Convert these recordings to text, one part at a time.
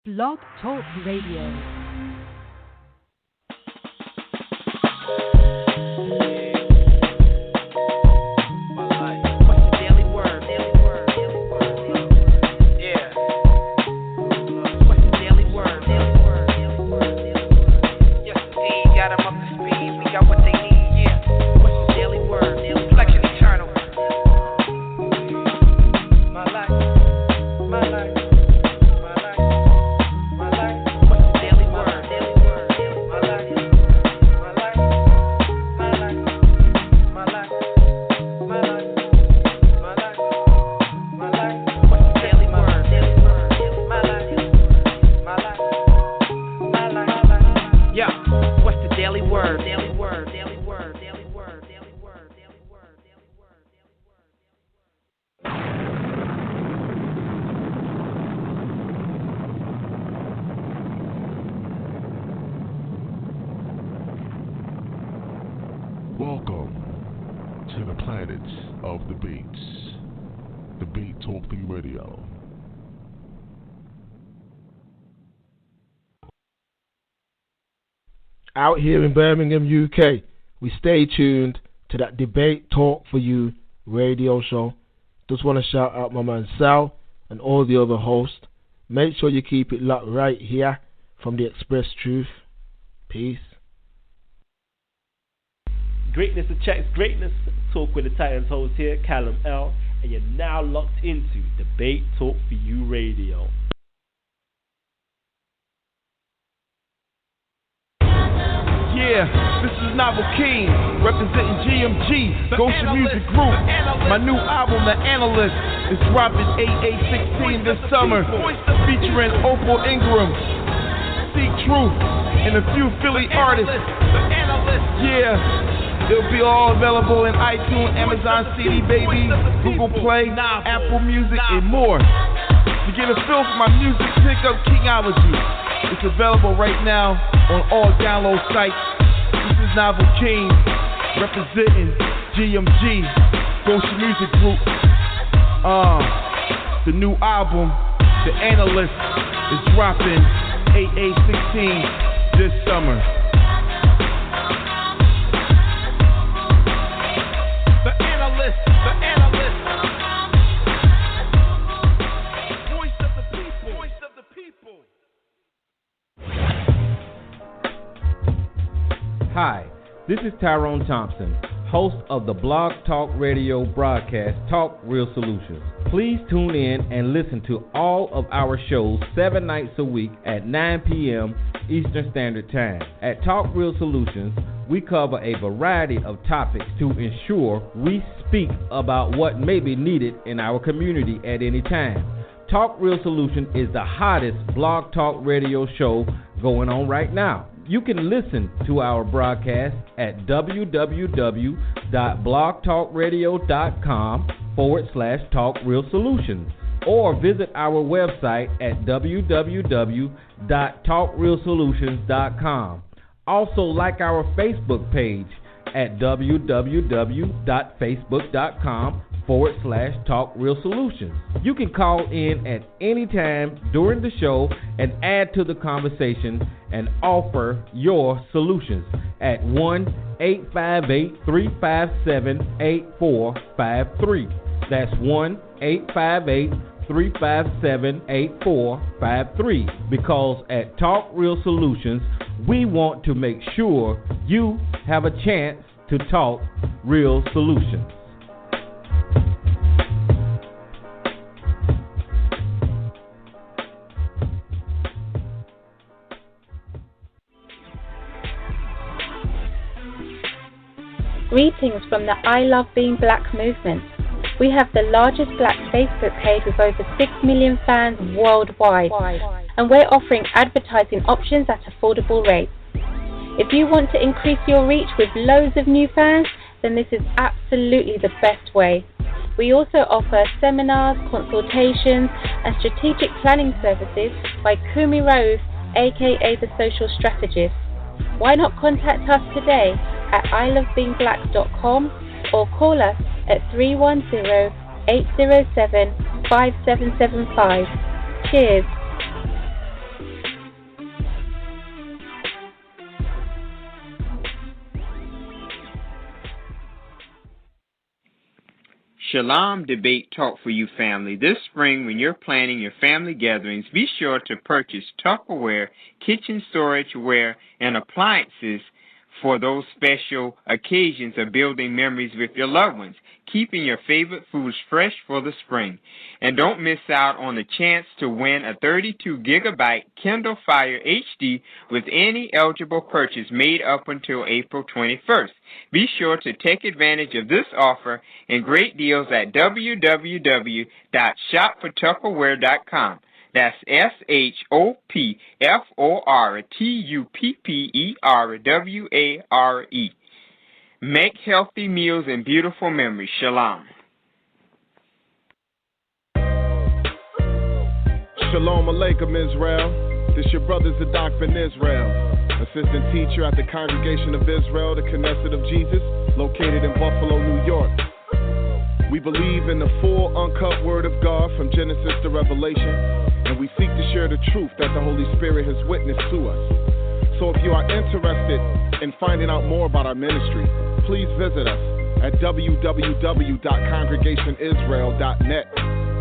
Blog Talk Radio. Welcome to the planets of the beats, the Beat Talking Radio. Out here in Birmingham, UK, we stay tuned to that Debate Talk for You radio show. Just want to shout out my man Sal and all the other hosts. Make sure you keep it locked right here from the Express Truth. Peace. Greatness attracts greatness. Talk with the Titans host here, Callum L. And you're now locked into Debate Talk for You Radio. Yeah, this is Novel King, representing GMG, Goshen Music Group. My new album, The Analyst, is dropping 8/8/16 this summer, featuring Opal Ingram, Seek Truth, and a few Philly artists. Yeah, it'll be all available in iTunes, Amazon CD Baby, Google Play, Apple Music, and more. To get a feel for my music, pick up Kingology. It's available right now on all download sites. This is Novel King, representing GMG, Goshen Music Group. The new album, The Analyst, is dropping 8/8/16 this summer. The Analyst, The Analyst. Voice of the people, voice of the people. Hi, this is Tyrone Thompson, host of the Blog Talk Radio broadcast, Talk Real Solutions. Please tune in and listen to all of our shows 7 nights a week at 9 p.m. Eastern Standard Time. At Talk Real Solutions, we cover a variety of topics to ensure we speak about what may be needed in our community at any time. Talk Real Solution is the hottest blog talk radio show going on right now. You can listen to our broadcast at www.blogtalkradio.com/talkrealsolutions or visit our website at www.talkrealsolutions.com. Also like our Facebook page at www.facebook.com/talkrealsolutions. You can call in at any time during the show and add to the conversation and offer your solutions at 1-858-357-8453. That's 1-858-357-8453. Because at Talk Real Solutions, we want to make sure you have a chance to talk real solutions. Greetings from the I Love Being Black movement. We have the largest black Facebook page with over 6 million fans worldwide, and we're offering advertising options at affordable rates. If you want to increase your reach with loads of new fans, then this is absolutely the best way. We also offer seminars, consultations, and strategic planning services by Kumi Rauf, aka the Social Strategist. Why not contact us today at ilovebeingblack.com or call us at 310-807-5775. Cheers. Shalom Debate Talk for You family. This spring, when you're planning your family gatherings, be sure to purchase Tupperware, kitchen storageware, and appliances for those special occasions of building memories with your loved ones, keeping your favorite foods fresh for the spring. And don't miss out on the chance to win a 32-gigabyte Kindle Fire HD with any eligible purchase made up until April 21st. Be sure to take advantage of this offer and great deals at www.shopfortupperware.com. That's SHOPFORTUPPERWARE. Make healthy meals and beautiful memories. Shalom. Shalom Aleichem, Israel. This your brother Zadok Ben Israel, assistant teacher at the Congregation of Israel, the Knesset of Jesus, located in Buffalo, New York. We believe in the full, uncut Word of God from Genesis to Revelation, and we seek to share the truth that the Holy Spirit has witnessed to us. So if you are interested in finding out more about our ministry, please visit us at www.congregationisrael.net.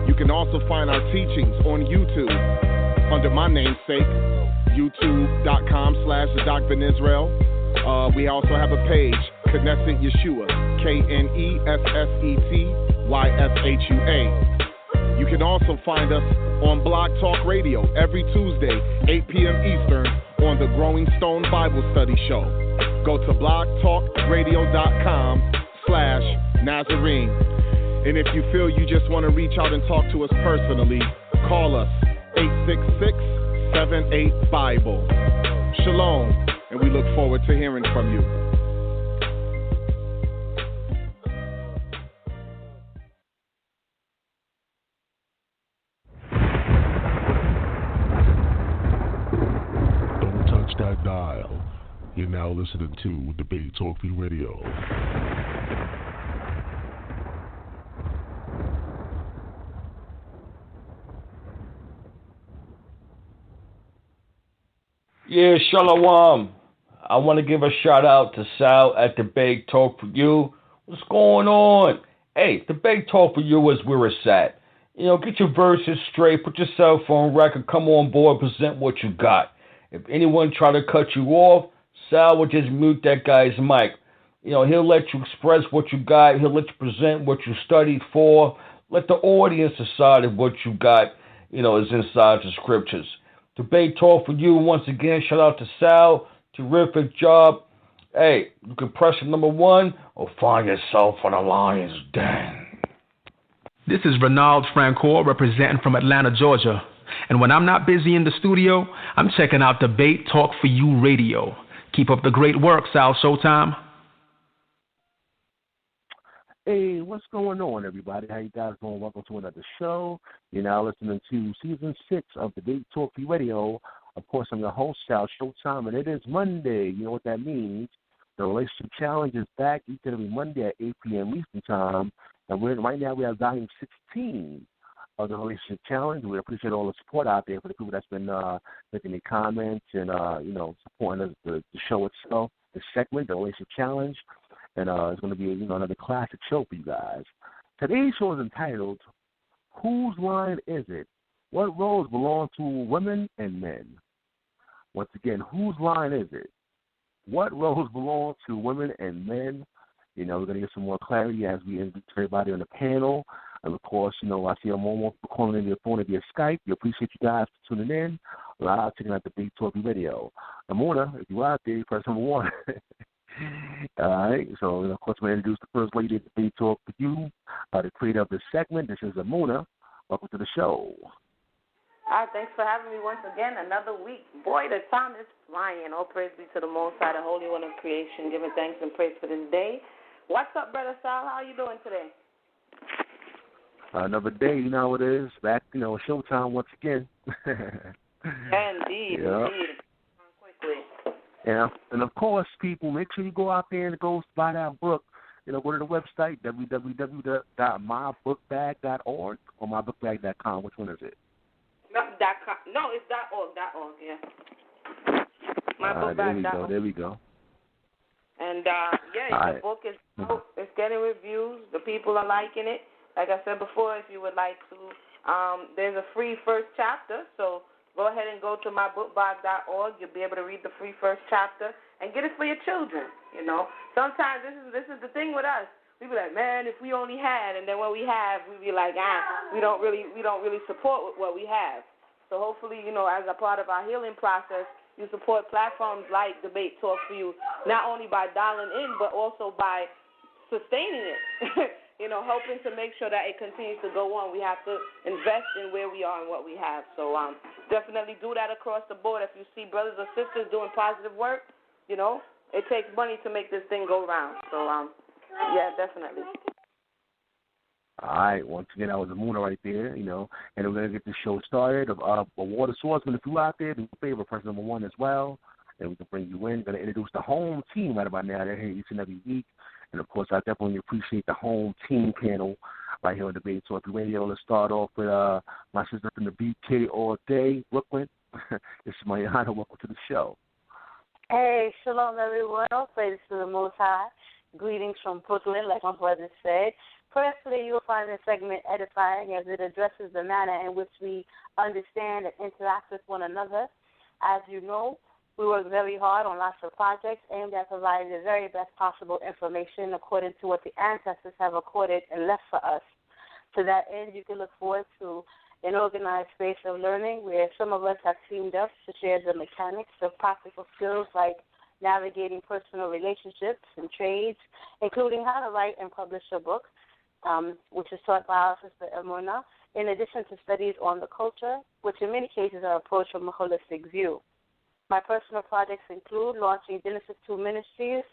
You can also find our teachings on YouTube under my namesake, youtube.com/Zadok Ben Israel. We also have a page, Knesset Yeshua, KNESSETYSHUA. You can also find us on Blog Talk Radio every Tuesday, 8 p.m. Eastern, on the Growing Stone Bible Study Show. Go to blogtalkradio.com/Nazarene. And if you feel you just want to reach out and talk to us personally, call us 866-78-BIBLE. Shalom, and we look forward to hearing from you. Don't touch that dial. You're now listening to Debate Talk for You Radio. Yeah, Shalom. I want to give a shout out to Sal at Debate Talk for You. What's going on? Hey, Debate Talk for You is where it's at. You know, get your verses straight, put your cell phone record, come on board, present what you got. If anyone try to cut you off, Sal will just mute that guy's mic. You know, he'll let you express what you got. He'll let you present what you studied for. Let the audience decide if what you got, you know, is inside the scriptures. Debate Talk for You, once again, shout out to Sal, terrific job. Hey, you can press number 1 or find yourself on a lion's den. This is Ronald Francoeur representing from Atlanta, Georgia. And when I'm not busy in the studio, I'm checking out Debate Talk for You Radio. Keep up the great work, Sal Showtime. Hey, what's going on, everybody? How you guys doing? Welcome to another show. You're now listening to Season 6 of Debate Talk for You Radio. Of course, I'm your host, Sal Showtime, and it is Monday. You know what that means. The Relationship Challenge is back each and every Monday at 8 p.m. Eastern Time. And right now we have volume 16 of the Relationship Challenge. We appreciate all the support out there for the people that's been making their comments and, supporting the show itself, the segment, the Relationship Challenge. And it's going to be, another classic show for you guys. Today's show is entitled, Whose Line Is It? What roles belong to women and men? Once again, whose line is it? What roles belong to women and men? We're going to get some more clarity as we introduce everybody on the panel. And, of course, I see a moment for calling in your phone via Skype. We appreciate you guys for tuning in. Live, checking out the Big Talk Radio. Amuna, if you're out there, you press number 1. All right, so of course we introduce the first lady at the Big Talk for You, the creator of this segment. This is Amuna. Welcome to the show. Thanks for having me once again. Another week. Boy, the time is flying. All praise be to the Most High, the Holy One of creation, giving thanks and praise for this day. What's up, Brother Sal? How are you doing today? Another day, you know how it is. Back, showtime once again. Indeed, indeed. Quickly. Yeah, and of course, people, make sure you go out there and go buy that book. Go to the website, www.mybookbag.org or mybookbag.com. Which one is it? No, it's .org, yeah. Mybookbag.org. There we go. And, the book is getting reviews. The people are liking it. like I said before, if you would like to, there's a free first chapter. So go ahead and go to mybookbog.org. You'll be able to read the free first chapter and get it for your children. You know, sometimes this is the thing with us. We be like, man, if we only had, and then when we have, we be like, we don't really support what we have. So hopefully, as a part of our healing process, you support platforms like Debate Talk for You, not only by dialing in, but also by sustaining it. Helping to make sure that it continues to go on. We have to invest in where we are and what we have. So definitely do that across the board. If you see brothers or sisters doing positive work, it takes money to make this thing go round. So yeah, definitely. All right. Once again, that was Amuna right there, and we're going to get the show started. Award of Swordsman, if you're out there, do your favor, press number 1 as well, and we can bring you in. We're going to introduce the home team right about now. They're here each and every week. And, of course, I definitely appreciate the home team panel right here on Debate Talk Radio. Let's start off with my sister from the BK all day, Brooklyn. This is Mayana. Welcome to the show. Hey, shalom, everyone. All praise to the Most High. Greetings from Brooklyn, like my brother said. Prayerfully, you will find this segment edifying as it addresses the manner in which we understand and interact with one another. As you know, we work very hard on lots of projects aimed at providing the very best possible information according to what the ancestors have accorded and left for us. To that end, you can look forward to an organized space of learning where some of us have teamed up to share the mechanics of practical skills like navigating personal relationships and trades, including how to write and publish a book, which is taught by our sister Emuna, in addition to studies on the culture, which in many cases are approached from a holistic view. My personal projects include launching Genesis 2 Ministries,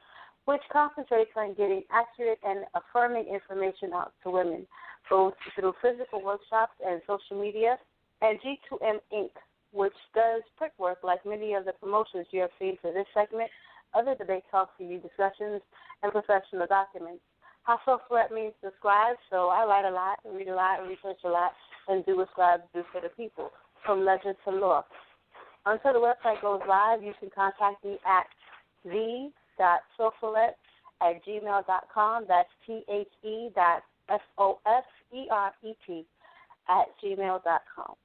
which concentrates on getting accurate and affirming information out to women, both through physical workshops and social media, and G2M Inc., which does print work like many of the promotions you have seen for this segment, other Debate Talk for You discussions, and professional documents. Household threat means to scribe, so I write a lot, read a lot, research a lot, and do what scribes do for the people, from legend to law. Until the website goes live, you can contact me at the.soferet@gmail.com. That's THE.SOFERET@gmail.com.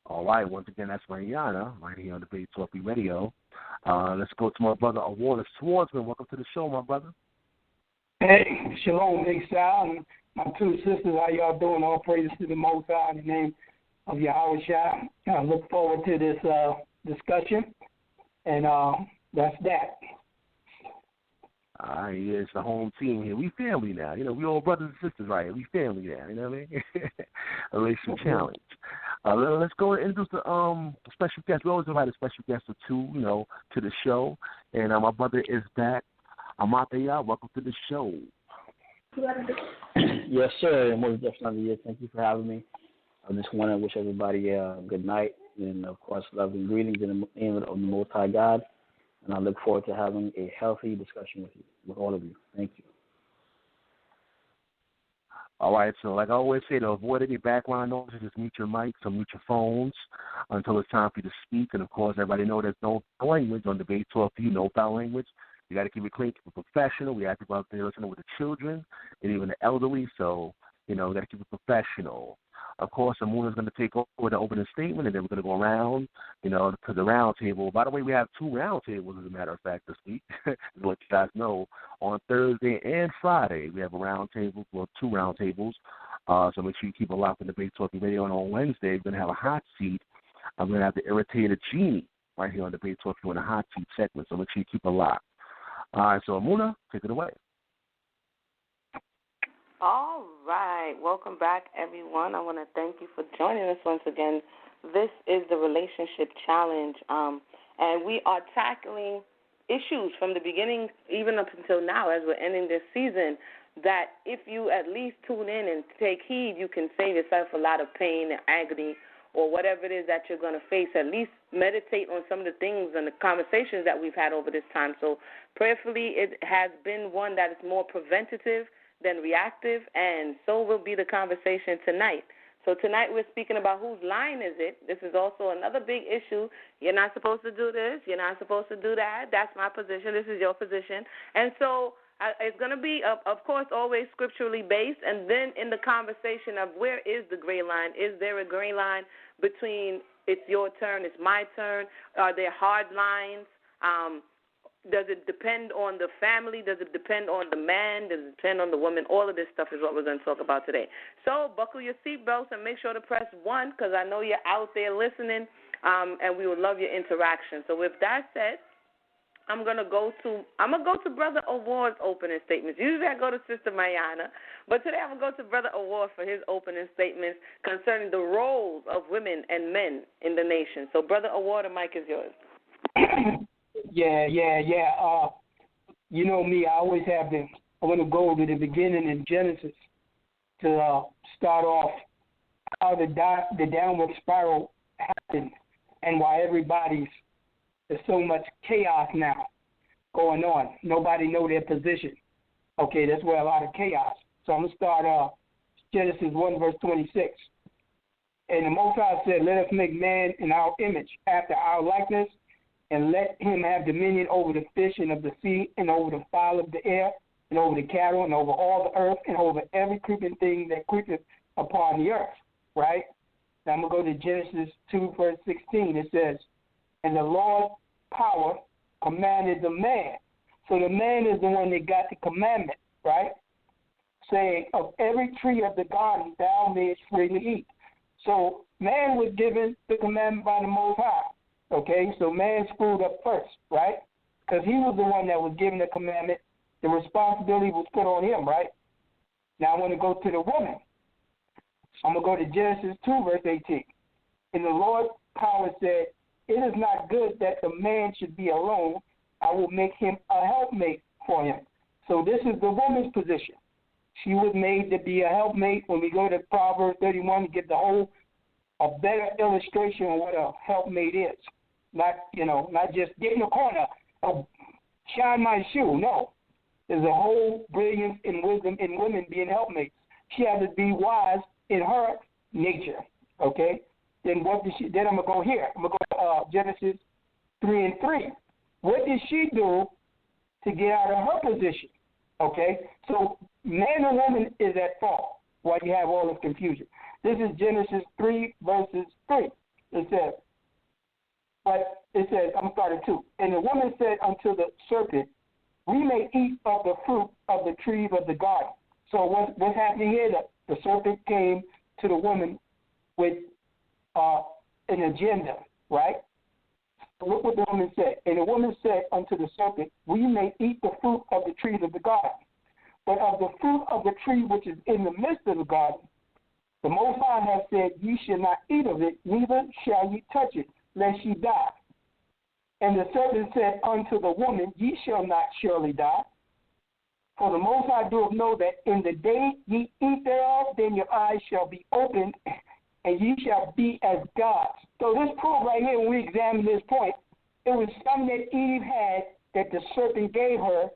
All right, once again, that's Mariana right here on Debate Talk Radio. Let's go to my brother, Award of Swordsman. Welcome to the show, my brother. Hey, shalom, Big Sal, and my two sisters. How y'all doing? All praises to the Most High in the name of Yahweh Shai. I look forward to this discussion, and that's that. All right, yeah, it's the home team here. We family now. We all brothers and sisters right here. We family now. You know what I mean? A relationship challenge. Let's go and introduce the special guest. We always invite a special guest or two, to the show. And my brother is back. Ahmathyahs, welcome to the show. Yes, sir. Most definitely. Thank you for having me. I just want to wish everybody a good night and, of course, love and greetings in the name of the Most High God. And I look forward to having a healthy discussion with all of you. Thank you. All right, so like I always say, to avoid any background noise, just mute your mics or mute your phones until it's time for you to speak. And, of course, everybody know there's no language on Debate Talk for You, no foul language. You got to keep it clean, keep it professional. We have people out there listening with the children and even the elderly, so, we got to keep it professional. Of course, Amuna's going to take over the opening statement, and then we're going to go around, to the round table. By the way, we have 2 round tables, as a matter of fact, this week. To let you guys know, on Thursday and Friday, we have a round table, 2 round tables. So make sure you keep it locked in Debate Talk Radio. And on Wednesday, we're going to have a hot seat. I'm going to have the irritated genie right here on Debate Talk in the hot seat segment. So make sure you keep it locked. All right, so Amuna, take it away. All right. Welcome back, everyone. I want to thank you for joining us once again. This is the Relationship Challenge, and we are tackling issues from the beginning even up until now as we're ending this season that if you at least tune in and take heed, you can save yourself a lot of pain and agony or whatever it is that you're going to face. At least meditate on some of the things and the conversations that we've had over this time. So prayerfully, it has been one that is more preventative than reactive, and so will be the conversation tonight. So tonight we're speaking about whose line is it. This is also another big issue. You're not supposed to do this. You're not supposed to do that. That's my position. This is your position. And so it's going to be, of course, always scripturally based, and then in the conversation of where is the gray line? Is there a gray line between it's your turn, it's my turn? Are there hard lines? Does it depend on the family? Does it depend on the man? Does it depend on the woman? All of this stuff is what we're going to talk about today. So buckle your seatbelts and make sure to press 1 because I know you're out there listening, and we would love your interaction. So with that said, I'm gonna go to Brother Award's opening statements. Usually I go to Sister Mayana, but today I'm gonna go to Brother Award for his opening statements concerning the roles of women and men in the nation. So Brother Award, the mic is yours. Yeah. You know me, I always have I want to go to the beginning in Genesis to start off how the downward spiral happened and why there's so much chaos now going on. Nobody know their position. Okay, that's where a lot of chaos. So I'm going to start Genesis 1, verse 26. And the Most High said, let us make man in our image, after our likeness, and let him have dominion over the fish and of the sea, and over the fowl of the air, and over the cattle, and over all the earth, and over every creeping thing that creepeth upon the earth. Right? Now I'm going to go to Genesis 2, verse 16. It says, and the Lord's power commanded the man. So the man is the one that got the commandment, right? Saying, of every tree of the garden thou mayest freely eat. So man was given the commandment by the Most High. Okay, so man screwed up first, right? Because he was the one that was given the commandment. The responsibility was put on him, right? Now I want to go to the woman. I'm going to go to Genesis 2, verse 18. And the Lord's power said, it is not good that the man should be alone. I will make him a helpmate for him. So this is the woman's position. She was made to be a helpmate. When we go to Proverbs 31 to get a better illustration of what a helpmate is. Not just get in the corner, shine my shoe. No. There's a whole brilliance and wisdom in women being helpmates. She has to be wise in her nature. Okay? Then then I'm going to go here. I'm going to go to Genesis 3 and 3. What did she do to get out of her position? Okay? So man and woman is at fault while you have all this confusion. This is Genesis 3, verses 3. It says, I'm starting 2. And the woman said unto the serpent, we may eat of the fruit of the trees of the garden. So what's happening here? The serpent came to the woman with an agenda, right? Look what the woman said. And the woman said unto the serpent, we may eat the fruit of the trees of the garden, but of the fruit of the tree which is in the midst of the garden, the Most High has said, ye shall not eat of it, neither shall ye touch it, lest ye die. And the serpent said unto the woman, ye shall not surely die. For the Most High doeth know that in the day ye eat thereof, then your eyes shall be opened, and ye shall be as gods. So this proves right here, when we examine this point, it was something that Eve had that the serpent gave her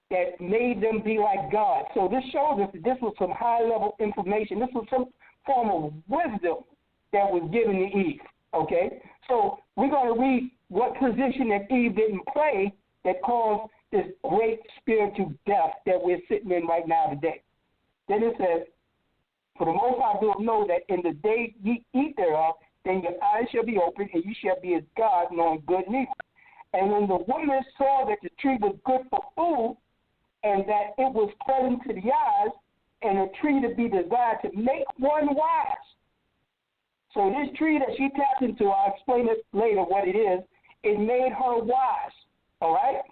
that made them be like God. So this shows us that this was some high-level information. This was some form of wisdom that was given to Eve, okay? So we're going to read what position that Eve didn't play that caused this great spiritual death that we're sitting in right now today. Then it says, for the Most High doeth know that in the day ye eat thereof, then your eyes shall be opened, and ye shall be as gods, knowing good and evil. And when the woman saw that the tree was good for food, and that it was pleasant to the eyes, and a tree to be desired to make one wise. So this tree that she tapped into, I'll explain it later what it is, it made her wise, all right?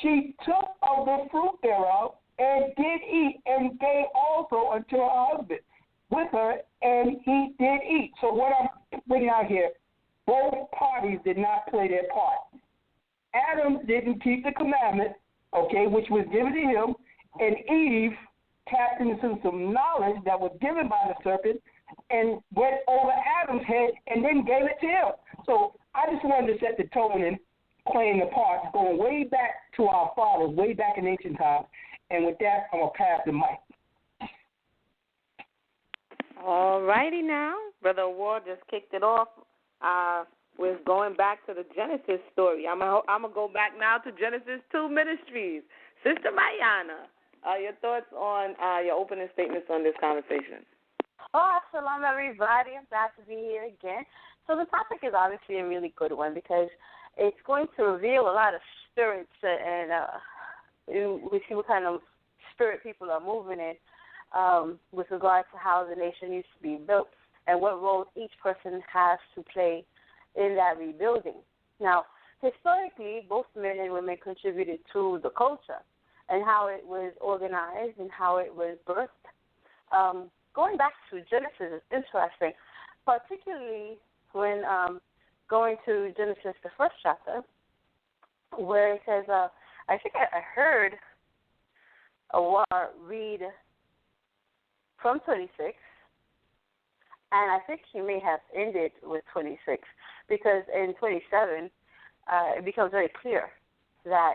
She took of the fruit thereof, and did eat, and gave also unto her husband with her, and he did eat. So what I'm bringing out here, both parties did not play their part. Adam didn't keep the commandment, okay, which was given to him, and Eve tapped into some knowledge that was given by the serpent and went over Adam's head and then gave it to him. So I just wanted to set the tone in playing the part, going way back to our fathers, way back in ancient times. And with that, I'm going to pass the mic. All righty now. Brother Ward just kicked it off. We're going back to the Genesis story. I'm gonna go back now to Genesis 2 Ministries. Sister Mayana, your thoughts on your opening statements on this conversation? Oh, shalom, everybody. I'm glad to be here again. So the topic is obviously a really good one because it's going to reveal a lot of spirits and we see what kind of spirit people are moving in with regard to how the nation used to be built and what role each person has to play in that rebuilding. Now, historically, both men and women contributed to the culture and how it was organized and how it was birthed. Going back to Genesis is interesting, particularly when going to Genesis, the first chapter, where it says, I think I heard Awar read from 26, and I think he may have ended with 26, because in 27, it becomes very clear that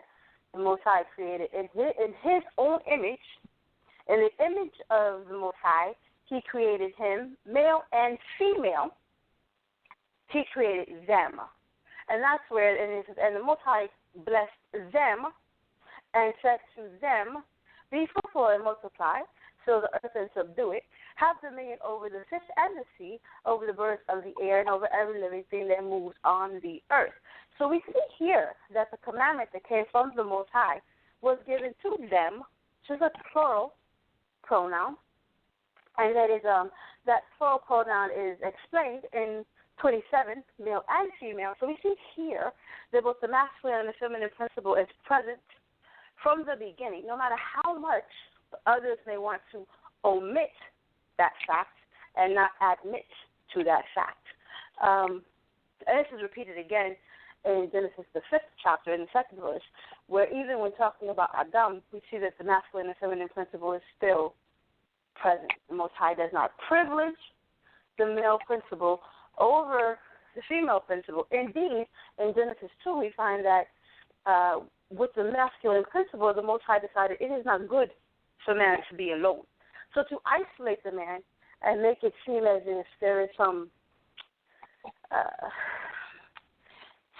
the Most High created in his own image, in the image of the Most High, he created him, male and female. He created them. And that's where it is. And the Most High blessed them and said to them, be fruitful and multiply, fill the earth and subdue it, have dominion over the fish and the sea, over the birds of the air, and over every living thing that moves on the earth. So we see here that the commandment that came from the Most High was given to them, which is a plural pronoun, and that plural pronoun is explained in 27, male and female. So we see here that both the masculine and the feminine principle is present from the beginning, no matter how much others may want to omit that fact and not admit to that fact. And this is repeated again in Genesis, the 5th chapter, in the 2nd verse, where even when talking about Adam, we see that the masculine and feminine principle is still present. The Most High does not privilege the male principle over the female principle. Indeed, in Genesis 2, we find that with the masculine principle, the Most High decided it is not good for man to be alone. So to isolate the man and make it seem as if there is some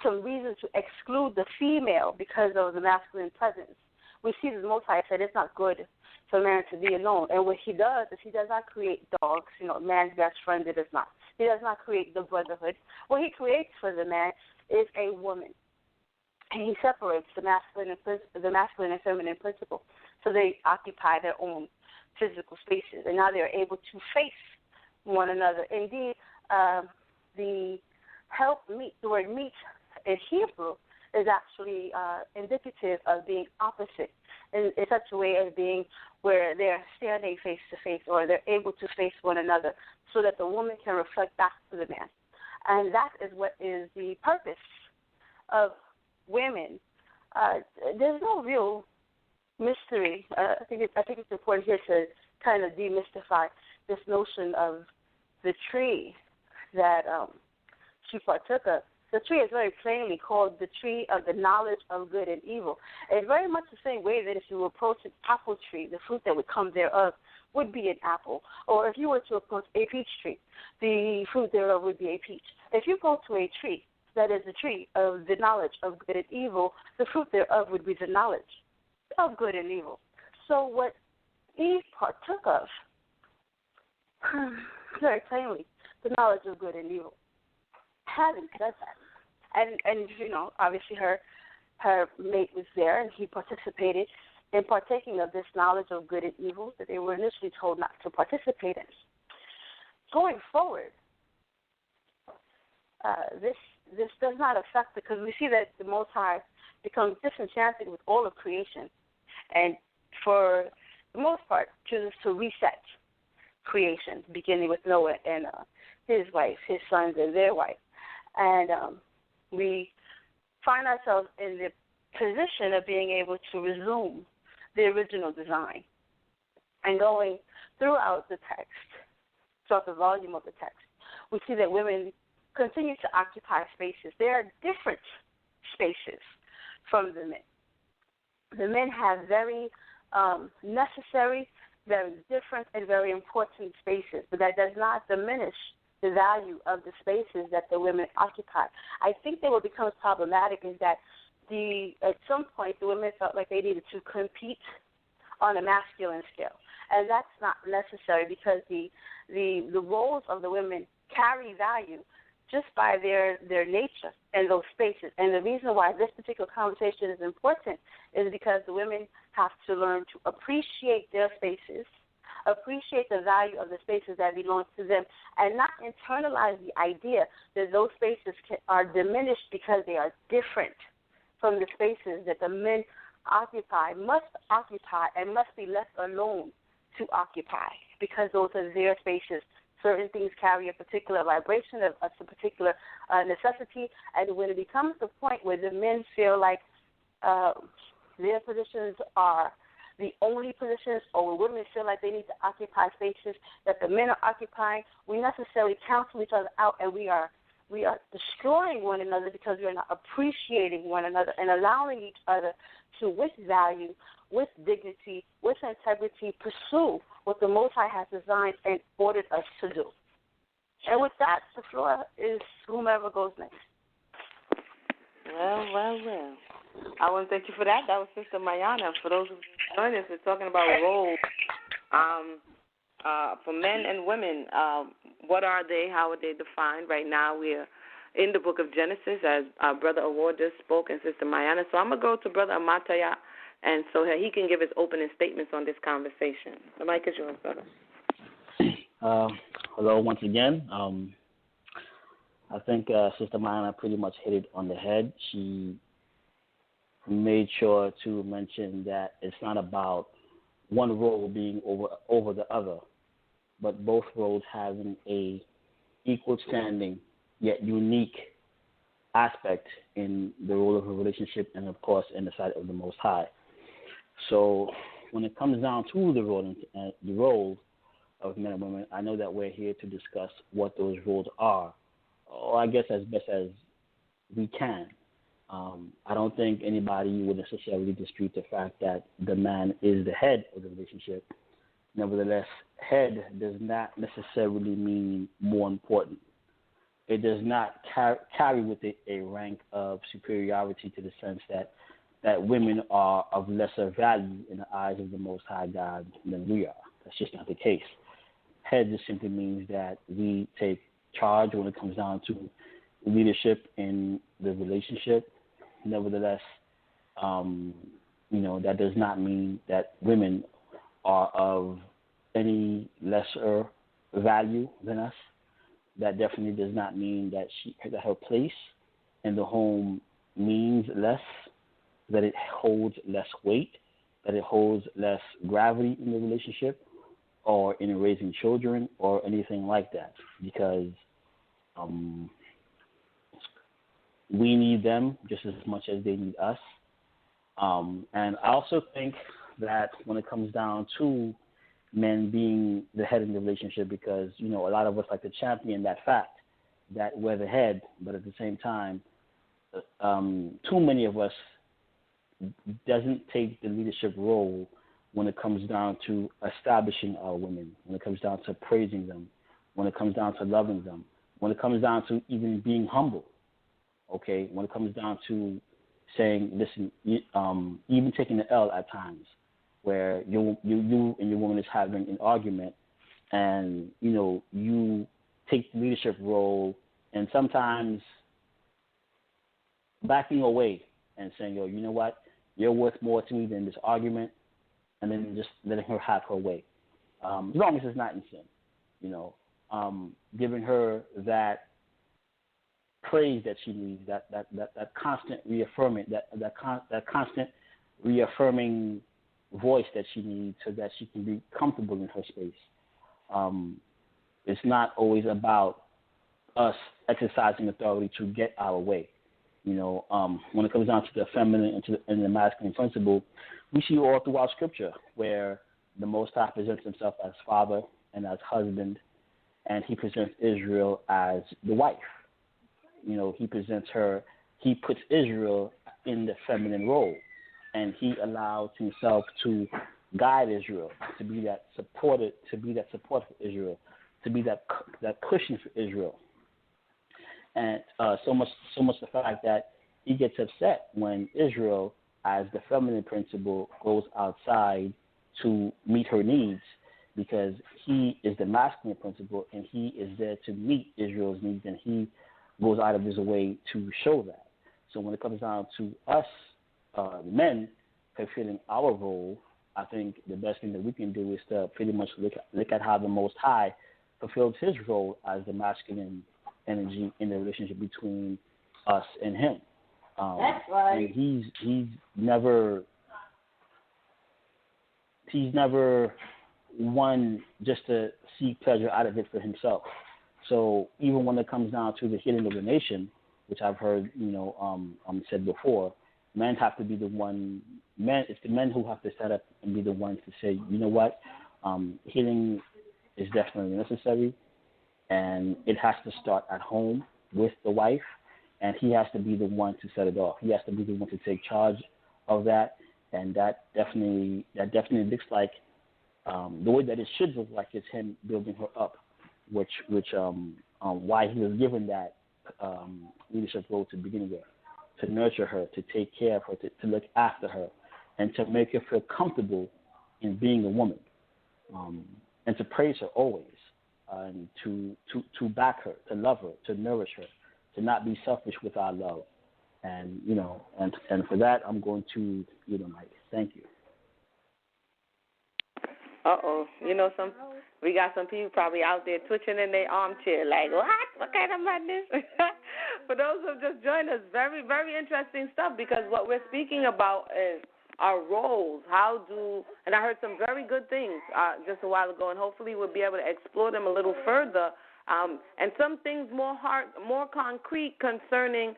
reason to exclude the female because of the masculine presence, we see that the Most High said it's not good for man to be alone. And what he does is he does not create dogs, man's best friend. It is not. He does not create the brotherhood. What he creates for the man is a woman. And he separates the masculine and feminine principle. So they occupy their own physical spaces. And now they're able to face one another. Indeed, the word meet in Hebrew is actually indicative of being opposite in such a way as being where they're standing face to face or they're able to face one another so that the woman can reflect back to the man. And that is what is the purpose of women. There's no real mystery. I think it's important here to kind of demystify this notion of the tree that she partook of. The tree is very plainly called the tree of the knowledge of good and evil. It's very much the same way that if you approach an apple tree, the fruit that would come thereof would be an apple. Or if you were to approach a peach tree, the fruit thereof would be a peach. If you go to a tree that is the tree of the knowledge of good and evil, the fruit thereof would be the knowledge of good and evil. So what Eve partook of, very plainly, the knowledge of good and evil. Having said that, and obviously her mate was there, and he participated in partaking of this knowledge of good and evil that they were initially told not to participate in. Going forward, this does not affect, because we see that the Most High becomes disenchanted with all of creation, and for the most part chooses to reset creation, beginning with Noah and his wife, his sons, and their wife. And we find ourselves in the position of being able to resume the original design. And going throughout the text, throughout the volume of the text, we see that women continue to occupy spaces. There are different spaces from the men. The men have very necessary, very different, and very important spaces, but that does not diminish the value of the spaces that the women occupy. I think that what becomes problematic is that at some point the women felt like they needed to compete on a masculine scale, and that's not necessary because the roles of the women carry value just by their nature and those spaces. And the reason why this particular conversation is important is because the women have to learn to appreciate their spaces, appreciate the value of the spaces that belong to them, and not internalize the idea that those spaces are diminished because they are different from the spaces that the men must occupy, and must be left alone to occupy because those are their spaces. Certain things carry a particular vibration, a particular necessity, and when it becomes the point where the men feel like their positions are the only positions, or when women feel like they need to occupy spaces that the men are occupying, we necessarily cancel each other out, and we are destroying one another because we are not appreciating one another and allowing each other to, with value, with dignity, with integrity, pursue what the Most High has designed and ordered us to do. And with that, the floor is whomever goes next. Well. I want to thank you for that. That was Sister Mayana. For those who joined us, we're talking about roles for men and women. What are they? How are they defined? Right now, we're in the book of Genesis, as Brother Award just spoke, and Sister Mayana. So I'm going to go to Brother Ahmathyahs, and so he can give his opening statements on this conversation. The mic is yours, brother. Hello once again. I think Sister Mayana pretty much hit it on the head. She made sure to mention that it's not about one role being over the other, but both roles having a equal standing yet unique aspect in the role of a relationship and, of course, in the sight of the Most High. So when it comes down to the role of men and women, I know that we're here to discuss what those roles are, or I guess as best as we can. I don't think anybody would necessarily dispute the fact that the man is the head of the relationship. Nevertheless, head does not necessarily mean more important. It does not carry with it a rank of superiority to the sense that women are of lesser value in the eyes of the Most High God than we are. That's just not the case. Head just simply means that we take charge when it comes down to leadership in the relationship. Nevertheless, that does not mean that women are of any lesser value than us. That definitely does not mean that her place in the home means less, that it holds less weight, that it holds less gravity in the relationship or in raising children or anything like that, because we need them just as much as they need us. And I also think that when it comes down to men being the head in the relationship, because, a lot of us like to champion that fact that we're the head, but at the same time, too many of us doesn't take the leadership role when it comes down to establishing our women, when it comes down to praising them, when it comes down to loving them, when it comes down to even being humble, okay, when it comes down to saying, listen, even taking the L at times, where you and your woman is having an argument, and you take the leadership role, and sometimes backing away and saying, you know what, you're worth more to me than this argument, and then just letting her have her way, as long as it's not in sin, giving her that praise that she needs, that constant reaffirming, that constant reaffirming voice that she needs, so that she can be comfortable in her space. It's not always about us exercising authority to get our way. When it comes down to the feminine and the masculine principle, we see all throughout Scripture where the Most High presents himself as father and as husband, and he presents Israel as the wife. He puts Israel in the feminine role, and he allows himself to guide Israel, to be that support for Israel, to be that cushion for Israel. And so much the fact that he gets upset when Israel, as the feminine principle, goes outside to meet her needs, because he is the masculine principle and he is there to meet Israel's needs, and he goes out of his way to show that. So when it comes down to us, the men, fulfilling our role, I think the best thing that we can do is to pretty much look at how the Most High fulfilled his role as the masculine energy in the relationship between us and him. That's right. And he's never one just to seek pleasure out of it for himself. So even when it comes down to the healing of the nation, which I've heard said before, men have to be the one. It's the men who have to set up and be the ones to say, you know what, healing is definitely necessary, and it has to start at home with the wife, and he has to be the one to set it off. He has to be the one to take charge of that, and that definitely looks like the way that it should look like is him building her up, which why he was given that leadership role to begin with, to nurture her, to take care of her, to look after her, and to make her feel comfortable in being a woman, and to praise her always, and to back her, to love her, to nourish her, to not be selfish with our love, and for that I'm going to Mike. Thank you. We got some people probably out there twitching in their armchair like, what kind of madness? For those who have just joined us, very, very interesting stuff, because what we're speaking about is our roles. And I heard some very good things just a while ago, and hopefully we'll be able to explore them a little further. And some things more concrete concerning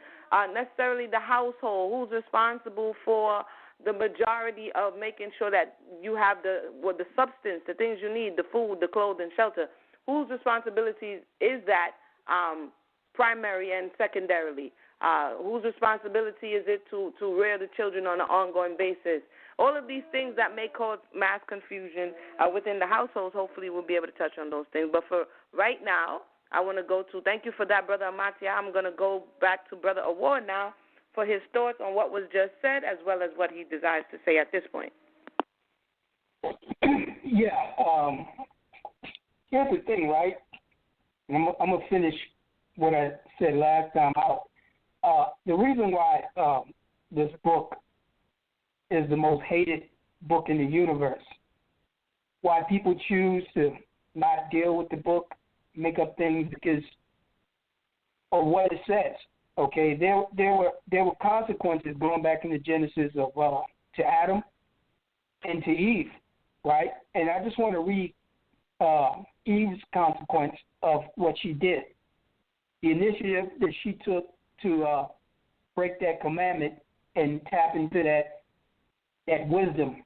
necessarily the household, who's responsible for the majority of making sure that you have the substance, the things you need, the food, the clothing, shelter. Whose responsibility is that primary and secondarily? Whose responsibility is it to rear the children on an ongoing basis? All of these things that may cause mass confusion within the households, hopefully we'll be able to touch on those things. But for right now, I want to go to, thank you for that, Brother Ahmathyah. I'm going to go back to Brother Award now for his thoughts on what was just said, as well as what he desires to say at this point. Yeah. Here's the thing, right? I'm going to finish what I said last time out. The reason why this book is the most hated book in the universe, why people choose to not deal with the book, make up things because of what it says. Okay, there were consequences going back into Genesis of to Adam and to Eve, right? And I just want to read Eve's consequence of what she did. The initiative that she took to break that commandment and tap into that wisdom,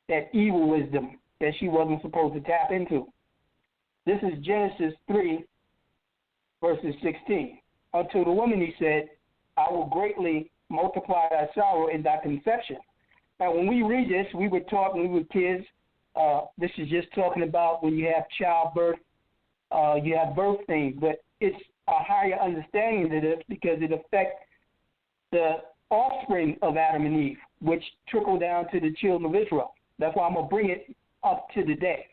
that evil wisdom that she wasn't supposed to tap into. This is Genesis 3, verses 16. Unto the woman he said, I will greatly multiply thy sorrow in thy conception. Now, when we read this, we were taught when we were kids, this is just talking about when you have childbirth, you have birth things, but it's a higher understanding to this because it affects the offspring of Adam and Eve, which trickle down to the children of Israel. That's why I'm going to bring it up to the day.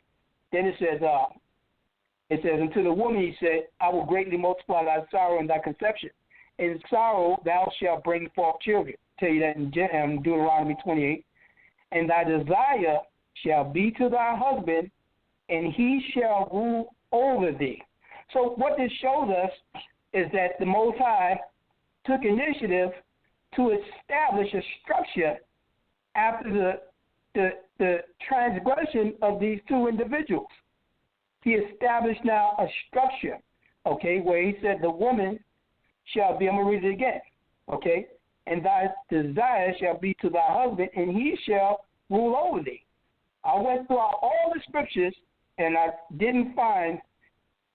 Then it says, unto the woman he said, I will greatly multiply thy sorrow in thy conception. In sorrow thou shalt bring forth children. Tell you that in Deuteronomy 28. And thy desire shall be to thy husband, and he shall rule over thee. So what this shows us is that the Most High took initiative to establish a structure after the transgression of these two individuals. He established now a structure, okay, where he said the woman shall be, I'm going to read it again, okay, and thy desire shall be to thy husband, and he shall rule over thee. I went throughout all the scriptures, and I didn't find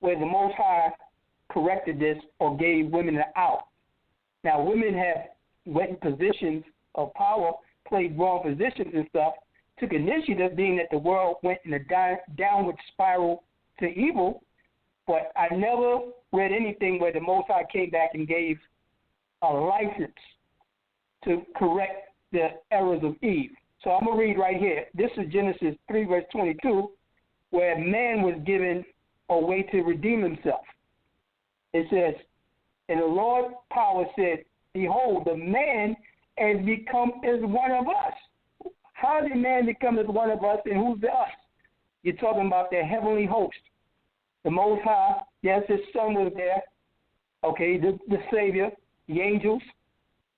where the Most High corrected this or gave women an out. Now, women have went in positions of power, played wrong positions and stuff, took initiative, being that the world went in a downward spiral to evil. But I never read anything where the Most High came back and gave a license to correct the errors of Eve. So I'm going to read right here. This is Genesis 3, verse 22, where man was given a way to redeem himself. It says, and the Lord power said, behold, the man has become as one of us. How did man become as one of us, and who's the us? You're talking about the heavenly host. The Most High, yes, his son was there. Okay, the Savior, the angels.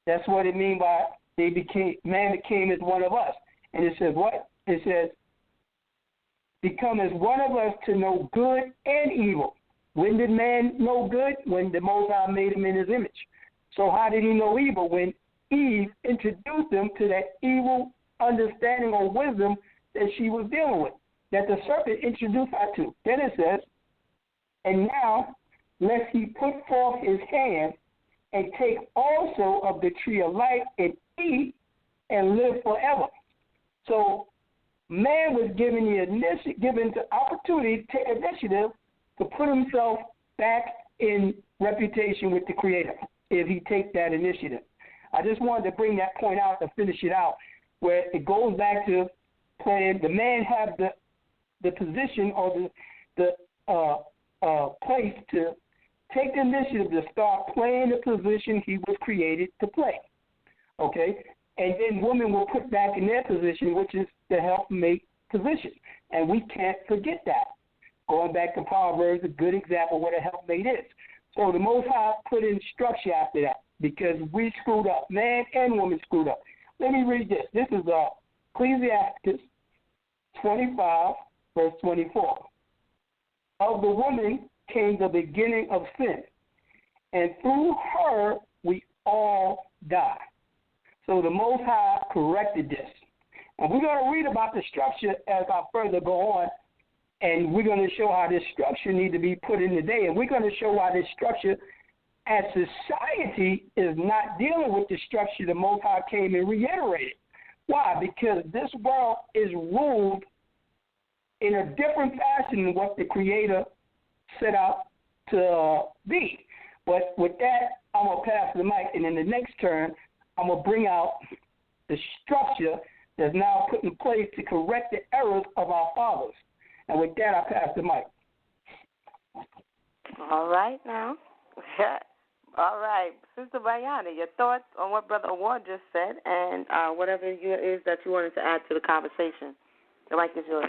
That's what it means by man became as one of us. And it says what? It says, become as one of us to know good and evil. When did man know good? When the Most High made him in his image. So how did he know evil? When Eve introduced him to that evil understanding or wisdom that she was dealing with, that the serpent introduced her to. Then it says, and now lest he put forth his hand and take also of the tree of life and eat and live forever. So man was given the opportunity to take initiative to put himself back in reputation with the Creator if he takes that initiative. I just wanted to bring that point out to finish it out, where it goes back to playing. The man had the position or the place to take the initiative to start playing the position he was created to play. Okay? And then women were put back in their position, which is the helpmate position. And we can't forget that. Going back to Proverbs, a good example of what a helpmate is. So the Most High put in structure after that because we screwed up. Man and woman screwed up. Let me read this. This is Ecclesiastes 25, verse 24. Of the woman came the beginning of sin, and through her we all die. So the Most High corrected this. And we're going to read about the structure as I further go on, and we're going to show how this structure needs to be put in today. And we're going to show why this structure as society is not dealing with the structure the Most High came and reiterated. Why? Because this world is ruled in a different fashion than what the Creator set out to be. But with that, I'm going to pass the mic, and in the next turn, I'm going to bring out the structure that's now put in place to correct the errors of our fathers. And with that, I pass the mic. All right, now. All right. Sister Bayani, your thoughts on what Brother Awad just said and whatever it is that you wanted to add to the conversation. The mic is yours.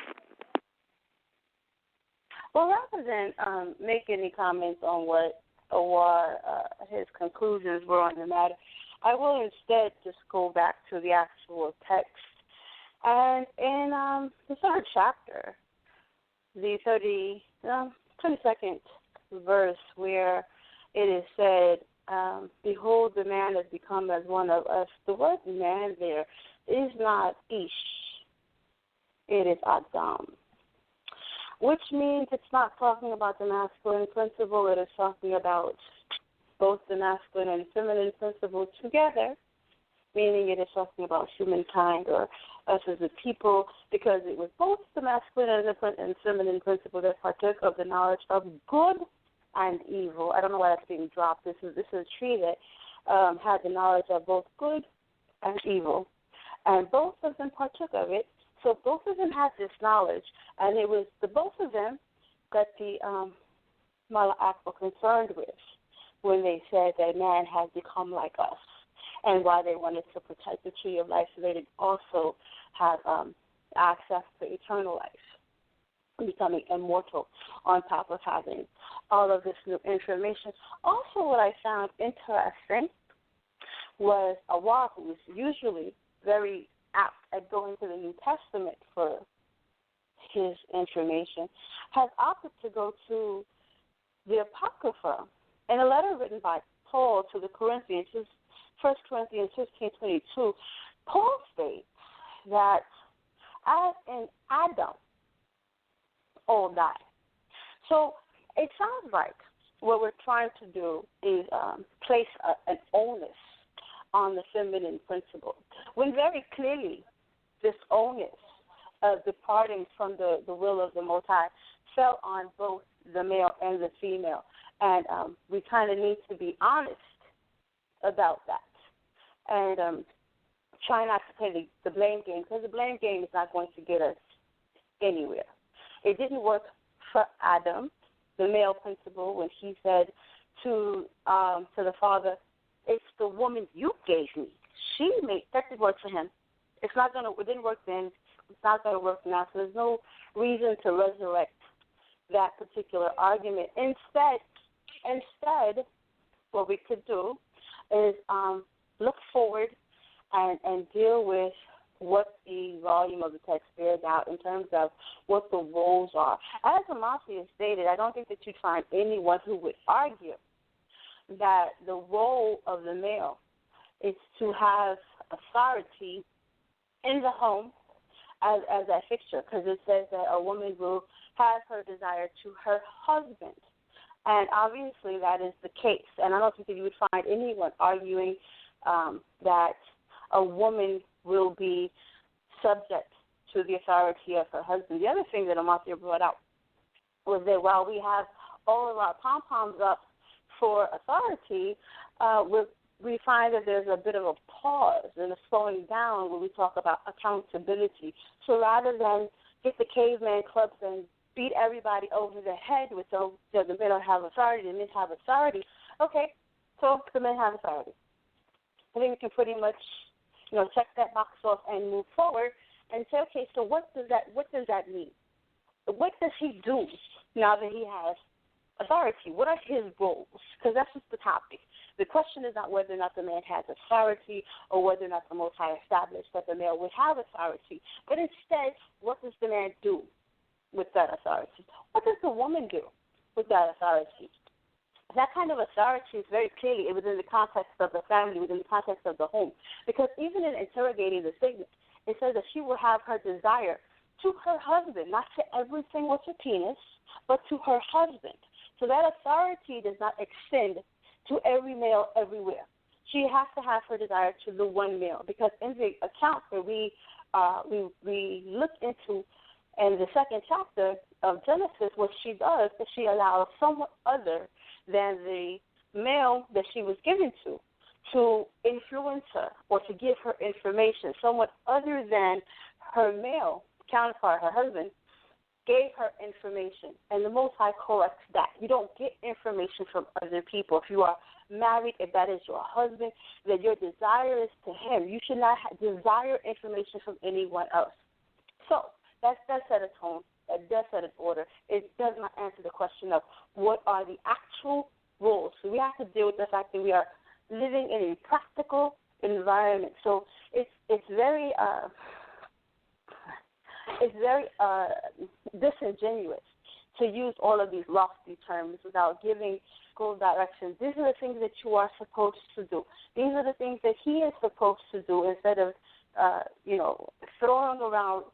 Well, rather than make any comments on what Awad, his conclusions were on the matter, I will instead just go back to the actual text. And in the third chapter, the 22nd verse, where it is said, behold, the man has become as one of us. The word man there is not ish. It is Adam, which means it's not talking about the masculine principle. It is talking about both the masculine and feminine principle together, meaning it is talking about humankind or us as a people, because it was both the masculine and feminine principle that partook of the knowledge of good and evil. I don't know why that's being dropped. This is a tree that had the knowledge of both good and evil, and both of them partook of it. So both of them had this knowledge, and it was the both of them that the Mala'ak were concerned with when they said that man has become like us, and why they wanted to protect the tree of life so they could also have access to eternal life, becoming immortal, on top of having all of this new information. Also, what I found interesting was Awad, who is usually very apt at going to the New Testament for his information, has opted to go to the Apocrypha. In a letter written by Paul to the Corinthians, 1 Corinthians 15:22, Paul states that as in Adam, all die. So it sounds like what we're trying to do is place an onus on the feminine principle, when very clearly this onus departing from the will of the Most High fell on both the male and the female. And we kind of need to be honest about that. And try not to play the blame game, because the blame game is not going to get us anywhere. It didn't work for Adam, the male principal, when he said to the father, "It's the woman you gave me. She made that didn't work for him. It didn't work then. It's not going to work now. So there's no reason to resurrect that particular argument. Instead, what we could do is look forward and deal with what the volume of the text bears out in terms of what the roles are. As Ahmathyahs stated, I don't think that you'd find anyone who would argue that the role of the male is to have authority in the home as a fixture, because it says that a woman will have her desire to her husband. And obviously that is the case. And I don't think that you would find anyone arguing that a woman will be subject to the authority of her husband. The other thing that Ahmathyah brought out was that while we have all of our pom-poms up for authority, we find that there's a bit of a pause and a slowing down when we talk about accountability. So rather than get the caveman clubs and beat everybody over the head with the men don't have authority, the men have authority, okay, so the men have authority. I think we can pretty much, check that box off and move forward and say, okay, so what does that mean? What does he do now that he has authority? What are his roles? Because that's just the topic. The question is not whether or not the man has authority or whether or not the Most High established that the male would have authority, but instead, what does the man do with that authority? What does the woman do with that authority? That kind of authority is very clearly within the context of the family, within the context of the home. Because even in interrogating the statement, it says that she will have her desire to her husband, not to everything with her penis, but to her husband. So that authority does not extend to every male everywhere. She has to have her desire to the one male. Because in the account that we look into in the second chapter of Genesis, what she does is she allows someone other than the male that she was given to influence her or to give her information. Someone other than her male counterpart, her husband, gave her information. And the Most High corrects that. You don't get information from other people. If you are married, if that is your husband, then your desire is to him. You should not desire information from anyone else. So that set a tone. That does set an order. It does not answer the question of what are the actual rules. So we have to deal with the fact that we are living in a practical environment. So it's very disingenuous to use all of these lofty terms without giving goal directions. These are the things that you are supposed to do. These are the things that he is supposed to do instead of throwing around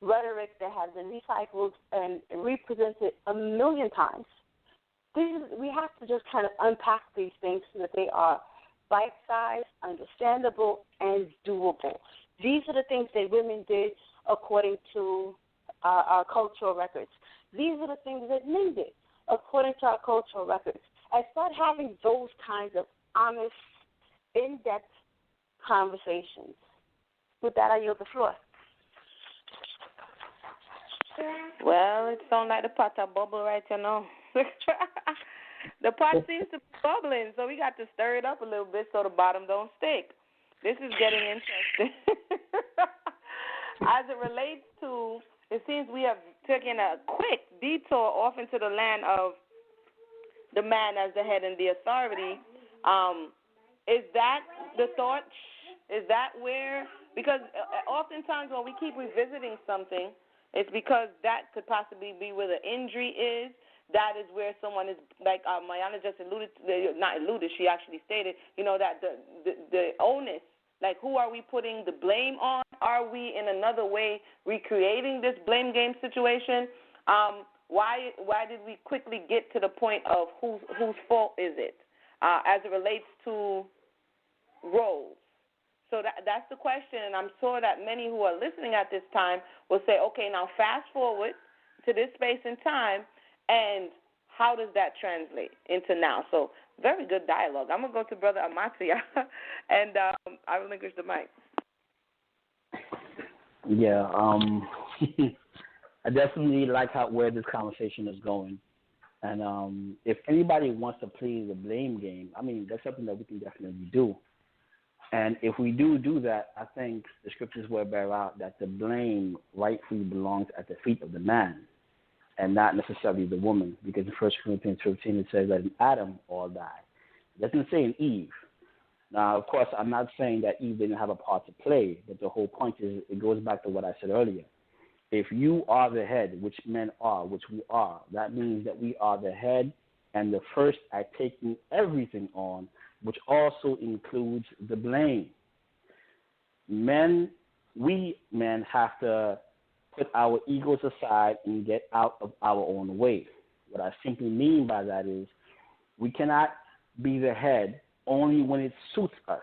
rhetoric that has been recycled and represented a million times. We have to just kind of unpack these things so that they are bite-sized, understandable, and doable. These are the things that women did according to our cultural records. These are the things that men did according to our cultural records. I start having those kinds of honest, in-depth conversations. With that, I yield the floor. Well, it sounds like the pot a bubble right now. The pot seems to be bubbling, so we got to stir it up a little bit so the bottom don't stick. This is getting interesting. As it relates to, it seems we have taken a quick detour off into the land of the man as the head and the authority. Is that the thought? Is that where? Because oftentimes when we keep revisiting something, it's because that could possibly be where the injury is. That is where someone is, like Mayana just she actually stated, that the onus, like who are we putting the blame on? Are we in another way recreating this blame game situation? Why did we quickly get to the point of whose fault is it as it relates to roles? So that's the question, and I'm sure that many who are listening at this time will say, okay, now fast forward to this space and time, and how does that translate into now? So very good dialogue. I'm going to go to Brother Ahmathyah, and I relinquish the mic. Yeah, I definitely like where this conversation is going. And if anybody wants to play the blame game, I mean, that's something that we can definitely do. And if we do that, I think the scriptures will bear out that the blame rightfully belongs at the feet of the man and not necessarily the woman. Because in 1 Corinthians 15 it says that in Adam all died. It doesn't say in Eve. Now, of course, I'm not saying that Eve didn't have a part to play, but the whole point is it goes back to what I said earlier. If you are the head, which men are, which we are, that means that we are the head and the first at taking everything on, which also includes the blame. We men have to put our egos aside and get out of our own way. What I simply mean by that is we cannot be the head only when it suits us,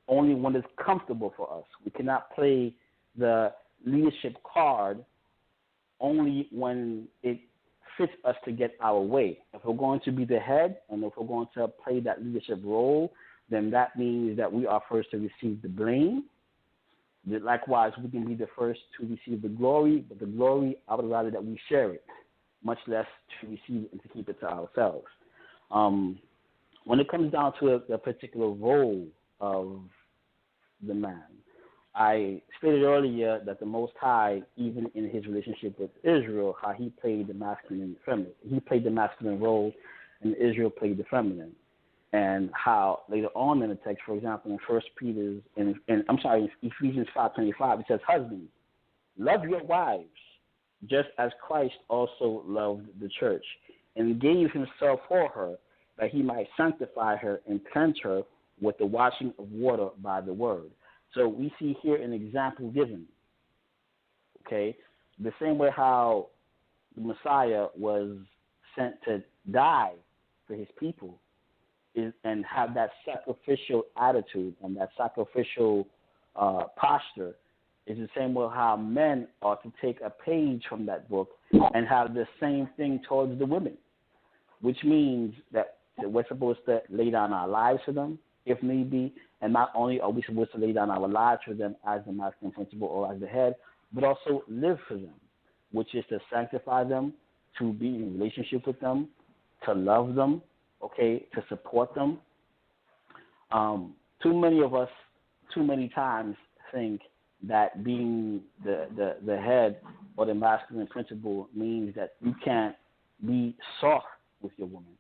only when it's comfortable for us. We cannot play the leadership card only when it fits us to get our way. If we're going to be the head and if we're going to play that leadership role, then that means that we are first to receive the blame. Likewise, we can be the first to receive the glory, but the glory, I would rather that we share it, much less to receive it and to keep it to ourselves. When it comes down to a particular role of the man, I stated earlier that the Most High, even in his relationship with Israel, how he played the masculine and feminine. He played the masculine role, and Israel played the feminine. And how later on in the text, for example, in Ephesians 5:25, it says, "Husbands, love your wives, just as Christ also loved the church, and gave himself for her, that he might sanctify her and cleanse her with the washing of water by the word." So we see here an example given, okay? The same way how the Messiah was sent to die for his people and have that sacrificial attitude and that sacrificial posture is the same way how men are to take a page from that book and have the same thing towards the women, which means that we're supposed to lay down our lives for them, if need be, and not only are we supposed to lay down our lives for them as the masculine principle or as the head, but also live for them, which is to sanctify them, to be in relationship with them, to love them, okay, to support them. Too many of us, too many times, think that being the head or the masculine principle means that you can't be soft with your woman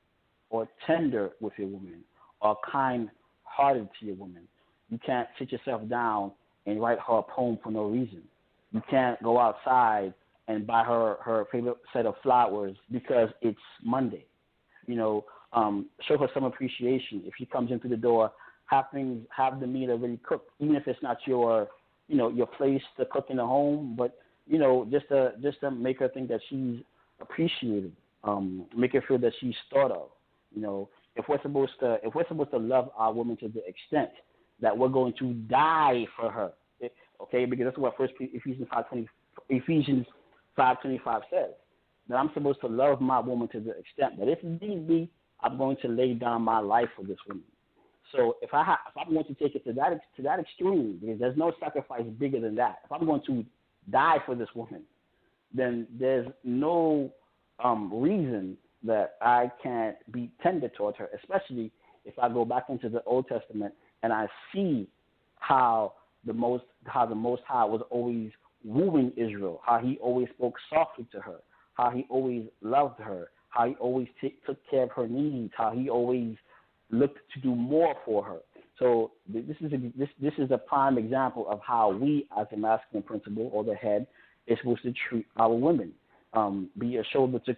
or tender with your woman or kind-hearted to your woman. You can't sit yourself down and write her a poem for no reason. You can't go outside and buy her favorite set of flowers because it's Monday. Show her some appreciation. If she comes in through the door, have the meal already cooked, even if it's not your place to cook in the home, but just to make her think that she's appreciated, make her feel that she's thought of. If we're supposed to love our woman to the extent that we're going to die for her, okay, because that's what Ephesians 5:25 says. That I'm supposed to love my woman to the extent that if need be, I'm going to lay down my life for this woman. So if I'm going to take it to that extreme, because there's no sacrifice bigger than that. If I'm going to die for this woman, then there's no reason that I can't be tender towards her, especially if I go back into the Old Testament and I see how the Most High was always wooing Israel, how he always spoke softly to her, how he always loved her, how he always took care of her needs, how he always looked to do more for her. So this is a prime example of how we, as a masculine principle or the head, is supposed to treat our women. Be a shoulder to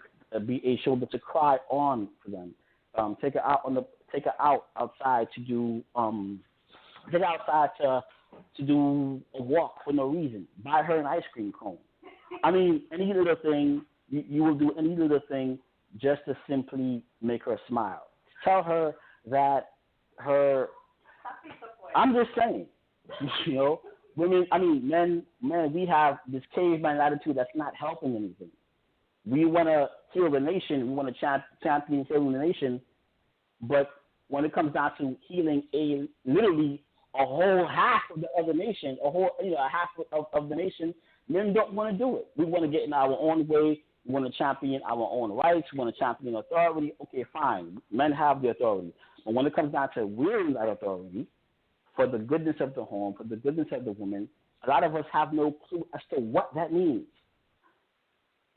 cry on for them. Take her outside to do to do a walk for no reason. Buy her an ice cream cone. I mean, any little thing you will do, any little thing just to simply make her smile. Tell her that I'm just saying, You know, men, we have this caveman attitude that's not helping anything. We want to heal the nation. We want to champion healing the nation. But when it comes down to healing literally a whole half of the other nation, a half of the nation, men don't want to do it. We want to get in our own way. We want to champion our own rights. We want to champion authority. Okay, fine. Men have the authority. But when it comes down to wielding that authority for the goodness of the home, for the goodness of the woman, a lot of us have no clue as to what that means.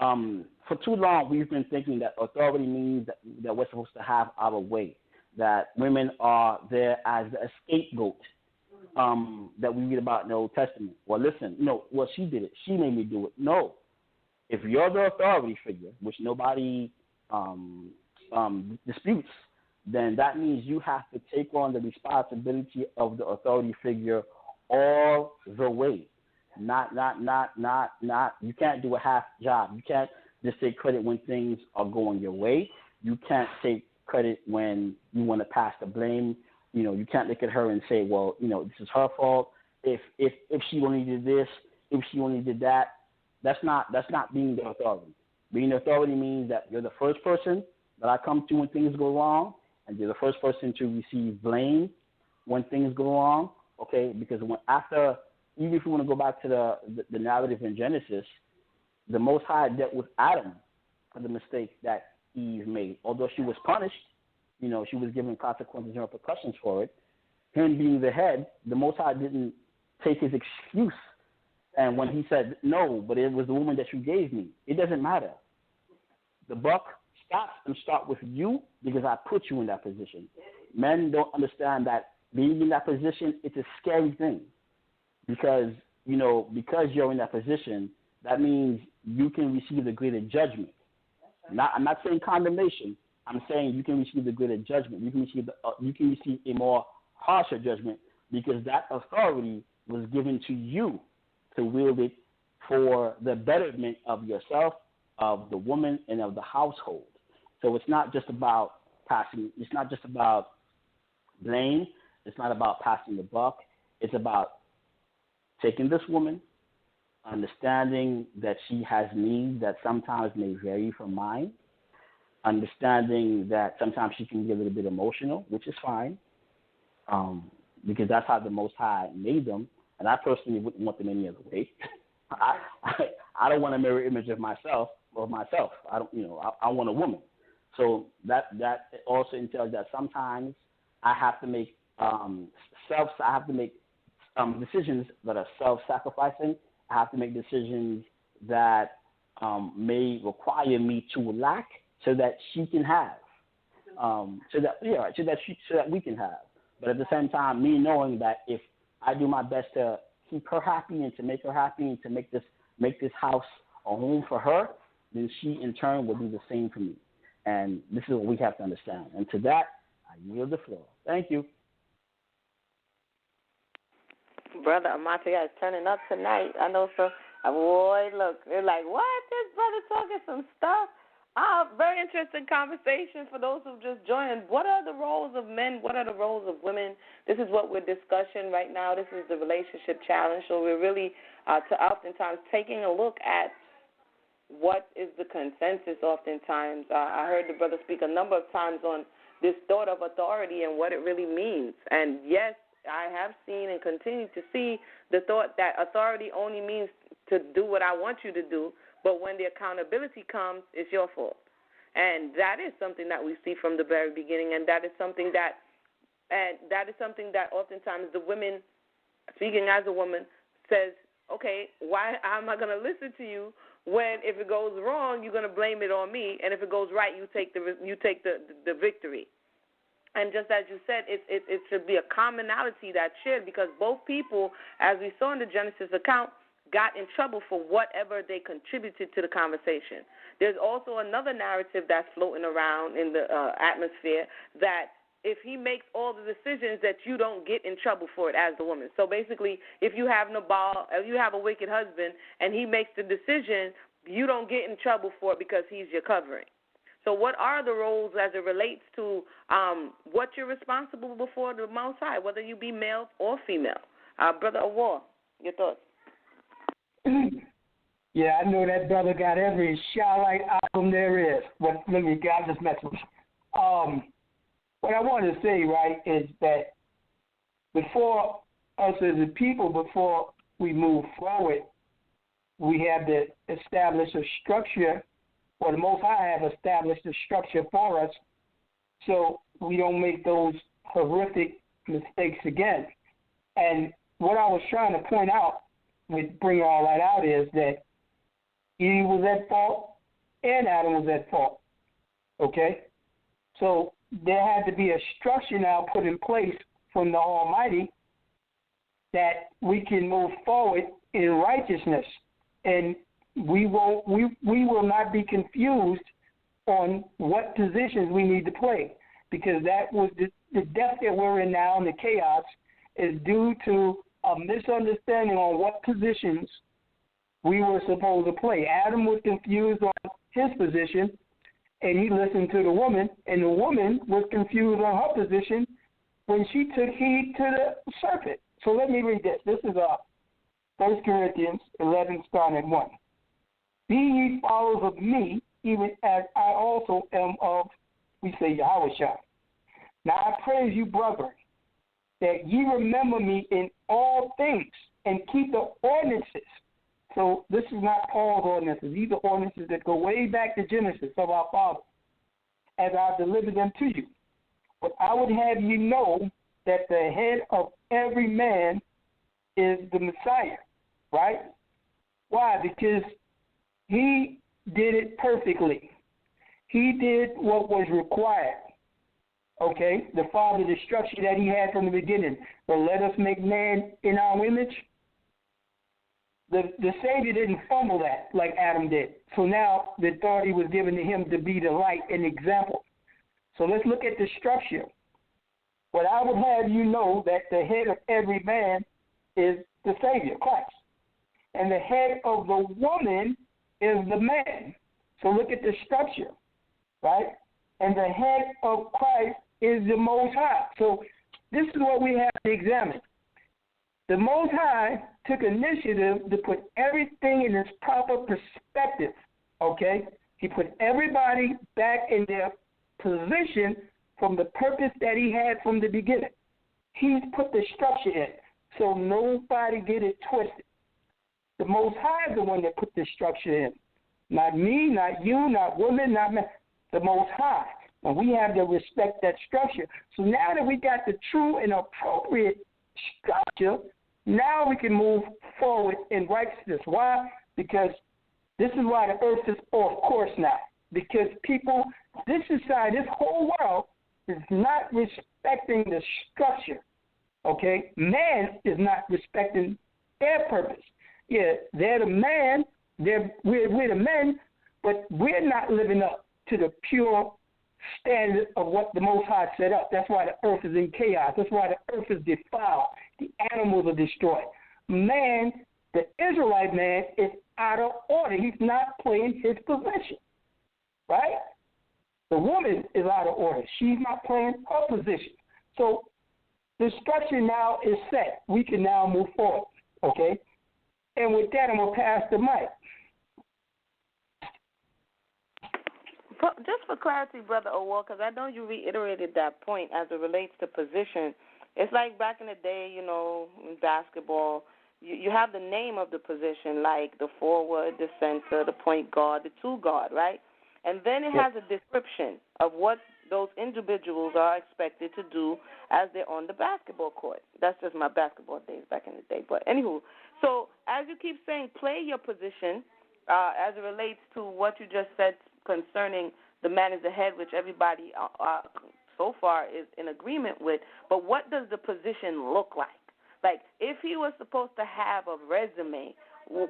For too long, we've been thinking that authority means that we're supposed to have our way, that women are there as a scapegoat that we read about in the Old Testament. Well, listen, she did it. She made me do it. No. If you're the authority figure, which nobody disputes, then that means you have to take on the responsibility of the authority figure all the way. Not. You can't do a half job. You can't just take credit when things are going your way. You can't take credit when you want to pass the blame. You can't look at her and say, well, this is her fault. If she only did this, if she only did that, that's not being the authority. Being the authority means that you're the first person that I come to when things go wrong, and you're the first person to receive blame when things go wrong. Okay, because even if you want to go back to the narrative in Genesis, the Most High dealt with Adam for the mistake that Eve made. Although she was punished, she was given consequences and repercussions for it. Him being the head, the Most High didn't take his excuse. And when he said, no, but it was the woman that you gave me, it doesn't matter. The buck stops and start with you because I put you in that position. Men don't understand that being in that position, it's a scary thing. Because you're in that position, that means you can receive the greater judgment. I'm not saying condemnation. I'm saying you can receive the greater judgment. You can receive a more harsher judgment because that authority was given to you to wield it for the betterment of yourself, of the woman, and of the household. So it's not just about passing. It's not just about blame. It's not about passing the buck. It's about taking this woman, understanding that she has needs that sometimes may vary from mine, understanding that sometimes she can get a little bit emotional, which is fine, because that's how the Most High made them, and I personally wouldn't want them any other way. I don't want a mirror image of myself. I want a woman. So that also entails that sometimes I have to make decisions that are self-sacrificing. I have to make decisions that may require me to lack so that she can have, so that we can have. But at the same time, me knowing that if I do my best to keep her happy and to make her happy and to make this house a home for her, then she in turn will do the same for me. And this is what we have to understand. And to that, I yield the floor. Thank you. Brother Ahmathyahs is turning up tonight. I know, so. Boy, look, they're like, what? This brother talking some stuff? Very interesting conversation for those who've just joined. What are the roles of men? What are the roles of women? This is what we're discussing right now. This is the relationship challenge. So we're really oftentimes taking a look at what is the consensus oftentimes. I heard the brother speak a number of times on this thought of authority and what it really means. And, yes, I have seen and continue to see the thought that authority only means to do what I want you to do, but when the accountability comes, it's your fault. And that is something that we see from the very beginning, and that is something that oftentimes the women, speaking as a woman, says, okay, why am I going to listen to you when if it goes wrong, you're going to blame it on me, and if it goes right, you take the victory. And just as you said, it should be a commonality that's shared because both people, as we saw in the Genesis account, got in trouble for whatever they contributed to the conversation. There's also another narrative that's floating around in the atmosphere that if he makes all the decisions that you don't get in trouble for it as the woman. So basically, if you have you have a wicked husband and he makes the decision, you don't get in trouble for it because he's your covering. So what are the roles as it relates to what you're responsible before the Most High, whether you be male or female? Brother Awar, your thoughts? Yeah, I know that brother got every Shylight album there is. But let me get this message. What I want to say, right, is that before us as a people, before we move forward, we have to establish a structure, or the Most High have established a structure for us so we don't make those horrific mistakes again. And what I was trying to point out with bringing all that out is that Eve was at fault and Adam was at fault. Okay? So there had to be a structure now put in place from the Almighty that we can move forward in righteousness. And we will not be confused on what positions we need to play, because that was the depth that we're in now, and the chaos is due to a misunderstanding on what positions we were supposed to play. Adam was confused on his position, and he listened to the woman, and the woman was confused on her position when she took heed to the serpent. So let me read this. This is 1 Corinthians 11, starting at 1. Be ye followers of me, even as I also am of, we say, Yahushua. Now I praise you, brethren, that ye remember me in all things and keep the ordinances. So this is not Paul's ordinances. These are ordinances that go way back to Genesis of our Father, as I delivered them to you. But I would have you know that the head of every man is the Messiah, right? Why? Because he did it perfectly. He did what was required. Okay? The Father, the structure that he had from the beginning. But let us make man in our image. The Savior didn't fumble that like Adam did. So now the authority was given to him to be the light and example. So let's look at the structure. But I would have you know that the head of every man is the Savior, Christ. And the head of the woman is the man. So look at the structure, right? And the head of Christ is the Most High. So this is what we have to examine. The Most High took initiative to put everything in its proper perspective, okay? He put everybody back in their position from the purpose that he had from the beginning. He's put the structure in, so nobody get it twisted. The Most High is the one that put the structure in. Not me, not you, not women, not men. The Most High. And we have to respect that structure. So now that we got the true and appropriate structure, now we can move forward in righteousness. Why? Because this is why the earth is off course now. Because people, this society, this whole world is not respecting the structure. Okay? Man is not respecting their purpose. Yeah, they're the man, we're the men, but we're not living up to the pure standard of what the Most High set up. That's why the earth is in chaos. That's why the earth is defiled. The animals are destroyed. Man, the Israelite man, is out of order. He's not playing his position, right? The woman is out of order. She's not playing her position. So the structure now is set. We can now move forward, okay? And with that, I'm going to pass the mic. Just for clarity, Brother Owal, because I know you reiterated that point as it relates to position. It's like back in the day, you know, in basketball, you have the name of the position, like the forward, the center, the point guard, the two guard, right? And then it has a description of what those individuals are expected to do as they're on the basketball court. That's just my basketball days back in the day. But anywho, so as you keep saying, play your position as it relates to what you just said concerning the man is the head, which everybody so far is in agreement with. But what does the position look like? Like, if he was supposed to have a resume,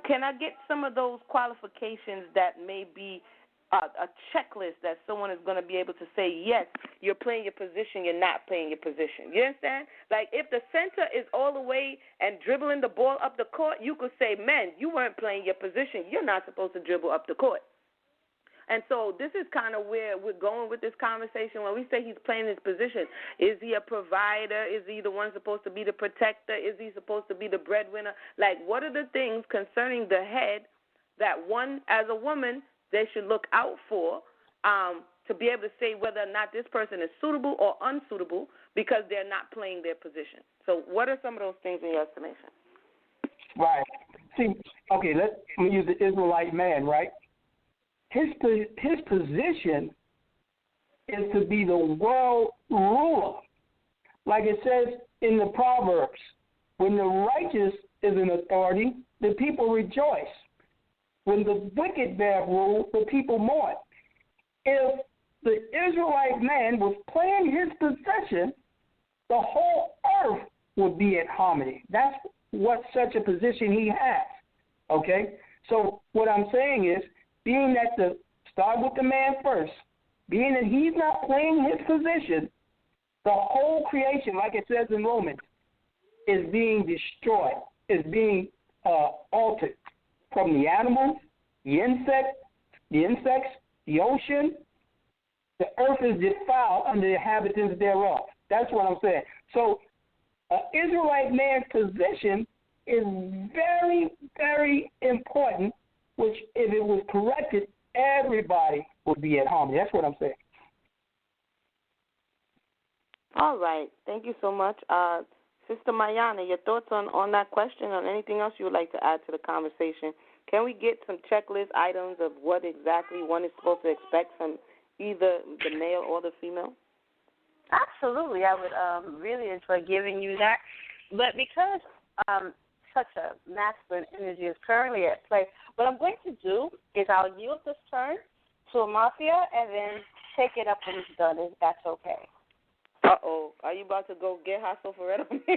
can I get some of those qualifications that may be a checklist that someone is going to be able to say, yes, you're playing your position, you're not playing your position. You understand? Like, if the center is all the way and dribbling the ball up the court, you could say, man, you weren't playing your position. You're not supposed to dribble up the court. And so this is kind of where we're going with this conversation. When we say he's playing his position, is he a provider? Is he the one supposed to be the protector? Is he supposed to be the breadwinner? Like, what are the things concerning the head that one, as a woman, they should look out for to be able to say whether or not this person is suitable or unsuitable because they're not playing their position? So what are some of those things in your estimation? Right. See, okay, let me use the Israelite man, right? His position is to be the world ruler. Like it says in the Proverbs, when the righteous is in authority, the people rejoice. When the wicked bear rule, the people mourn. If the Israelite man was playing his position, the whole earth would be in harmony. That's what such a position he has. Okay? So what I'm saying is, being that start with the man first, being that he's not playing his position, the whole creation, like it says in Romans, is being destroyed, is being altered. From the animals, the insects, the ocean, the earth is defiled under the inhabitants thereof. That's what I'm saying. So, Israelite man's position is very, very important, which if it was corrected, everybody would be at harmony. That's what I'm saying. All right. Thank you so much. Sister Mayana, your thoughts on that question, or anything else you would like to add to the conversation? Can we get some checklist items of what exactly one is supposed to expect from either the male or the female? Absolutely. I would really enjoy giving you that. But because such a masculine energy is currently at play, what I'm going to do is I'll yield this turn to Ahmathyah and then take it up when it's done, if that's okay. Uh-oh. Are you about to go get hustle for red on me?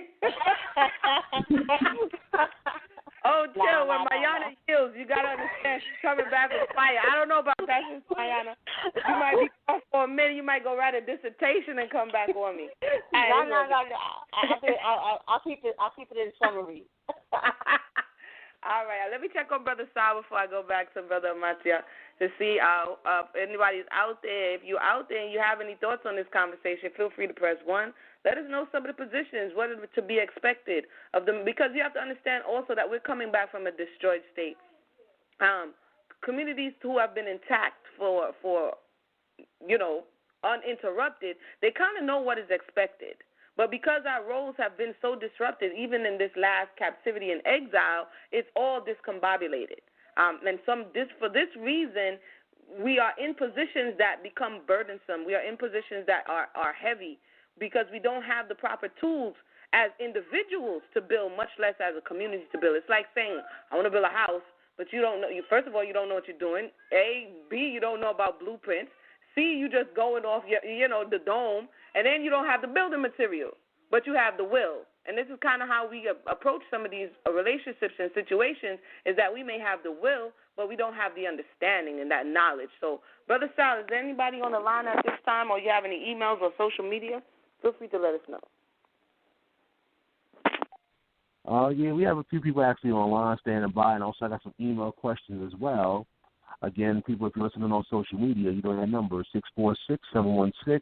Oh, chill. When Mayana heals, you got to understand she's coming back with fire. I don't know about that, Sister Mayana. You might be off for a minute. You might go write a dissertation and come back on me. No. I'll keep it in summary. All right. Let me check on Brother Sal before I go back to Brother Ahmathyah to see if anybody's out there. If you're out there and you have any thoughts on this conversation, feel free to press 1. Let us know some of the positions, what is to be expected of them, because you have to understand also that we're coming back from a destroyed state. Communities who have been intact for uninterrupted, they kind of know what is expected. But because our roles have been so disrupted, even in this last captivity and exile, it's all discombobulated. For this reason, we are in positions that become burdensome. We are in positions that are heavy because we don't have the proper tools as individuals to build, much less as a community to build. It's like saying, I want to build a house, but you don't know. First of all, you don't know what you're doing. B, you don't know about blueprints. C, you just going off the dome, and then you don't have the building material, but you have the will. And this is kind of how we approach some of these relationships and situations, is that we may have the will, but we don't have the understanding and that knowledge. So, Brother Sal, is there anybody on the line at this time, or you have any emails or social media? Feel free to let us know. Yeah, we have a few people actually online standing by, and also I got some email questions as well. Again, people, if you're listening on social media, you know that number, 646-716-7320.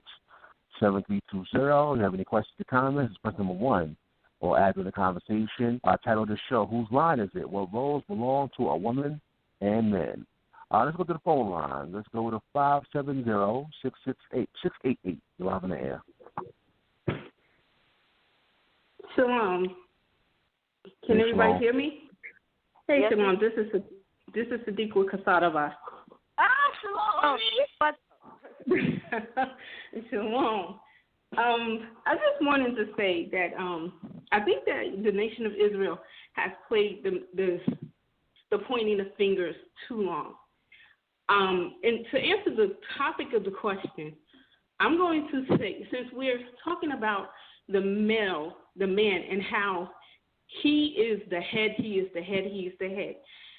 If you have any questions or comments, press number 1 or add to the conversation. Title of the show, whose line is it? What roles belong to a woman and men? Let's go to the phone line. Let's go to 570-668-688. You're live in the air. Shalom. Can everybody hear me? Hey, yes, Shalom. This is Sadiq with Casadava. Shalom. Shalom. I just wanted to say that I think that the nation of Israel has played the pointing of fingers too long. And to answer the topic of the question, I'm going to say, since we're talking about the man, and how he is the head, he is the head.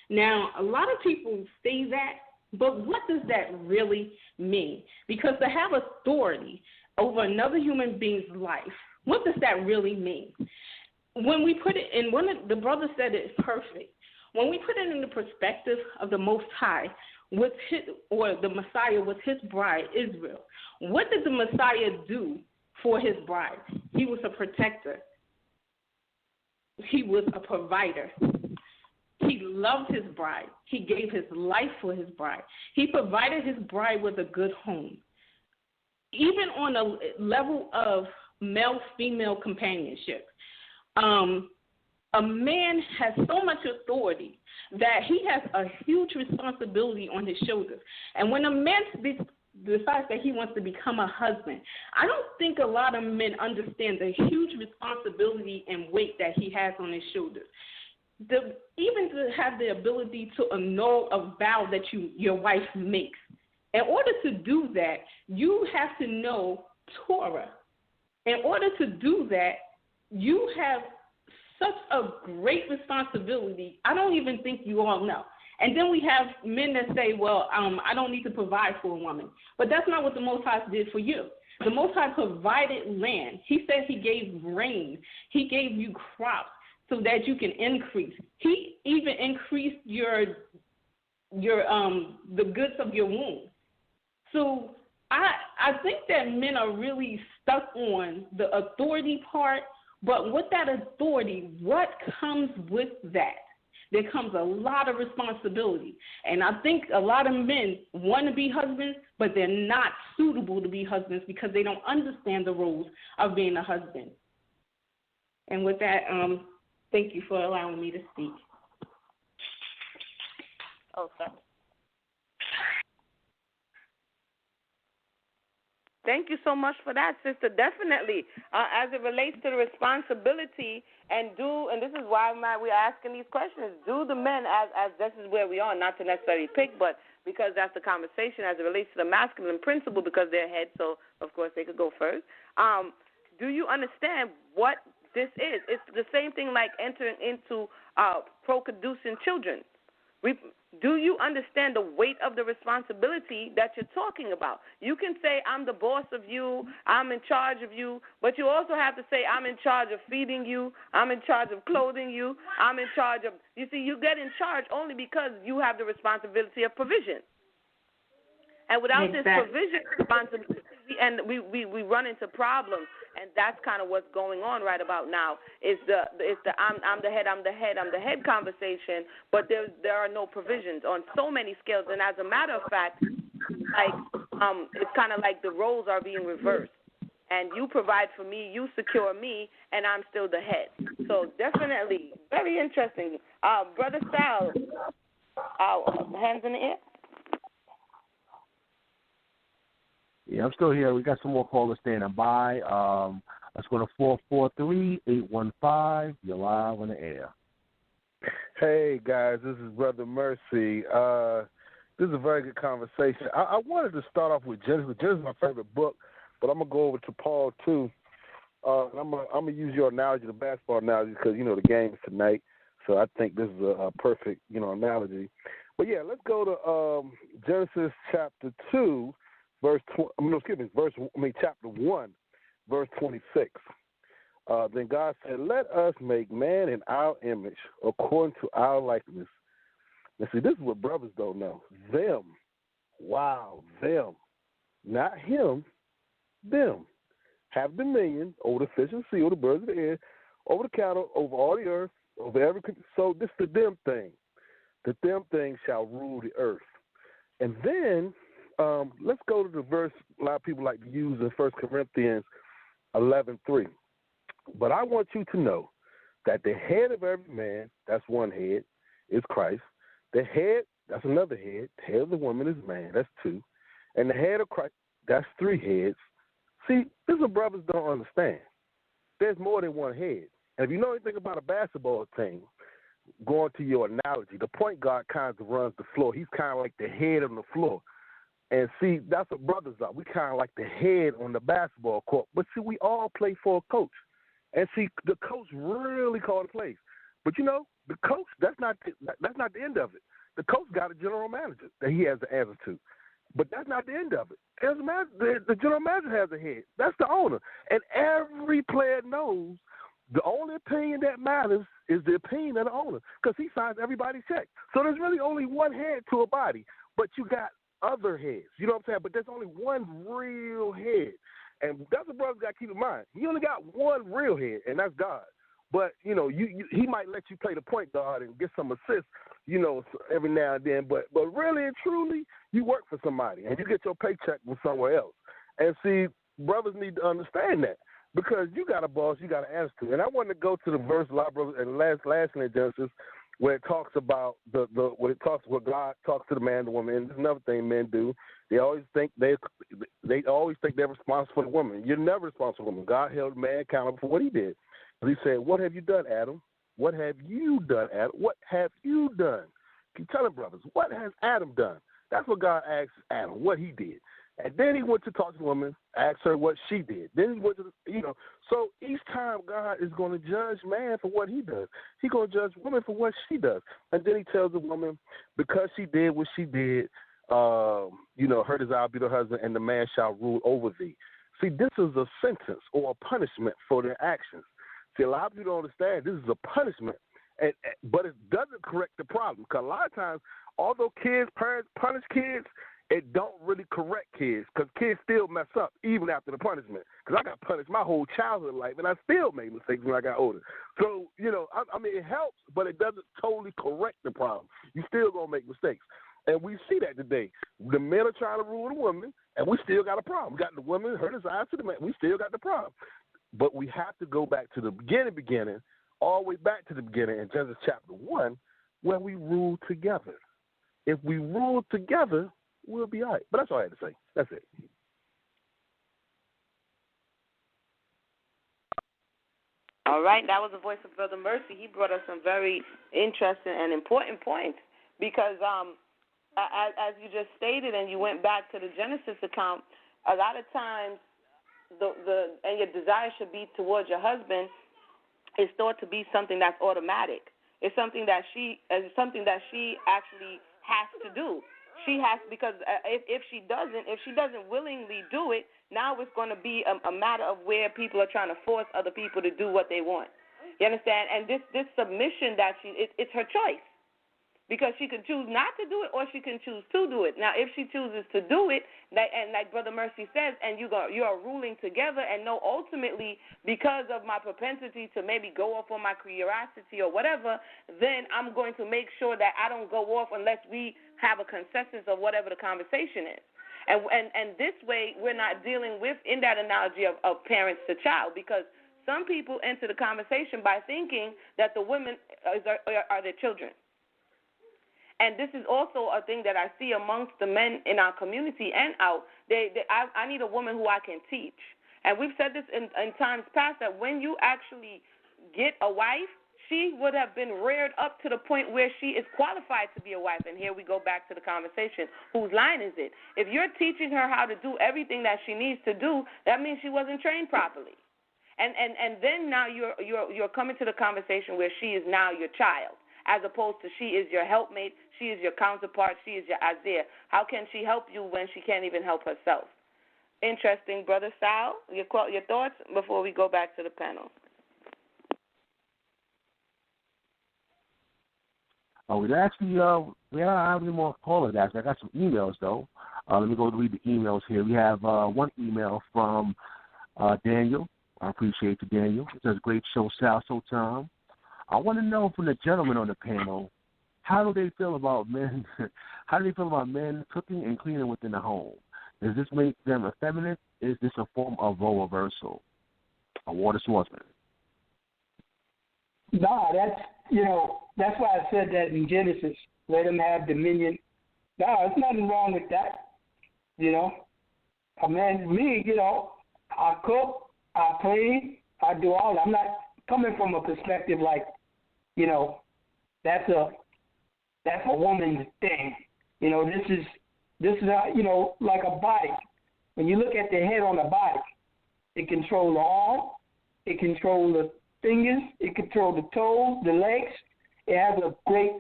Now, a lot of people say that, but what does that really mean? Because to have authority over another human being's life, what does that really mean? When we put it in, one of the brothers said it perfect. When we put it in the perspective of the Most High, the Messiah was his bride, Israel. What did the Messiah do for his bride? He was a protector. He was a provider. He loved his bride. He gave his life for his bride. He provided his bride with a good home. Even on a level of male-female companionship, a man has so much authority that he has a huge responsibility on his shoulders. And when a man decides that he wants to become a husband, I don't think a lot of men understand the huge responsibility and weight that he has on his shoulders. Even to have the ability to annul a vow that your wife makes. In order to do that, you have to know Torah. In order to do that, you have such a great responsibility. I don't even think you all know. And then we have men that say, well, I don't need to provide for a woman. But that's not what the Most High did for you. The Most High provided land. He said he gave rain. He gave you crops so that you can increase. He even increased the goods of your womb. So I think that men are really stuck on the authority part, but with that authority, what comes with that? There comes a lot of responsibility. And I think a lot of men want to be husbands, but they're not suitable to be husbands because they don't understand the roles of being a husband. And with that, thank you for allowing me to speak. Okay. Thank you so much for that, sister. Definitely, as it relates to the responsibility, and this is why we're asking these questions. Do the men, as this is where we are, not to necessarily pick, but because that's the conversation as it relates to the masculine principle, because they're head, so of course they could go first. Do you understand what this is? It's the same thing like entering into producing children. Do you understand the weight of the responsibility that you're talking about? You can say, I'm the boss of you, I'm in charge of you, but you also have to say, I'm in charge of feeding you, I'm in charge of clothing you, I'm in charge of, you see, you get in charge only because you have the responsibility of provision. And without this provision responsibility, we run into problems, and that's kind of what's going on right about now. It's the I'm the head conversation, but there are no provisions on so many scales. And as a matter of fact, it's kind of like the roles are being reversed. And you provide for me, you secure me, and I'm still the head. So definitely very interesting. Brother Sal, hands in the air. Yeah, I'm still here. We got some more callers standing by. Let's go to 443-815. You're live on the air. Hey, guys, this is Brother Mercy. This is a very good conversation. I wanted to start off with Genesis. Genesis is my favorite book, but I'm going to go over to Paul, too. I'm going to use your analogy, the basketball analogy, because, the game is tonight. So I think this is a perfect, analogy. But, yeah, let's go to Genesis chapter 2. Chapter 1, verse 26. Then God said, let us make man in our image, according to our likeness. Now, see, this is what brothers don't know. Them. Wow, them. Not him, them. Have dominion over the fish and sea, over the birds of the air, over the cattle, over all the earth, over every. So this is the them thing. The them thing shall rule the earth. And then, let's go to the verse a lot of people like to use in 1 Corinthians 11:3. But I want you to know that the head of every man, that's one head, is Christ. The head, that's another head. The head of the woman is man, that's two. And the head of Christ, that's three heads. See, this is what brothers don't understand. There's more than one head. And if you know anything about a basketball team, going to your analogy, the point guard kind of runs the floor. He's kind of like the head on the floor. And see, that's what brothers are. We kind of like the head on the basketball court. But see, we all play for a coach. And see, the coach really called the plays. But the coach, that's not the end of it. The coach got a general manager that he has to answer to. But that's not the end of it. The general manager has a head. That's the owner. And every player knows the only opinion that matters is the opinion of the owner, because he signs everybody's check. So there's really only one head to a body. but you got other heads. You know what I'm saying? But there's only one real head. And that's what brothers got to keep in mind. You only got one real head, and that's God. But, you he might let you play the point guard and get some assists, every now and then. But really and truly, you work for somebody, and you get your paycheck from somewhere else. And see, brothers need to understand that because you got a boss, you got an answer to. And I want to go to the verse, brothers, and lastly in Genesis, where it talks about where God talks to the man and the woman. And there's another thing men do. They always think they're responsible for the woman. You're never responsible for the woman. God held man accountable for what he did. He said, "What have you done, Adam? What have you done, Adam? What have you done?" Keep telling brothers, what has Adam done? That's what God asked Adam, what he did. And then he went to talk to the woman, asked her what she did. Then he went to, so each time God is going to judge man for what he does. He's going to judge woman for what she does. And then he tells the woman, because she did what she did, her desire be the husband, and the man shall rule over thee. See, this is a sentence or a punishment for their actions. See, a lot of people don't understand this is a punishment, but it doesn't correct the problem. Because a lot of times, although parents punish kids, it don't really correct kids because kids still mess up even after the punishment. Because I got punished my whole childhood life, and I still made mistakes when I got older. So, I mean, it helps, but it doesn't totally correct the problem. You still going to make mistakes. And we see that today. The men are trying to rule the woman, and we still got a problem. We got the woman, her desire to the man. We still got the problem. But we have to go back to the beginning, all the way back to the beginning in Genesis chapter 1, where we rule together. If we rule together, we'll be all right. But that's all I had to say. That's it. All right, that was the voice of Brother Mercy. He brought us some very interesting and important points because as you just stated and you went back to the Genesis account, a lot of times and your desire should be towards your husband is thought to be something that's automatic. It's something that she actually has to do. She has, because if she doesn't willingly do it, now it's going to be a matter of where people are trying to force other people to do what they want. You understand? And this submission that it's her choice. Because she can choose not to do it or she can choose to do it. Now, if she chooses to do it, and like Brother Mercy says, and you are ruling together and know ultimately because of my propensity to maybe go off on my curiosity or whatever, then I'm going to make sure that I don't go off unless we have a consensus of whatever the conversation is. And this way we're not dealing with, in that analogy of parents to child, because some people enter the conversation by thinking that the women are their children. And this is also a thing that I see amongst the men in our community and out. I need a woman who I can teach. And we've said this in times past that when you actually get a wife, she would have been reared up to the point where she is qualified to be a wife. And here we go back to the conversation. Whose line is it? If you're teaching her how to do everything that she needs to do, that means she wasn't trained properly. And then now you're coming to the conversation where she is now your child, as opposed to she is your helpmate, she is your counterpart, she is your Isaiah. How can she help you when she can't even help herself? Interesting, Brother Sal. Your thoughts before we go back to the panel. We actually we don't have any more callers. Actually, I got some emails though. Let me go read the emails here. We have one email from Daniel. I appreciate you, Daniel. It says, "Great show, Sal, so Tom. I want to know from the gentlemen on the panel, how do they feel about men? How do they feel about men cooking and cleaning within the home? Does this make them effeminate? Is this a form of role reversal?" A water swordsman. No, that's why I said that in Genesis. Let them have dominion. No, there's nothing wrong with that. I cook, I clean, I do all that. I'm not coming from a perspective like, that's a woman's thing. This is how, like a body. When you look at the head on the body, it controls the arm, it controls the fingers, it controls the toes, the legs. It has a great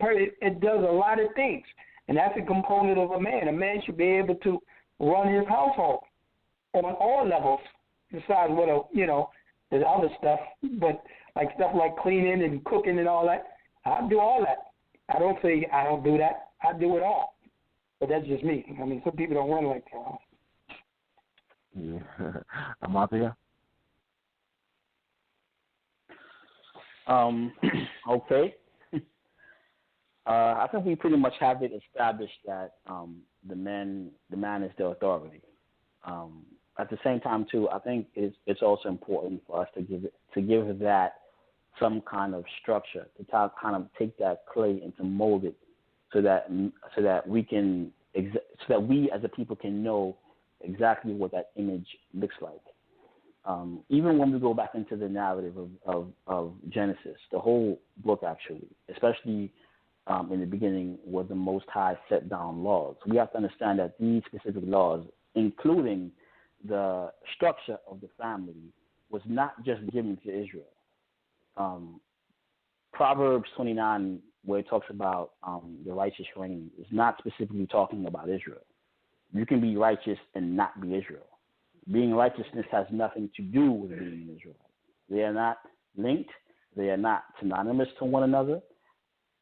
it does a lot of things. And that's a component of a man. A man should be able to run his household on all levels, besides there's other stuff, but like stuff like cleaning and cooking and all that, I do all that. I don't say I don't do that. I do it all. But that's just me. I mean, some people don't run like that. Yeah. Ahmathyahs? Okay. I think we pretty much have it established that the man is the authority. At the same time, too, I think it's also important for us to give that some kind of structure, to kind of take that clay and to mold it so that we can so that we as a people can know exactly what that image looks like. Even when we go back into the narrative of Genesis, the whole book actually, especially in the beginning where the Most High set down laws, we have to understand that these specific laws, including the structure of the family, was not just given to Israel. Proverbs 29, where it talks about the righteous reign, is not specifically talking about Israel. You can be righteous and not be Israel. Being righteousness has nothing to do with being an Israelite. They are not linked. They are not synonymous to one another.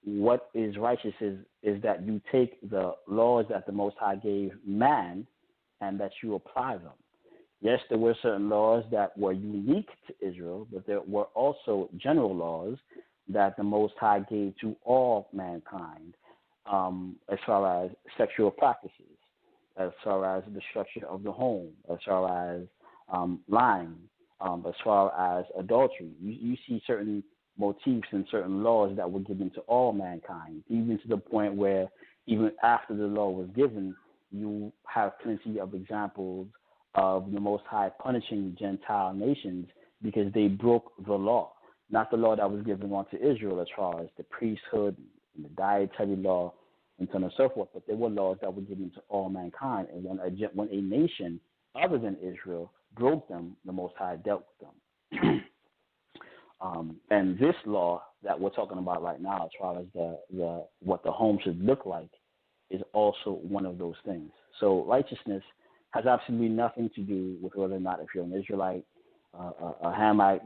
What is righteous is that you take the laws that the Most High gave man and that you apply them. Yes, there were certain laws that were unique to Israel, but there were also general laws that the Most High gave to all mankind, as far as sexual practices, as far as the structure of the home, as far as lying, as far as adultery. You see certain motifs and certain laws that were given to all mankind, even to the point where even after the law was given, you have plenty of examples of the Most High punishing Gentile nations because they broke the law. Not the law that was given unto Israel as far as the priesthood and the dietary law and so on and so forth, but there were laws that were given to all mankind. And when a nation other than Israel broke them, the Most High dealt with them. And this law that we're talking about right now, as far as the what the home should look like, is also one of those things. So righteousness has absolutely nothing to do with whether or not if you're an Israelite, a Hamite.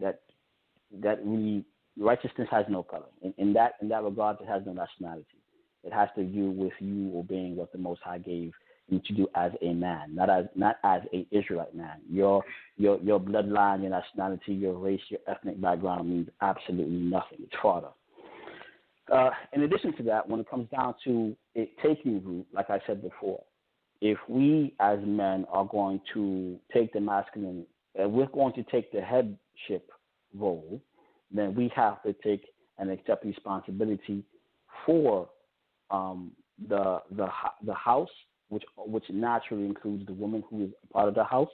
That really, righteousness has no color. In that regard, it has no nationality. It has to do with you obeying what the Most High gave you to do as a man, not as a Israelite man. Your bloodline, your nationality, your race, your ethnic background means absolutely nothing. It's fodder. In addition to that, when it comes down to it taking root, like I said before, if we as men are going to take the masculine, we're going to take the headship role, then we have to take and accept responsibility for the house, which naturally includes the woman who is a part of the house,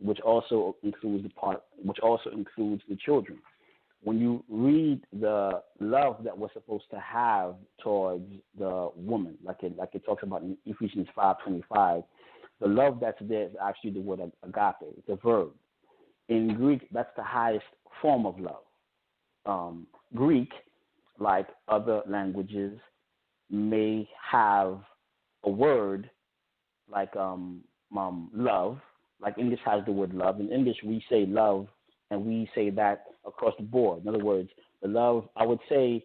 which also includes the children. When you read the love that we're supposed to have towards the woman, like it talks about in Ephesians 5:25, the love that's there is actually the word agape. It's a verb. In Greek, that's the highest form of love. Greek, like other languages, may have a word like love. Like English has the word love. In English, we say love, and we say that across the board. In other words, the love, I would say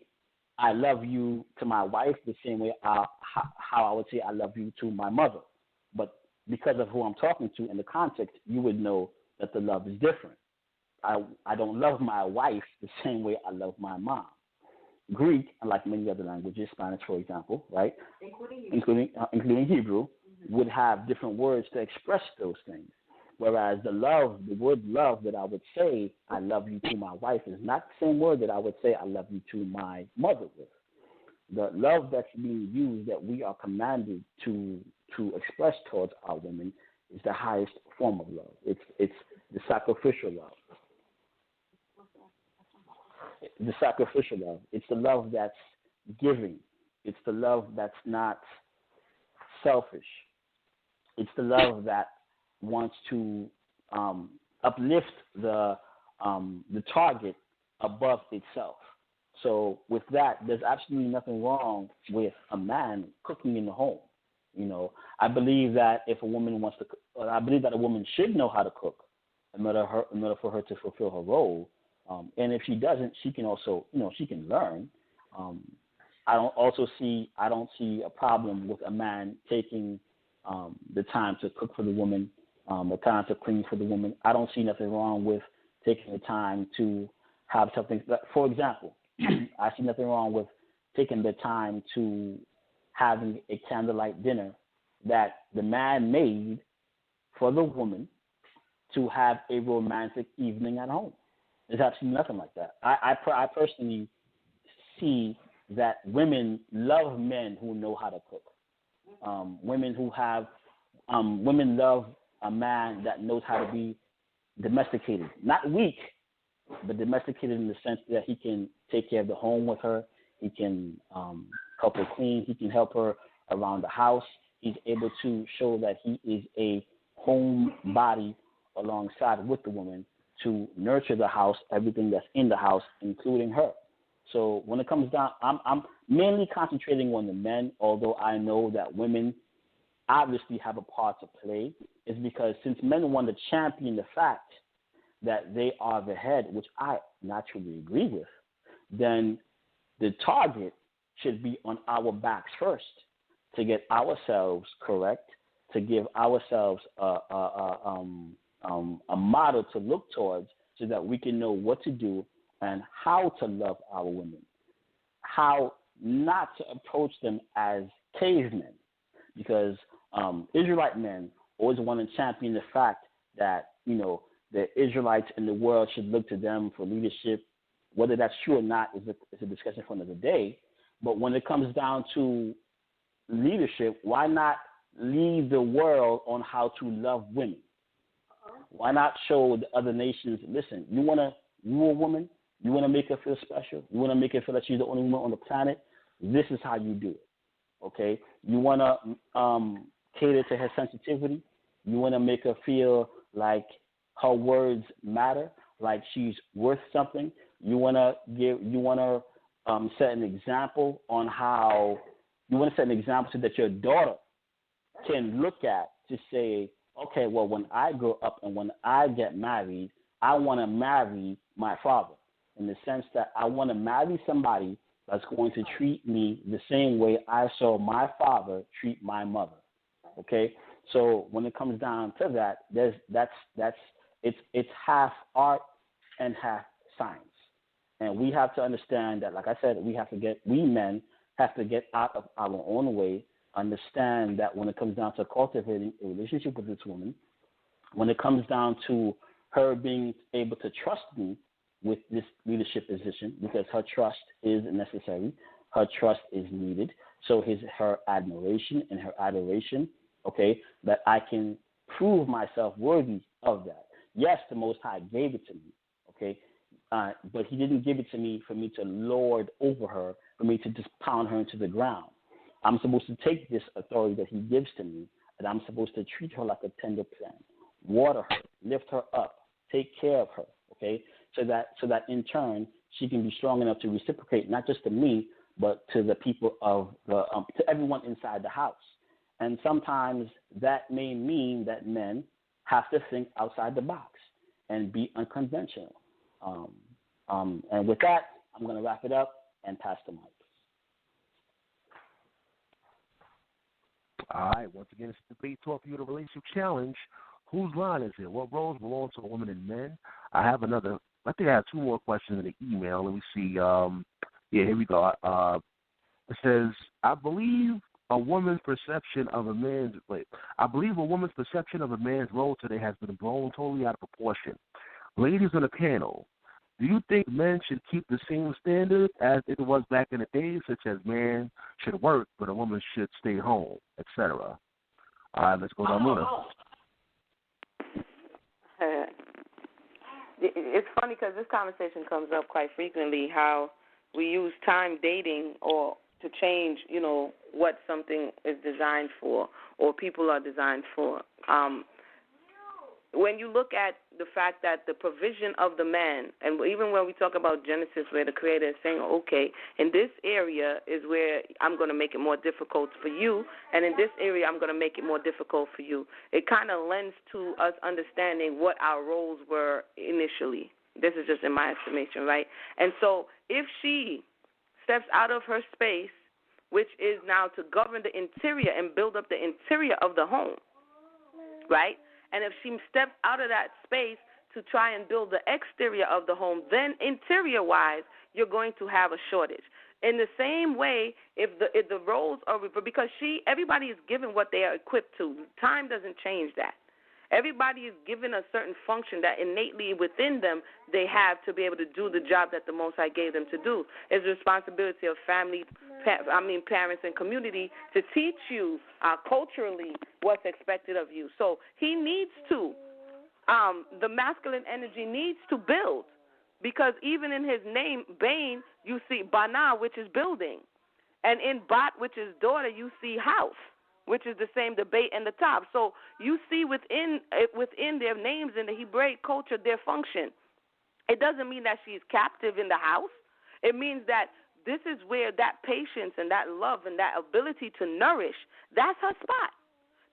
I love you to my wife the same way how I would say I love you to my mother. But because of who I'm talking to in the context, you would know that the love is different. I don't love my wife the same way I love my mom. Greek, unlike many other languages, Spanish, for example, right, including Hebrew, would have different words to express those things. Whereas the word love that I would say I love you to my wife is not the same word that I would say I love you to my mother with. The love that's being used, that we are commanded to express towards our women, is the highest form of love. It's the sacrificial love. The sacrificial love. It's the love that's giving. It's the love that's not selfish. It's the love that wants to uplift the target above itself. So with that, there's absolutely nothing wrong with a man cooking in the home. You know, I believe that if a woman wants to, I believe that a woman should know how to cook in order for her to fulfill her role. And if she doesn't, she can also, she can learn. I don't see a problem with a man taking the time to cook for the woman, the time to clean for the woman. I don't see nothing wrong with taking the time to have something. For example, I see nothing wrong with taking the time to having a candlelight dinner that the man made for the woman to have a romantic evening at home. There's absolutely nothing like that. I personally see that women love men who know how to cook. Women love a man that knows how to be domesticated, not weak, but domesticated in the sense that he can take care of the home with her. He can help her clean. He can help her around the house. He's able to show that he is a home body alongside with the woman to nurture the house, everything that's in the house, including her. So when it comes down, I'm mainly concentrating on the men, although I know that women obviously have a part to play, is because since men want to champion the fact that they are the head, which I naturally agree with, then the target should be on our backs first to get ourselves correct, to give ourselves a model to look towards so that we can know what to do and how to love our women, how not to approach them as cavemen, because Israelite men always want to champion the fact that, the Israelites in the world should look to them for leadership. Whether that's true or not is a discussion for another day. But when it comes down to leadership, why not lead the world on how to love women? Why not show the other nations, listen, you want to rule a woman? You want to make her feel special? You want to make her feel that she's the only woman on the planet? This is how you do it, okay? You want to cater to her sensitivity? You want to make her feel like her words matter, like she's worth something? You want to set an example on how you want to set an example so that your daughter can look at to say, okay, well, when I grow up and when I get married, I want to marry my father, in the sense that I want to marry somebody that's going to treat me the same way I saw my father treat my mother. Okay, so when it comes down to that, it's half art and half science, and we have to understand that. Like I said, we men have to get out of our own way. Understand that when it comes down to cultivating a relationship with this woman, when it comes down to her being able to trust me with this leadership position, because her trust is necessary, her trust is needed. So is her admiration and her adoration, okay, that I can prove myself worthy of that. Yes, the Most High gave it to me, okay, but he didn't give it to me for me to lord over her, for me to just pound her into the ground. I'm supposed to take this authority that he gives to me, and I'm supposed to treat her like a tender plant, water her, lift her up, take care of her, okay, so that in turn she can be strong enough to reciprocate not just to me, but to the people of to everyone inside the house. And sometimes that may mean that men have to think outside the box and be unconventional. And with that, I'm going to wrap it up and pass the mic. All right. Once again, it's the Debate Talk for You, the Relationship Challenge. Whose line is it? What roles belong to women and men? I think I have two more questions in the email. Let me see. Here we go. It says, I believe a woman's perception of a man's role today has been blown totally out of proportion. Ladies on the panel, do you think men should keep the same standard as it was back in the day, such as man should work, but a woman should stay home, etc.? All right, let's go to Amuna. It's funny because this conversation comes up quite frequently, how we use time dating or to change, what something is designed for or people are designed for. When you look at the fact that the provision of the man, and even when we talk about Genesis where the Creator is saying, okay, in this area is where I'm going to make it more difficult for you, and in this area I'm going to make it more difficult for you. It kind of lends to us understanding what our roles were initially. This is just in my estimation, right? And so if she steps out of her space, which is now to govern the interior and build up the interior of the home, right? And if she steps out of that space to try and build the exterior of the home, then interior-wise, you're going to have a shortage. In the same way, if the roles are because everybody is given what they are equipped to. Time doesn't change that. Everybody is given a certain function that innately within them they have to be able to do the job that the Most High gave them to do. It's the responsibility of family, parents and community to teach you culturally what's expected of you. So he needs to, the masculine energy needs to build, because even in his name, Bain, you see Bana, which is building, and in Bat, which is daughter, you see house, which is the same debate and the top. So you see within their names in the Hebraic culture their function. It doesn't mean that she's captive in the house. It means that this is where that patience and that love and that ability to nourish, that's her spot.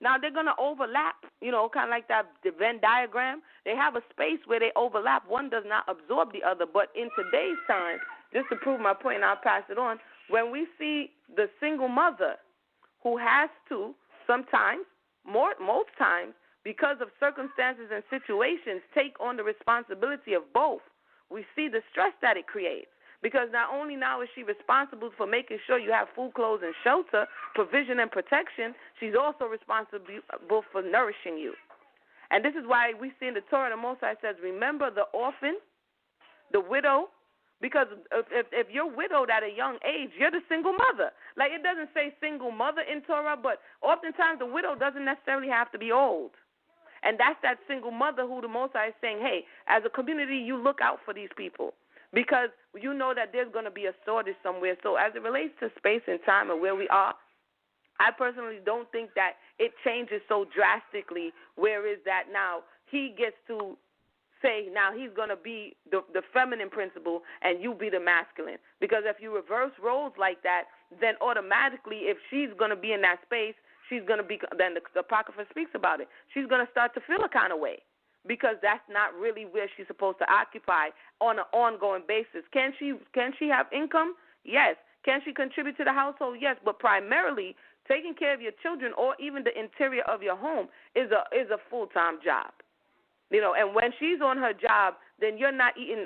Now they're going to overlap, kind of like that Venn diagram. They have a space where they overlap. One does not absorb the other. But in today's time, just to prove my point, and I'll pass it on, when we see the single mother who has to sometimes, most times, because of circumstances and situations, take on the responsibility of both, we see the stress that it creates. Because not only now is she responsible for making sure you have food, clothes, and shelter, provision and protection, she's also responsible for nourishing you. And this is why we see in the Torah, the Most High says, remember the orphan, the widow, because if you're widowed at a young age, you're the single mother. Like, it doesn't say single mother in Torah, but oftentimes the widow doesn't necessarily have to be old. And that's that single mother who the Most High is saying, hey, as a community, you look out for these people, because you know that there's going to be a shortage somewhere. So as it relates to space and time and where we are, I personally don't think that it changes so drastically, where is that now he gets to say now he's going to be the feminine principle and you be the masculine. Because if you reverse roles like that, then automatically if she's going to be in that space, she's going to be, then the Apocrypha speaks about it, she's going to start to feel a kind of way, because that's not really where she's supposed to occupy on an ongoing basis. Can she have income? Yes. Can she contribute to the household? Yes. But primarily, taking care of your children or even the interior of your home is a full-time job. And when she's on her job, then you're not eating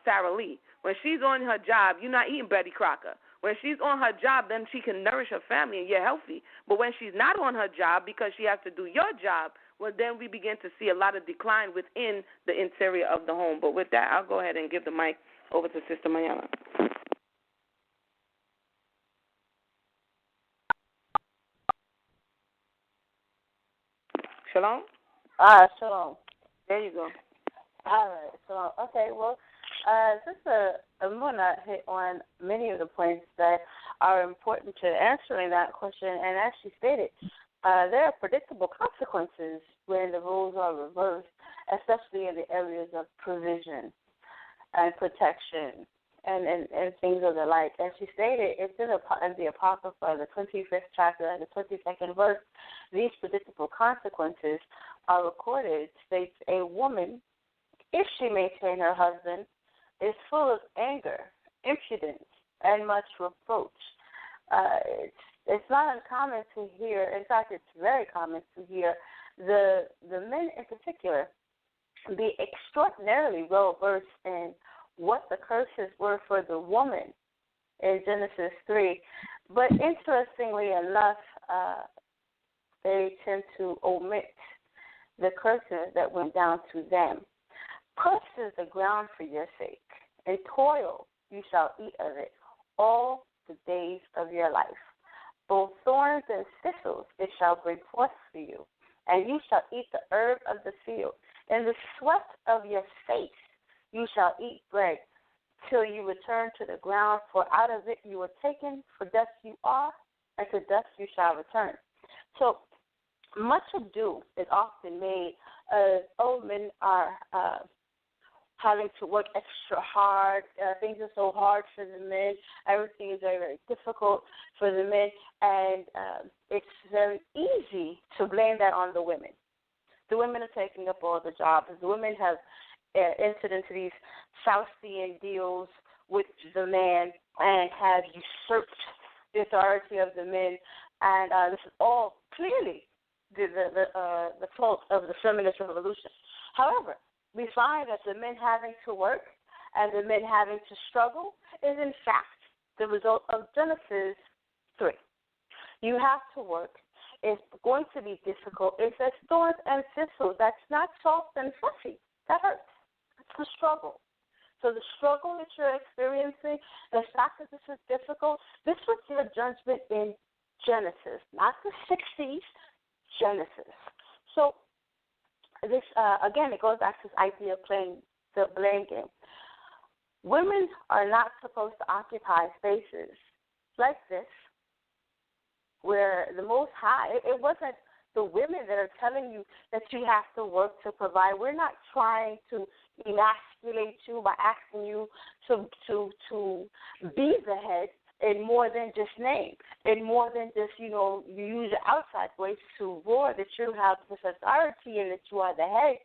Sara Lee. When she's on her job, you're not eating Betty Crocker. When she's on her job, then she can nourish her family and you're healthy. But when she's not on her job because she has to do your job, well, then we begin to see a lot of decline within the interior of the home. But with that, I'll go ahead and give the mic over to Sister Mayana. Shalom? Shalom. There you go. All right. So, okay, well, I'm going to hit on many of the points that are important to answering that question. And as she stated, there are predictable consequences when the rules are reversed, especially in the areas of provision and protection and things of the like. As she stated, it's in the Apocrypha, the 25th chapter and the 22nd verse. These predictable consequences are recorded. States a woman, if she maintain her husband, is full of anger, impudence, and much reproach. It's not uncommon to hear, in fact, it's very common to hear the men in particular be extraordinarily well versed in what the curses were for the woman in Genesis 3. But interestingly enough, they tend to omit the curses that went down to them. Cursed is the ground for your sake, and toil you shall eat of it all the days of your life. Both thorns and thistles it shall bring forth for you, and you shall eat the herb of the field. In the sweat of your face you shall eat bread, till you return to the ground, for out of it you were taken, for dust you are, and to dust you shall return. So much ado is often made of, men are having to work extra hard. Things are so hard for the men. Everything is very, very difficult for the men, and it's very easy to blame that on the women. The women are taking up all the jobs. The women have entered into these Faustian deals with the man and have usurped the authority of the men. And this is all clearly the fault of the feminist revolution. However, we find that the men having to work and the men having to struggle is in fact the result of Genesis 3. You have to work. It's going to be difficult. It says thorns and thistles. That's not soft and fluffy. That hurts. It's the struggle. So the struggle that you're experiencing, the fact that this is difficult, this was your judgment in Genesis, not the 60s, Genesis. So this, again, it goes back to this idea of playing the blame game. Women are not supposed to occupy spaces like this where the Most High, it wasn't the women that are telling you that you have to work to provide. We're not trying to emasculate you by asking you to be the head in more than just name, in more than just, you use your outside voice to roar that you have this authority and that you are the head.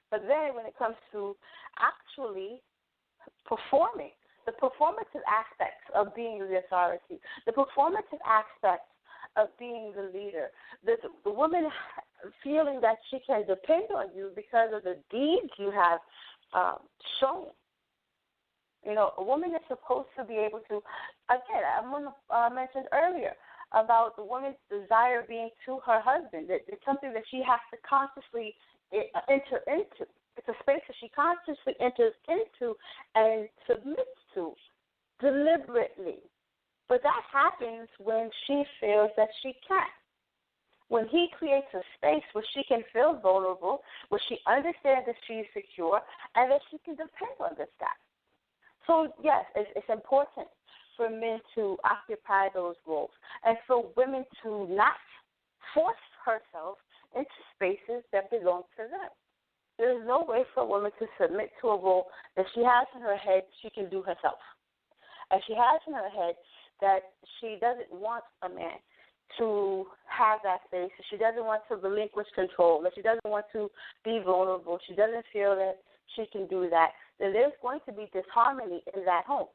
But then when it comes to actually performing, the performative aspects of being the authority, the performative aspects of being the leader, the woman feeling that she can depend on you because of the deeds you have shown. A woman is supposed to be able to, again, I mentioned earlier about the woman's desire being to her husband. That it's something that she has to consciously enter into. It's a space that she consciously enters into and submits to deliberately. But that happens when she feels that she can. When he creates a space where she can feel vulnerable, where she understands that she's secure, and that she can depend on this guy. So, yes, it's important for men to occupy those roles and for women to not force herself into spaces that belong to them. There is no way for a woman to submit to a role that she has in her head she can do herself. And she has in her head that she doesn't want a man to have that space. She doesn't want to relinquish control, that she doesn't want to be vulnerable. She doesn't feel that she can do that. Then there's going to be disharmony in that home.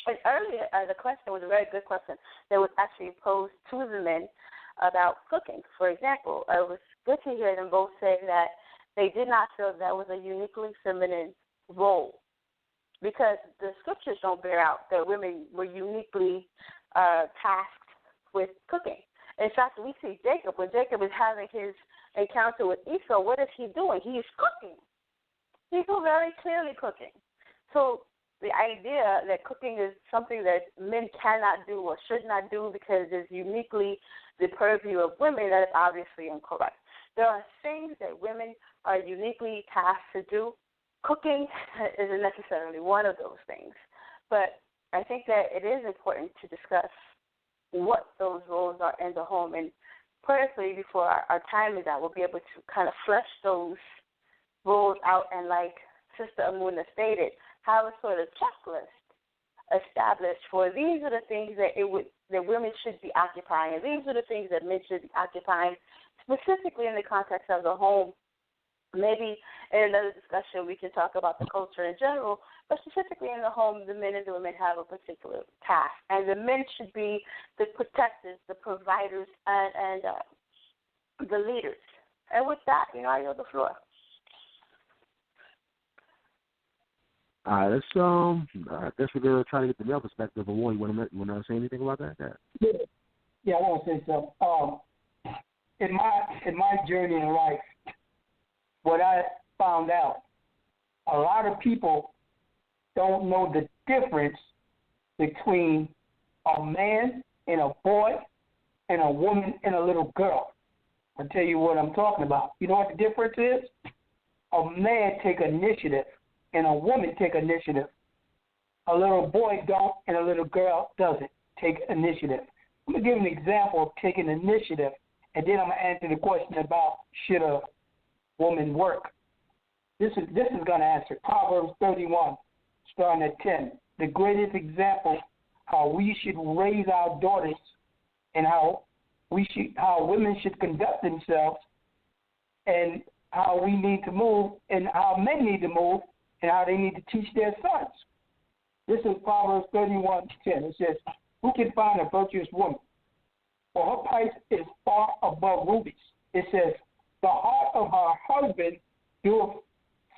And earlier, the question was a very good question that was actually posed to the men about cooking. For example, it was good to hear them both say that they did not feel that was a uniquely feminine role, because the scriptures don't bear out that women were uniquely tasked with cooking. In fact, we see Jacob, when Jacob is having his encounter with Esau, what is he doing? He is cooking. He's very clearly cooking. So the idea that cooking is something that men cannot do or should not do because it's uniquely the purview of women, that is obviously incorrect. There are things that women are uniquely tasked to do. Cooking isn't necessarily one of those things. But I think that it is important to discuss what those roles are in the home. And prayerfully, before our time is out, we'll be able to kind of flesh those roles out and, like Sister Amuna stated, have a sort of checklist established for these are the things that women should be occupying, and these are the things that men should be occupying, specifically in the context of the home. Maybe in another discussion we can talk about the culture in general, but specifically in the home, the men and the women have a particular task, and the men should be the protectors, the providers, and the leaders. And with that, I yield the floor. All right, let's I guess we're gonna try to get the male perspective. But you want to say anything about that? Yeah, I want to say something. In my journey in life, what I found out, a lot of people don't know the difference between a man and a boy and a woman and a little girl. I'll tell you what I'm talking about. You know what the difference is? A man take initiative and a woman take initiative. A little boy don't and a little girl doesn't take initiative. I'm going to give an example of taking initiative, and then I'm going to answer the question about should a woman work. This is going to answer Proverbs 31, starting at 10. The greatest example how we should raise our daughters and how women should conduct themselves and how we need to move and how men need to move and how they need to teach their sons. This is Proverbs 31:10. It says, who can find a virtuous woman? For her price is far above rubies. It says, the heart of her husband doeth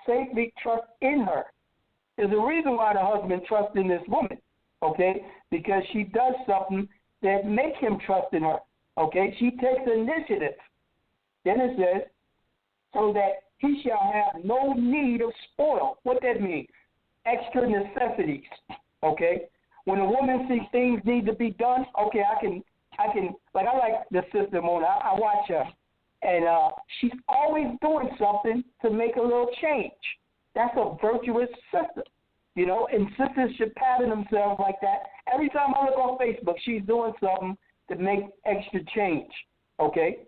safely trust in her. There's a reason why the husband trusts in this woman, okay? Because she does something that makes him trust in her, okay? She takes initiative. Then it says, so that he shall have no need of spoil. What that means? Extra necessities, okay? When a woman sees things need to be done, okay, I can, like I like the sister Mona. I watch her, and she's always doing something to make a little change. That's a virtuous sister, you know, and sisters should pattern themselves like that. Every time I look on Facebook, she's doing something to make extra change, okay?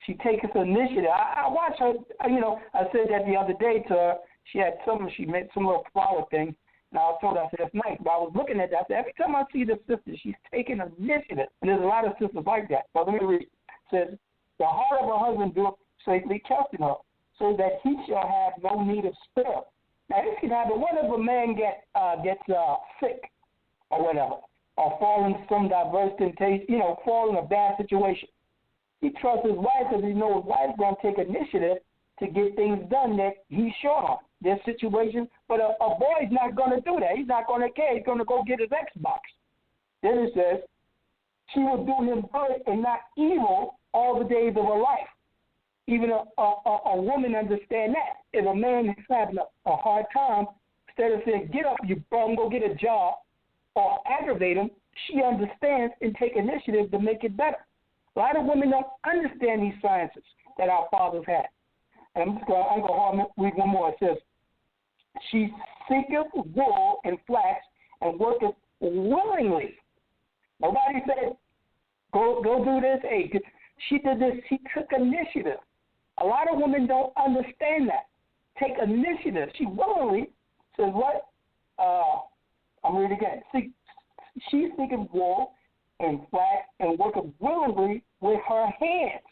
She takes initiative. I watch her, you know, I said that the other day to her. She made some little flower thing, and I told her, I said, that's nice. But I was looking at that, I said, every time I see this sister, she's taking initiative. And there's a lot of sisters like that. But let me read. It says, the heart of her husband doeth safely trust in her, so that he shall have no need of spare. Now, this can happen. What if a man gets sick or whatever, or fall in some diverse temptation, you know, fall in a bad situation? He trusts his wife because he knows his wife's going to take initiative to get things done that he's short on. There's situations, but a boy's not going to do that. He's not going to care. He's going to go get his Xbox. Then it says, she will do him good and not evil all the days of her life. Even a woman understand that. If a man is having a hard time, instead of saying, get up, you bum, go get a job, or aggravate him, she understands and take initiative to make it better. A lot of women don't understand these sciences that our fathers had. And I'm going to read one more. It says, she seeketh wool and flax and worketh willingly. Nobody said, go do this. Hey, she did this. She took initiative. A lot of women don't understand that. Take initiative. She willingly says what? I'm reading again. She seeketh wool and flax and worketh willingly with her hands.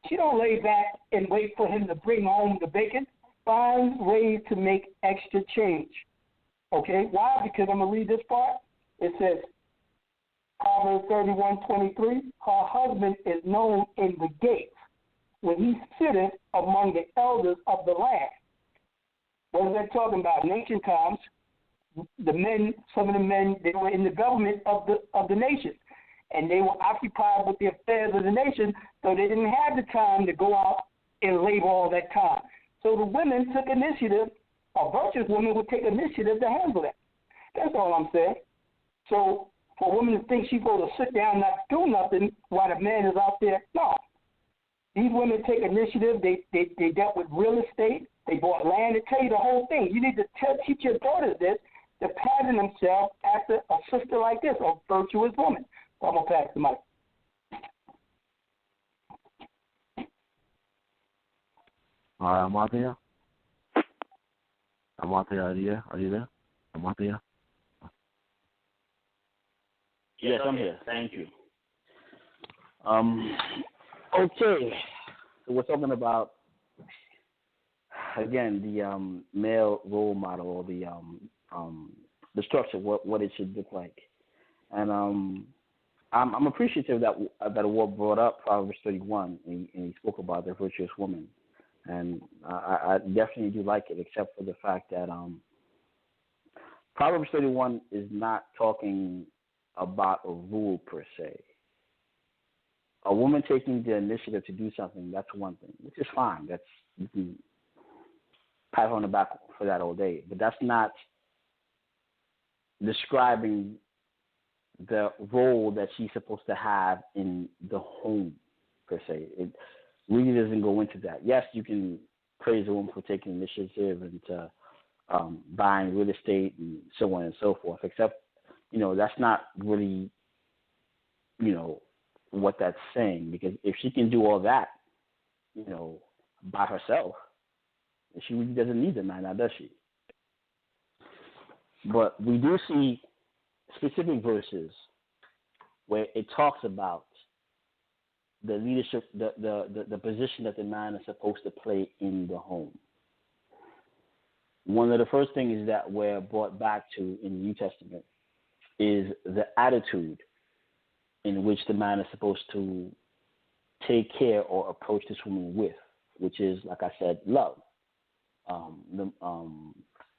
She don't lay back and wait for him to bring home the bacon. Find ways to make extra change. Okay? Why? Because I'm going to read this part. It says, Proverbs 31:23, her husband is known in the gates when he sitteth among the elders of the land. What is that talking about? In ancient times, some of the men, they were in the government of the nation. And they were occupied with the affairs of the nation, so they didn't have the time to go out and labor all that time. So the women took initiative. A virtuous woman would take initiative to handle that. That's all I'm saying. So for a woman to think she's going to sit down and not do nothing while the man is out there, no. These women take initiative. They dealt with real estate. They bought land. They tell you the whole thing. You need to teach your daughters this, to pattern themselves after a sister like this, a virtuous woman. So I'm going to pass the mic. All right, Ahmathyah. Ahmathyah, are you there? Ahmathyah? Yes, I'm here. Thank you. Okay. So we're talking about, again, the male role model, or the structure, what it should look like. And I'm appreciative that Award brought up Proverbs 31, and he spoke about the virtuous woman. And I definitely do like it, except for the fact that Proverbs 31 is not talking about a rule per se. A woman taking the initiative to do something, that's one thing, which is fine. You can pat her on the back for that all day. But that's not describing the role that she's supposed to have in the home per se. It really doesn't go into that. Yes, you can praise a woman for taking initiative and to buying real estate and so on and so forth, except, that's not really, what that's saying, because if she can do all that, by herself, she really doesn't need the man, now does she? But we do see specific verses where it talks about the leadership, the position that the man is supposed to play in the home. one of the first things that we're brought back to in the New Testament is the attitude in which the man is supposed to take care or approach this woman with, which is, like I said, love.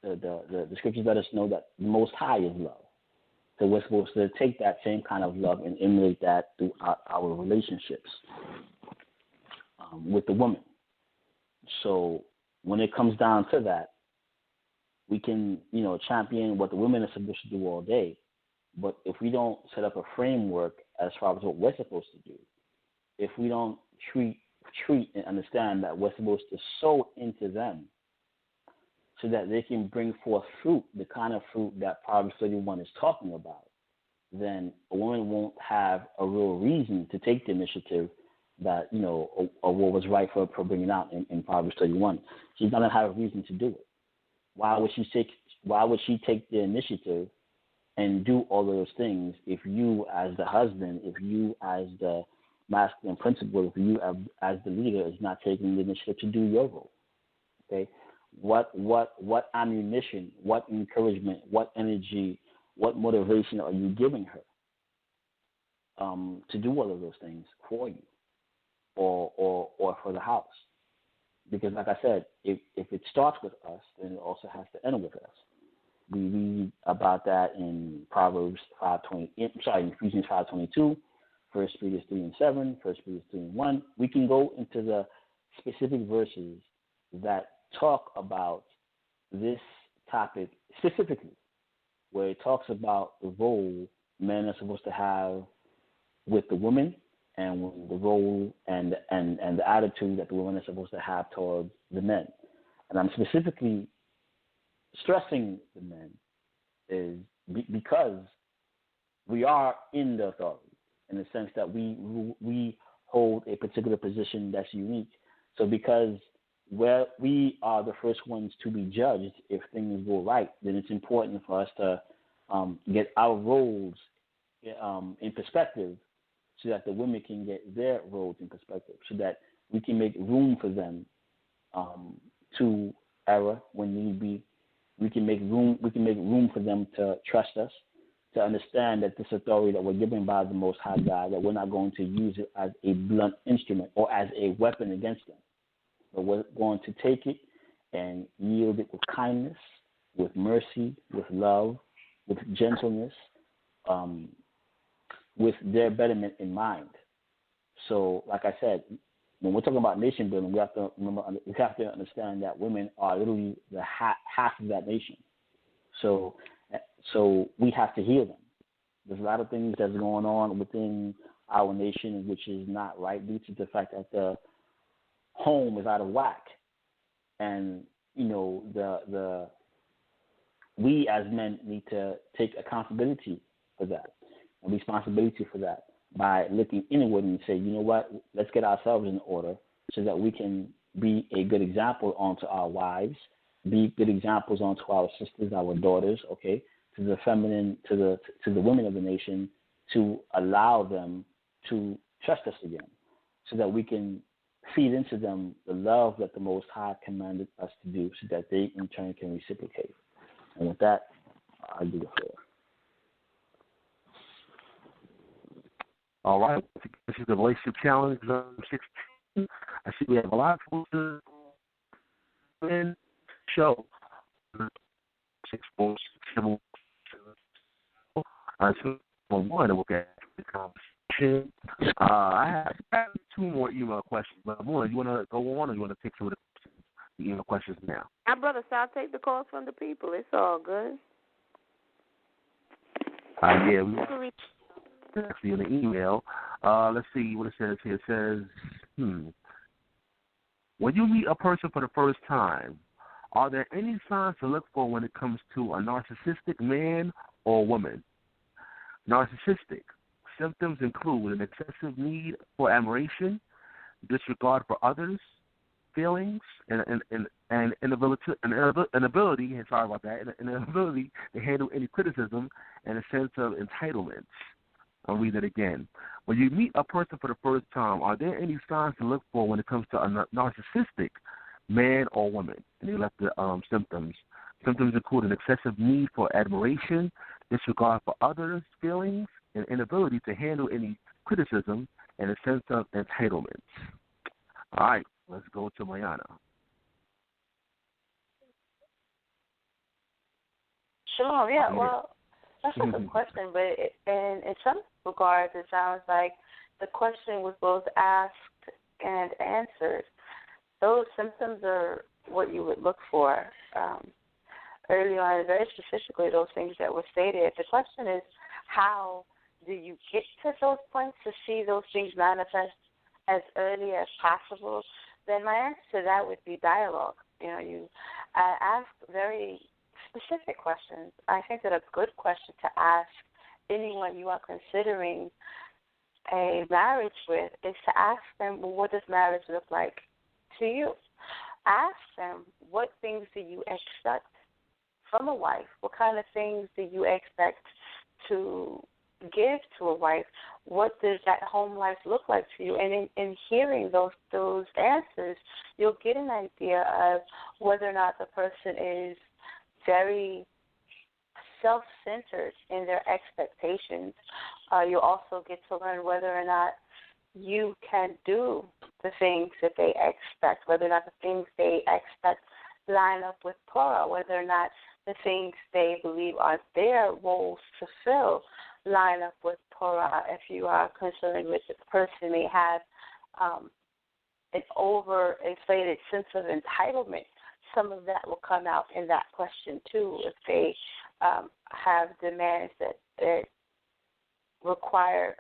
The scriptures let us know that the Most High is love. So we're supposed to take that same kind of love and emulate that through our relationships with the woman. So when it comes down to that, we can, champion what the women are supposed to do all day. But if we don't set up a framework as far as what we're supposed to do, if we don't treat and understand that we're supposed to sow into them so that they can bring forth fruit, the kind of fruit that Proverbs 31 is talking about, then a woman won't have a real reason to take the initiative that, or what was right for bringing out in Proverbs 31. She's not going to have a reason to do it. Why would she take the initiative and do all of those things if you as the husband, if you as the masculine principal, if you as the leader is not taking the initiative to do your role? Okay? What ammunition, what encouragement, what energy, what motivation are you giving her to do all of those things for you or for the house? Because, like I said, if it starts with us, then it also has to end with us. We read about that in Ephesians 5:22, 1 Peter 3:7, 1 Peter 3:1. We can go into the specific verses that talk about this topic specifically, where it talks about the role men are supposed to have with the women, and the role and the attitude that the women are supposed to have towards the men. And I'm specifically stressing the men is because we are in the authority in the sense that we hold a particular position that's unique. So because we are the first ones to be judged if things go right, then it's important for us to get our roles in perspective so that the women can get their roles in perspective, so that we can make room for them to error when need be. We can make room for them to trust us, to understand that this authority that we're given by the Most High God, that we're not going to use it as a blunt instrument or as a weapon against them, but we're going to take it and yield it with kindness, with mercy, with love, with gentleness, with their betterment in mind. So, like I said, when we're talking about nation building, we have to understand that women are literally the half of that nation. So we have to heal them. There's a lot of things that's going on within our nation which is not right due to the fact that the home is out of whack, and we as men need to take accountability for that and responsibility for that by looking inward and say, you know what, let's get ourselves in order so that we can be a good example onto our wives, be good examples onto our sisters, our daughters, okay, to the feminine, to the women of the nation, to allow them to trust us again, so that we can feed into them the love that the Most High commanded us to do, so that they in turn can reciprocate. And with that, I do the floor. All right. This is the Relationship Challenge 16. I see we have a lot of folks in show. 647. So one to look at the conversation. I have two more email questions, but one, you want to go on, or you want to take some of the email questions now? My brother, I'll take the calls from the people. It's all good. Yeah, we actually in the email. Let's see what it says here. It says, when you meet a person for the first time, are there any signs to look for when it comes to a narcissistic man or woman? Narcissistic symptoms include an excessive need for admiration, disregard for others' feelings, and inability to handle any criticism, and a sense of entitlement. I'll read that again. When you meet a person for the first time, are there any signs to look for when it comes to a narcissistic man or woman? And he left the symptoms. Symptoms include an excessive need for admiration, disregard for others' feelings, and inability to handle any criticism, and a sense of entitlement. All right, let's go to Mayana. Sure, yeah, well, that's a good question, but in some regards, it sounds like the question was both asked and answered. Those symptoms are what you would look for early on, and very specifically those things that were stated. The question is, how do you get to those points to see those things manifest as early as possible? Then my answer to that would be dialogue. You ask very specific questions. I think that a good question to ask anyone you are considering a marriage with is to ask them, well, what does marriage look like to you? Ask them, what things do you expect from a wife? What kind of things do you expect to give to a wife? What does that home life look like to you? And in hearing those answers, you'll get an idea of whether or not the person is very self-centered in their expectations. You'll also get to learn whether or not you can do the things that they expect, whether or not the things they expect line up with Torah, whether or not the things they believe are their roles to fill line up with Torah. If you are concerned with the person may have an overinflated sense of entitlement, some of that will come out in that question too. If they have demands that require,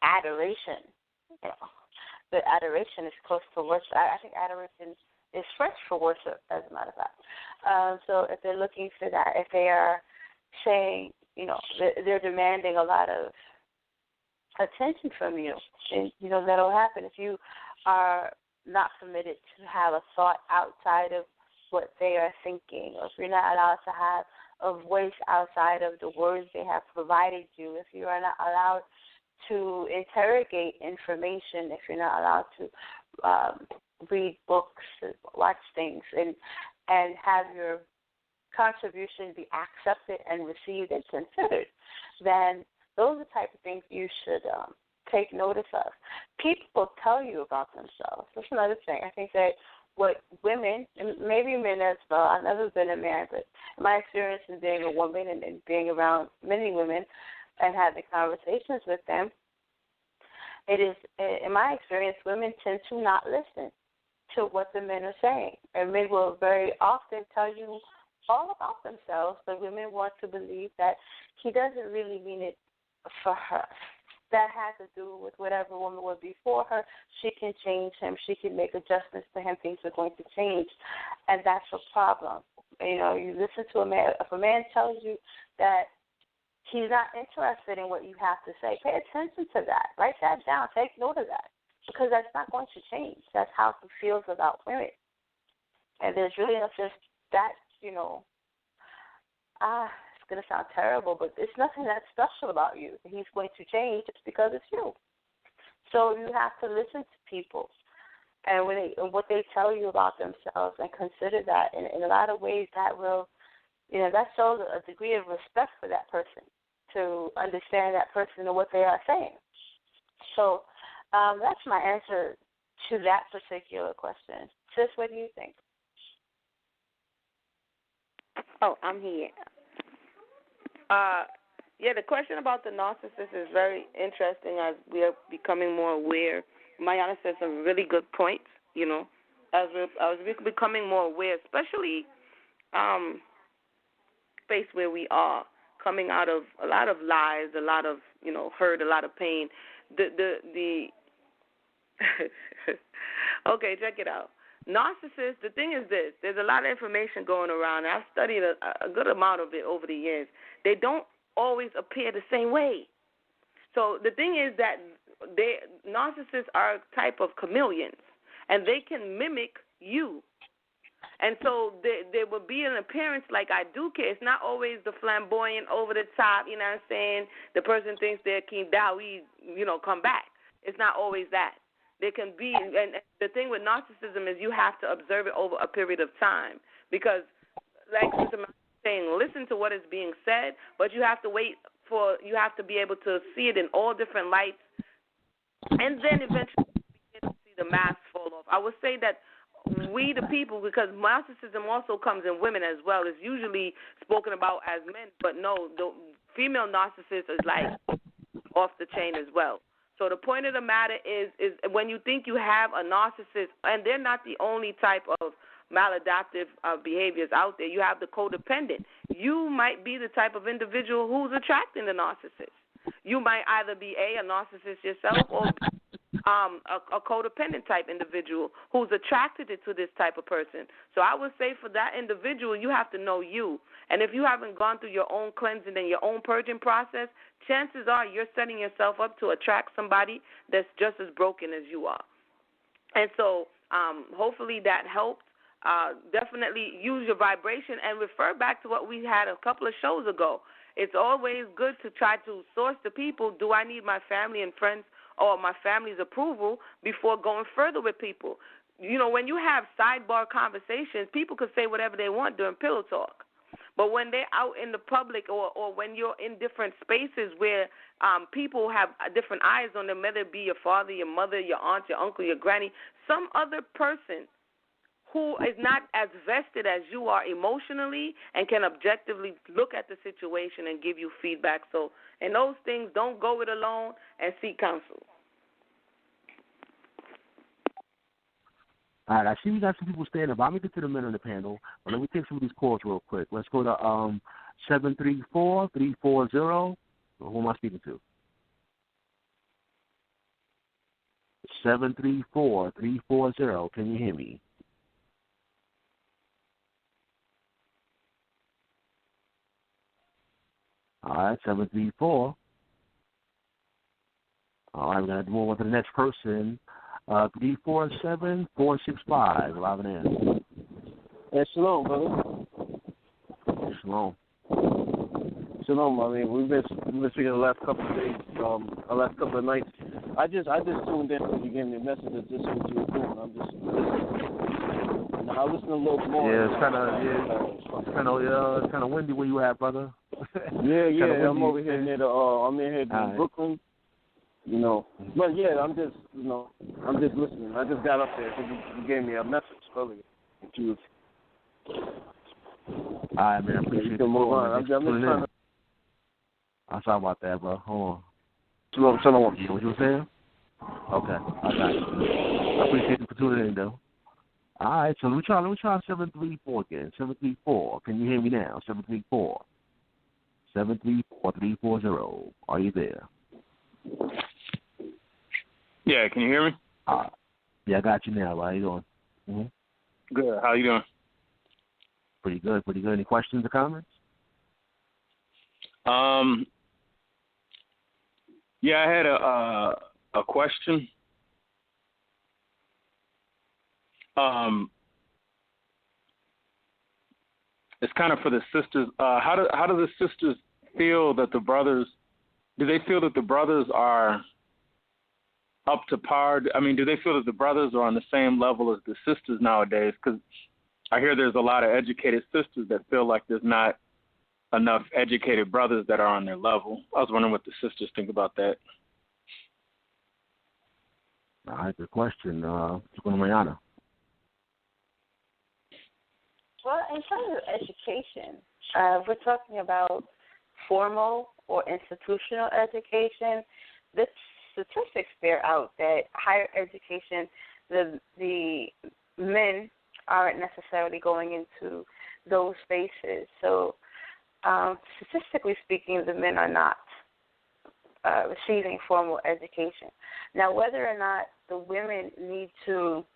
adoration. The adoration is close to worship. I think adoration is French for worship, as a matter of fact. So if they're looking for that, if they are saying, they're demanding a lot of attention from you, and that'll happen if you are not permitted to have a thought outside of what they are thinking, or if you're not allowed to have a voice outside of the words they have provided you, if you are not allowed to interrogate information, if you're not allowed to read books, watch things, and have your contribution be accepted and received and considered, then those are the type of things you should take notice of. People tell you about themselves. That's another thing. I think that what women, and maybe men as well, I've never been a man, but my experience in being a woman and being around many women and having conversations with them, it is, in my experience, women tend to not listen to what the men are saying. And men will very often tell you all about themselves, but women want to believe that he doesn't really mean it for her. That has to do with whatever woman was before her. She can change him. She can make adjustments to him. Things are going to change, and that's a problem. You listen to a man. If a man tells you that he's not interested in what you have to say, pay attention to that. Write that down. Take note of that, because that's not going to change. That's how he feels about women, and there's really not just that. It's going to sound terrible, but it's nothing that special about you. He's going to change just because it's you. So you have to listen to people and what they tell you about themselves, and consider that. And in a lot of ways, that will, that shows a degree of respect for that person, to understand that person and what they are saying. So that's my answer to that particular question. Sis, what do you think? Oh, I'm here. The question about the narcissist is very interesting as we are becoming more aware. Mayana said some really good points, as we're becoming more aware, especially space where we are, coming out of a lot of lies, a lot of, hurt, a lot of pain. Okay, check it out. Narcissists, the thing is this, there's a lot of information going around, and I've studied a good amount of it over the years. They don't always appear the same way. So the thing is that narcissists are a type of chameleons, and they can mimic you. And so there will be an appearance like I do care. It's not always the flamboyant, over the top, you know what I'm saying? The person thinks they're King Dawi, come back. It's not always that. There can be, and the thing with narcissism is you have to observe it over a period of time, because like Sister Mary was saying, listen to what is being said, but you have to you have to be able to see it in all different lights, and then eventually begin to see the mask fall off. I would say that we, the people, because narcissism also comes in women as well, is usually spoken about as men, but no, the female narcissist is like off the chain as well. So the point of the matter is when you think you have a narcissist, and they're not the only type of maladaptive behaviors out there. You have the codependent. You might be the type of individual who's attracting the narcissist. You might either be a narcissist yourself or a codependent type individual who's attracted to this type of person. So I would say for that individual, you have to know you. And if you haven't gone through your own cleansing and your own purging process, chances are you're setting yourself up to attract somebody that's just as broken as you are. And so hopefully that helped. Definitely use your vibration and refer back to what we had a couple of shows ago. It's always good to try to source the people. Do I need my family and friends or my family's approval before going further with people? You know, when you have sidebar conversations, people could say whatever they want during pillow talk. But when they're out in the public or when you're in different spaces where people have different eyes on them, whether it be your father, your mother, your aunt, your uncle, your granny, some other person who is not as vested as you are emotionally and can objectively look at the situation and give you feedback. So in those things, don't go it alone and seek counsel. All right, I see we got some people standing up. I'm going to get to the men on the panel, but let me take some of these calls real quick. Let's go to 734-340. Who am I speaking to? 734-340. Can you hear me? All right, 734. All right, we're going to move on to the next person. 347-465. Live and in. Hey, shalom, brother. Shalom. Shalom, I mean, we've been speaking the last couple of days, the last couple of nights. I just tuned in because you gave me a message that this is what you were doing. I'm just listening. And I listen a little more. Yeah, it's kind of windy where you at, brother. Yeah. I'm over here near I'm in here in Brooklyn. You know, but yeah, I'm just listening. I just got up there because you gave me a message earlier. All right, man. I appreciate the call. I'm just trying to. I'm sorry about that, bro. Hold on. Shalom. What you were saying? Okay, I got you. I appreciate you for tuning in, though. All right, so let me try 734 again. 734. Can you hear me now? 734. 734-340. Are you there? Yeah, can you hear me? Yeah, I got you now. How you doing? Mm-hmm. Good. How you doing? Pretty good. Any questions or comments? Yeah, I had a question. It's kind of for the sisters. How do the sisters feel that the brothers? Do they feel that the brothers are up to par? I mean, do they feel that the brothers are on the same level as the sisters nowadays? Because I hear there's a lot of educated sisters that feel like there's not enough educated brothers that are on their level. I was wondering what the sisters think about that. All right, good question. Mariana. Well, in terms of education, we're talking about formal or institutional education. The statistics bear out that higher education, the men aren't necessarily going into those spaces. So statistically speaking, the men are not receiving formal education. Now, whether or not the women need to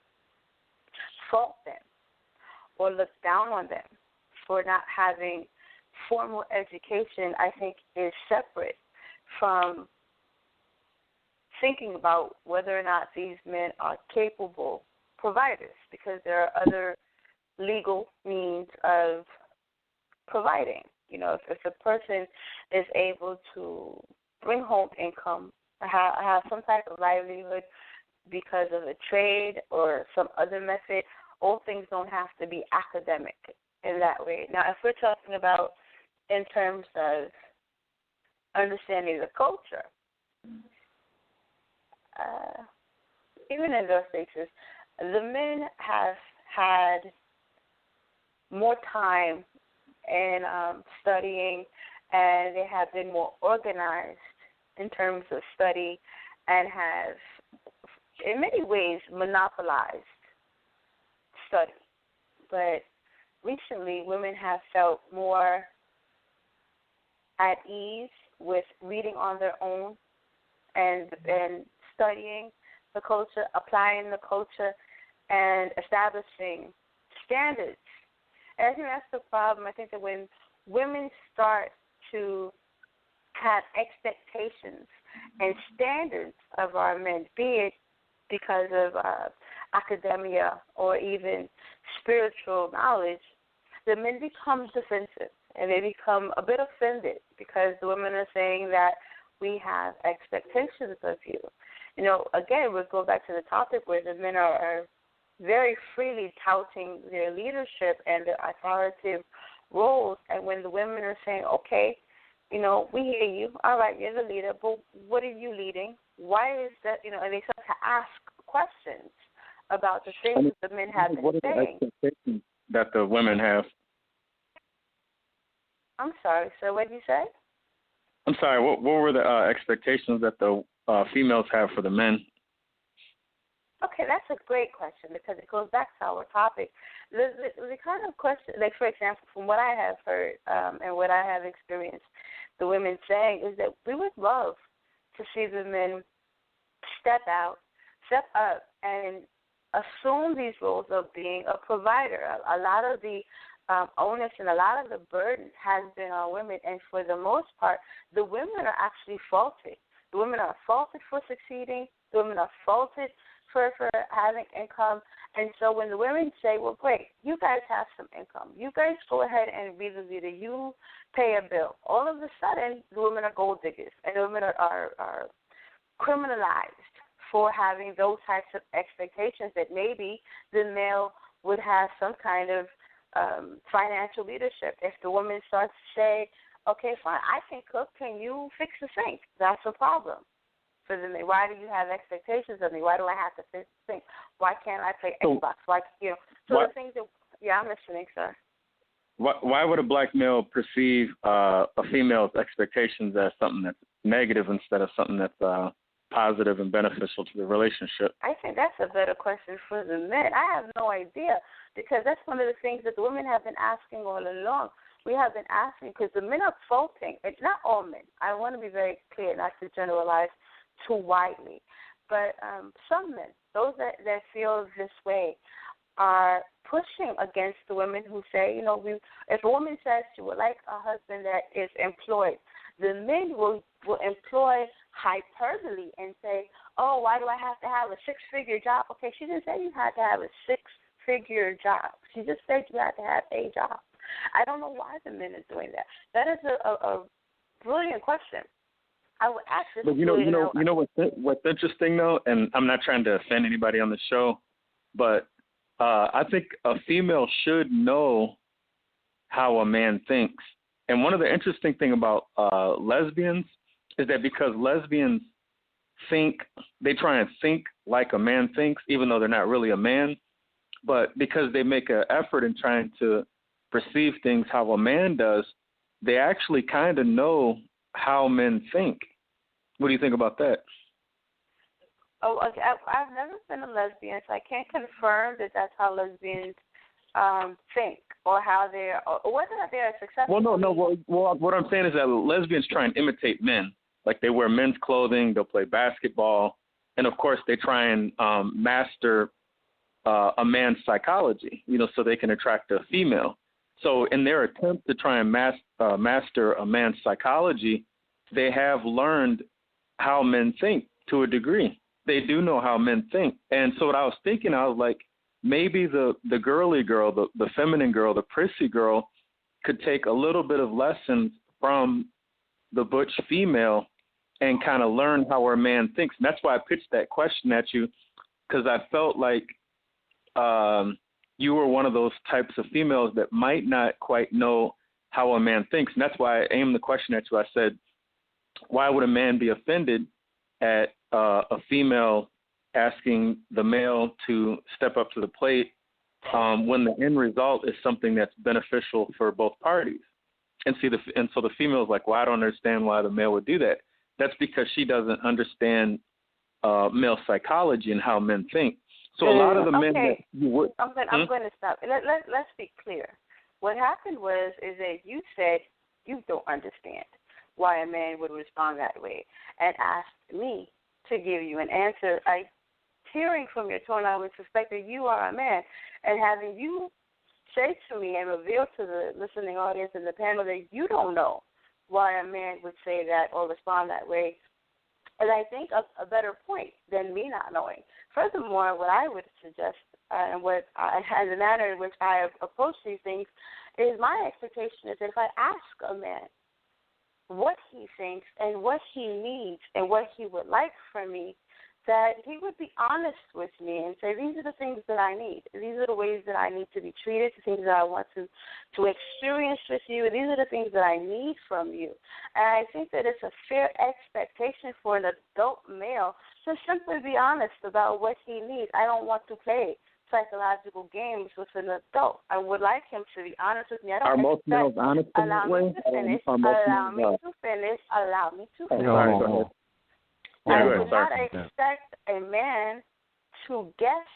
fault them or look down on them for not having formal education, I think is separate from thinking about whether or not these men are capable providers, because there are other legal means of providing. You know, if a person is able to bring home income, have some type of livelihood because of a trade or some other method, all things don't have to be academic. in that way. Now, if we're talking about in terms of understanding the culture, even in those cases, the men have had more time in studying, and they have been more organized in terms of study and have, in many ways, monopolized study. But recently, women have felt more at ease with reading on their own and studying the culture, applying the culture, and establishing standards. And I think that's the problem. I think that when women start to have expectations and standards of our men, be it because of academia or even spiritual knowledge, the men become defensive and they become a bit offended because the women are saying that we have expectations of you. You know, again, we'll go back to the topic where the men are very freely touting their leadership and their authoritative roles, and when the women are saying, okay, you know, we hear you, all right, you're the leader, but what are you leading? Why is that, you know, and they start to ask questions about the things that the men have been saying. What are the expectations that the women have? I'm sorry, sir, what did you say? I'm sorry, what were the expectations that the females have for the men? Okay, that's a great question because it goes back to our topic. The kind of question, like for example, from what I have heard and what I have experienced, the women saying is that we would love to see the men step up, and assume these roles of being a provider. A lot of the onus and a lot of the burden has been on women, and for the most part, the women are actually faulted. The women are faulted for succeeding. The women are faulted for having income. And so when the women say, well, great, you guys have some income. You guys go ahead and be the leader. You pay a bill. All of a sudden, the women are gold diggers, and the women are criminalized for having those types of expectations that maybe the male would have some kind of financial leadership. If the woman starts to say, okay, fine, I can cook, can you fix the sink? That's a problem for the men. Why do you have expectations of me? Why do I have to fix the sink? Why can't I play Xbox? Why, you know, so the things that, yeah, I'm listening, sir. Why would a black male perceive a female's expectations as something that's negative instead of something that's positive and beneficial to the relationship? I think that's a better question for the men. I have no idea because that's one of the things that the women have been asking all along. We have been asking because the men are faulting. It's not all men. I want to be very clear, not to generalize too widely. But some men, those that feel this way, are pushing against the women who say, you know, if a woman says she would like a husband that is employed, the men will employ hyperbole and say, oh, why do I have to have a six-figure job? Okay, she didn't say you had to have a six-figure job. She just said you had to have a job. I don't know why the men are doing that. That is a brilliant question. I would ask this. But you know what's interesting though, and I'm not trying to offend anybody on the show, but I think a female should know how a man thinks. And one of the interesting thing about lesbians is that because lesbians they try and think like a man thinks, even though they're not really a man. But because they make an effort in trying to perceive things how a man does, they actually kind of know how men think. What do you think about that? Oh, okay. I've never been a lesbian, so I can't confirm that that's how lesbians think or how or whether or not they're successful. Well, no. Well, what I'm saying is that lesbians try and imitate men. Like they wear men's clothing, they'll play basketball, and of course they try and master a man's psychology, you know, so they can attract a female. So in their attempt to try and master a man's psychology, they have learned how men think to a degree. They do know how men think. And so what I was thinking, I was like, maybe the girly girl, the feminine girl, the prissy girl could take a little bit of lessons from the butch female and kind of learn how her man thinks. And that's why I pitched that question at you, because I felt like you were one of those types of females that might not quite know how a man thinks. And that's why I aimed the question at you. I said, why would a man be offended at a female asking the male to step up to the plate when the end result is something that's beneficial for both parties? And so the female is like, well, I don't understand why the male would do that. That's because she doesn't understand male psychology and how men think. So a lot of the men that you would... I'm going to stop. Let's be clear. What happened is that you said you don't understand why a man would respond that way and asked me to give you an answer. Hearing from your tone, I would suspect that you are a man, and having you say to me and reveal to the listening audience and the panel that you don't know why a man would say that or respond that way, and I think a better point than me not knowing. Furthermore, what I would suggest and the manner in which I approach these things is my expectation is that if I ask a man what he thinks and what he needs and what he would like from me, that he would be honest with me and say, these are the things that I need. These are the ways that I need to be treated, the things that I want to experience with you. These are the things that I need from you. And I think that it's a fair expectation for an adult male to simply be honest about what he needs. I don't want to play psychological games with an adult. I would like him to be honest with me. I don't Are most males honest in that way? Allow me to finish. I would not expect a man to guess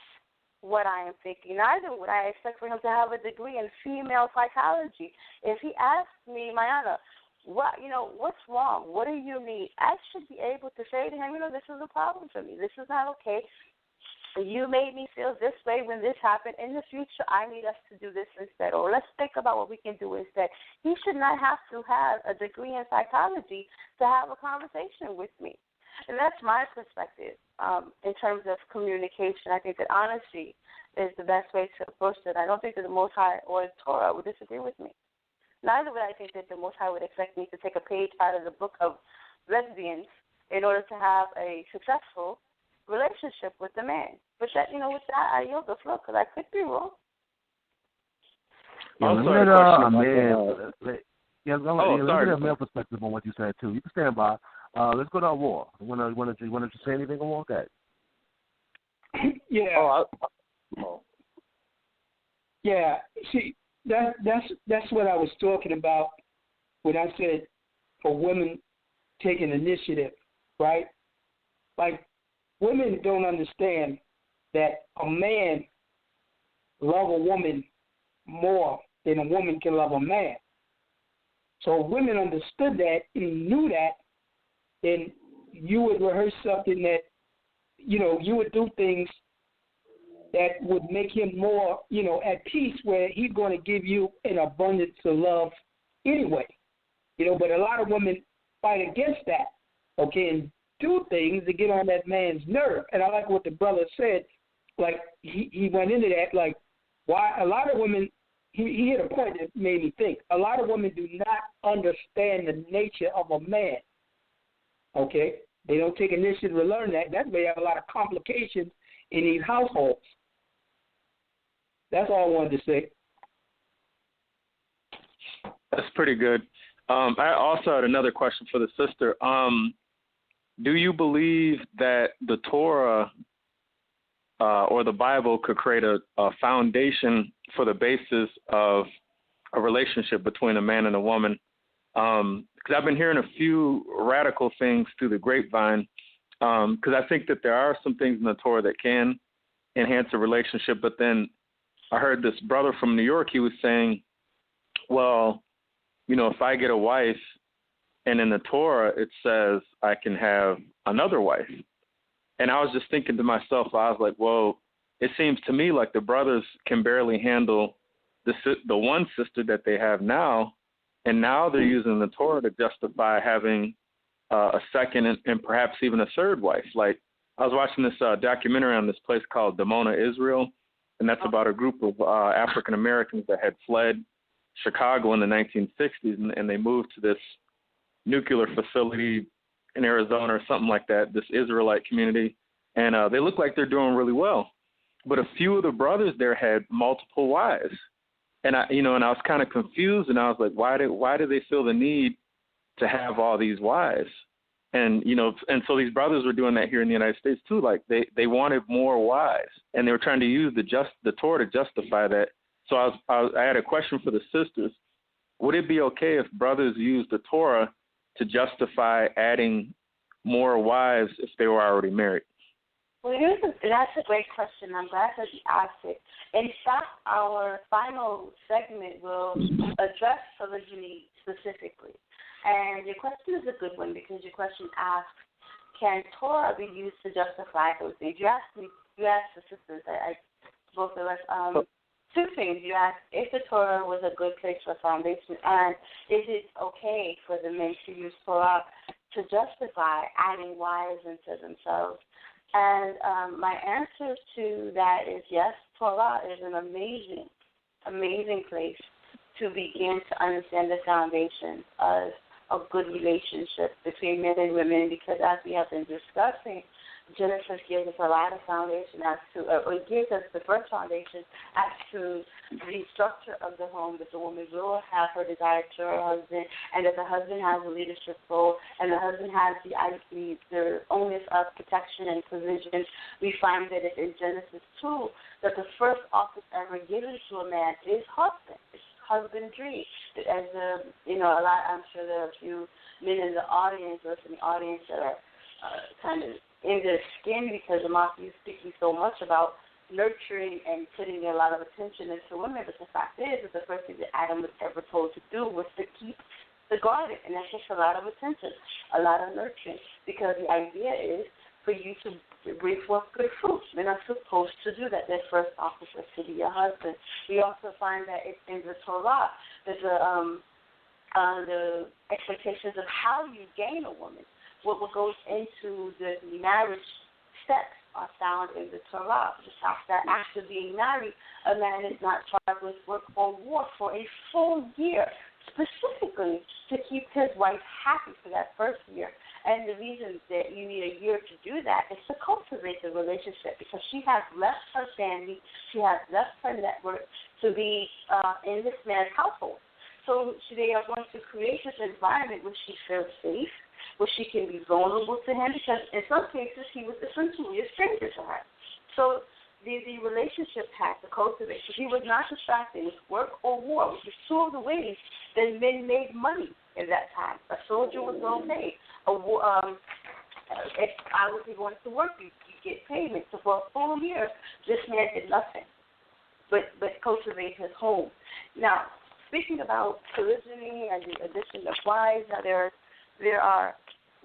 what I am thinking. Neither would I expect for him to have a degree in female psychology. If he asks me, Mayana, what's wrong? What do you need? I should be able to say to him, this is a problem for me. This is not okay. You made me feel this way when this happened. In the future, I need us to do this instead. Or let's think about what we can do instead. He should not have to have a degree in psychology to have a conversation with me. And that's my perspective in terms of communication. I think that honesty is the best way to approach it. I don't think that the Most High or the Torah would disagree with me. Neither would I think that the Most High would expect me to take a page out of the book of lesbians in order to have a successful relationship with the man. But that, with that, I yield the floor because I could be wrong. Let me get a male perspective on what you said too. You can stand by. Let's go to war. Want to say anything on that? Yeah. Yeah. See, that's what I was talking about when I said for women taking initiative, right? Like women don't understand that a man love a woman more than a woman can love a man. So if women understood that and knew that, then you would rehearse something that, you would do things that would make him more, at peace where he's going to give you an abundance of love anyway. But a lot of women fight against that, okay, and do things to get on that man's nerve. And I like what the brother said, like he went into that, like why a lot of women, he hit a point that made me think. A lot of women do not understand the nature of a man. Okay, they don't take initiative to learn that. That's why you have a lot of complications in these households. That's all I wanted to say. That's pretty good. I also had another question for the sister. Do you believe that the Torah or the Bible could create a foundation for the basis of a relationship between a man and a woman? Because I've been hearing a few radical things through the grapevine, because I think that there are some things in the Torah that can enhance a relationship, but then I heard this brother from New York, he was saying, well, if I get a wife and in the Torah it says I can have another wife. And I was just thinking to myself, I was like, well, it seems to me like the brothers can barely handle the one sister that they have now, and now they're using the Torah to justify having a second and perhaps even a third wife. Like I was watching this documentary on this place called Dimona, Israel, and that's about a group of African Americans that had fled Chicago in the 1960s, and they moved to this nuclear facility in Arizona or something like that, this Israelite community, and they look like they're doing really well. but a few of the brothers there had multiple wives. And I was kind of confused, and I was like, why do they feel the need to have all these wives? And and so these brothers were doing that here in the United States too. Like they wanted more wives, and they were trying to use the Torah to justify that. So I had a question for the sisters. Would it be okay if brothers used the Torah to justify adding more wives if they were already married? Well, that's a great question. I'm glad that you asked it. In fact, our final segment will address polygyny specifically. And your question is a good one because your question asks, can Torah be used to justify those things? You asked the sisters, both of us, two things. You asked if the Torah was a good place for foundation, and is it okay for the men to use Torah to justify adding wives into themselves? And my answer to that is yes, Torah is an amazing, amazing place to begin to understand the foundation of a good relationship between men and women, because as we have been discussing, Genesis gives us a lot of foundation as to, or gives us the first foundation as to the structure of the home, that the woman will have her desire to her husband, and that the husband has a leadership role, and the husband has the onus of protection and provision. We find that in Genesis 2, that the first office ever given to a man is husband. It's husbandry. As I'm sure there are a few men in the audience, listening audience, that are kind of in their skin because Ahmathyahs is speaking so much about nurturing and putting a lot of attention into women. But the fact is that the first thing that Adam was ever told to do was to keep the garden, and that's just a lot of attention, a lot of nurturing, because the idea is for you to bring forth good fruit. Men are supposed to do that. Their first office is to be a husband. We also find that it's in the Torah that the expectations of how you gain a woman, what goes into the marriage steps, are found in the Torah. The fact that after being married, a man is not charged with work or war for a full year, specifically to keep his wife happy for that first year. And the reason that you need a year to do that is to cultivate the relationship, because she has left her family, she has left her network to be in this man's household. So they are going to create this environment where she feels safe, where she can be vulnerable to him, because in some cases he was essentially a stranger to her. So the relationship had to cultivate. So he was not distracted with work or war, which is two of the ways that men made money in that time. A soldier was well paid. If I was going to work, you get payment. So for a full year, this man did nothing but cultivate his home. Now, speaking about polygyny and the addition of wives, now there are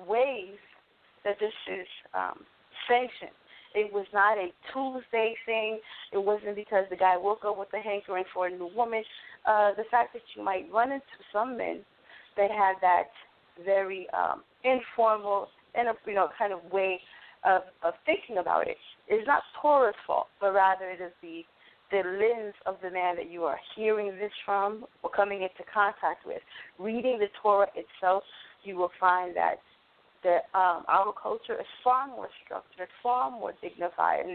ways that this is sanctioned. It was not a Tuesday thing. It wasn't because the guy woke up with a hankering for a new woman. The fact that you might run into some men that have that very informal and kind of way of thinking about it is not Torah's fault, but rather it is the lens of the man that you are hearing this from or coming into contact with. Reading the Torah itself, you will find that our culture is far more structured, far more dignified,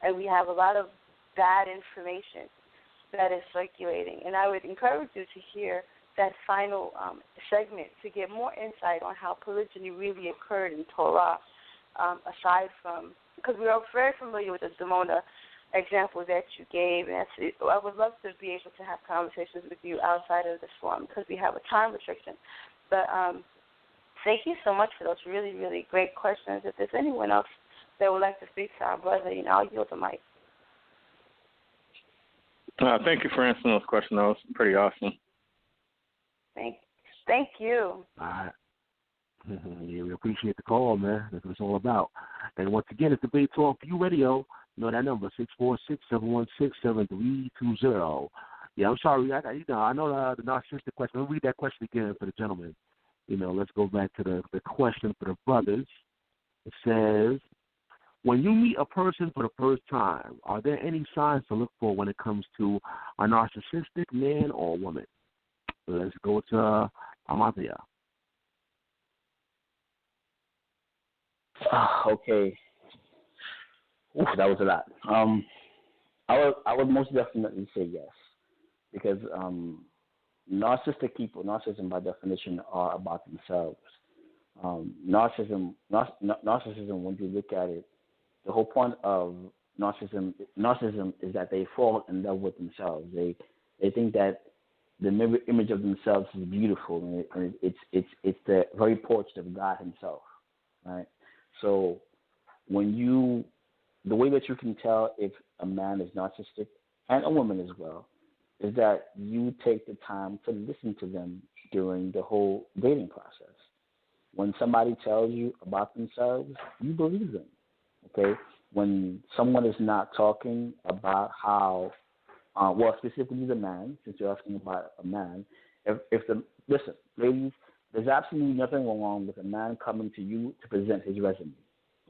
and we have a lot of bad information that is circulating. And I would encourage you to hear that final segment to get more insight on how polygyny really occurred in Torah, aside from, because we are very familiar with the Demona example that you gave. And I would love to be able to have conversations with you outside of this forum because we have a time restriction. But thank you so much for those really, really great questions. If there's anyone else that would like to speak to our brother, I'll yield the mic. Thank you for answering those questions. That was pretty awesome. Thank you. All right. Yeah, we appreciate the call, man. That's what it's all about. And once again, it's Debate Talk for You Radio. You know that number, 646-716-7320. Yeah, I'm sorry. I know the narcissistic question. Let me read that question again for the gentleman. Let's go back to the question for the brothers. It says, when you meet a person for the first time, are there any signs to look for when it comes to a narcissistic man or woman? Let's go to Ahmathyahs. Okay. Oof, that was a lot. I would most definitely say yes, because narcissistic people, narcissism by definition, are about themselves. Narcissism, when you look at it, the whole point of narcissism is that they fall in love with themselves. They think that the mirror image of themselves is beautiful, and it's the very portrait of God Himself, right? So the way that you can tell if a man is narcissistic, and a woman as well, is that you take the time to listen to them during the whole dating process. When somebody tells you about themselves, you believe them, okay? When someone is not talking about how, specifically the man, since you're asking about a man, listen, ladies, there's absolutely nothing wrong with a man coming to you to present his resume,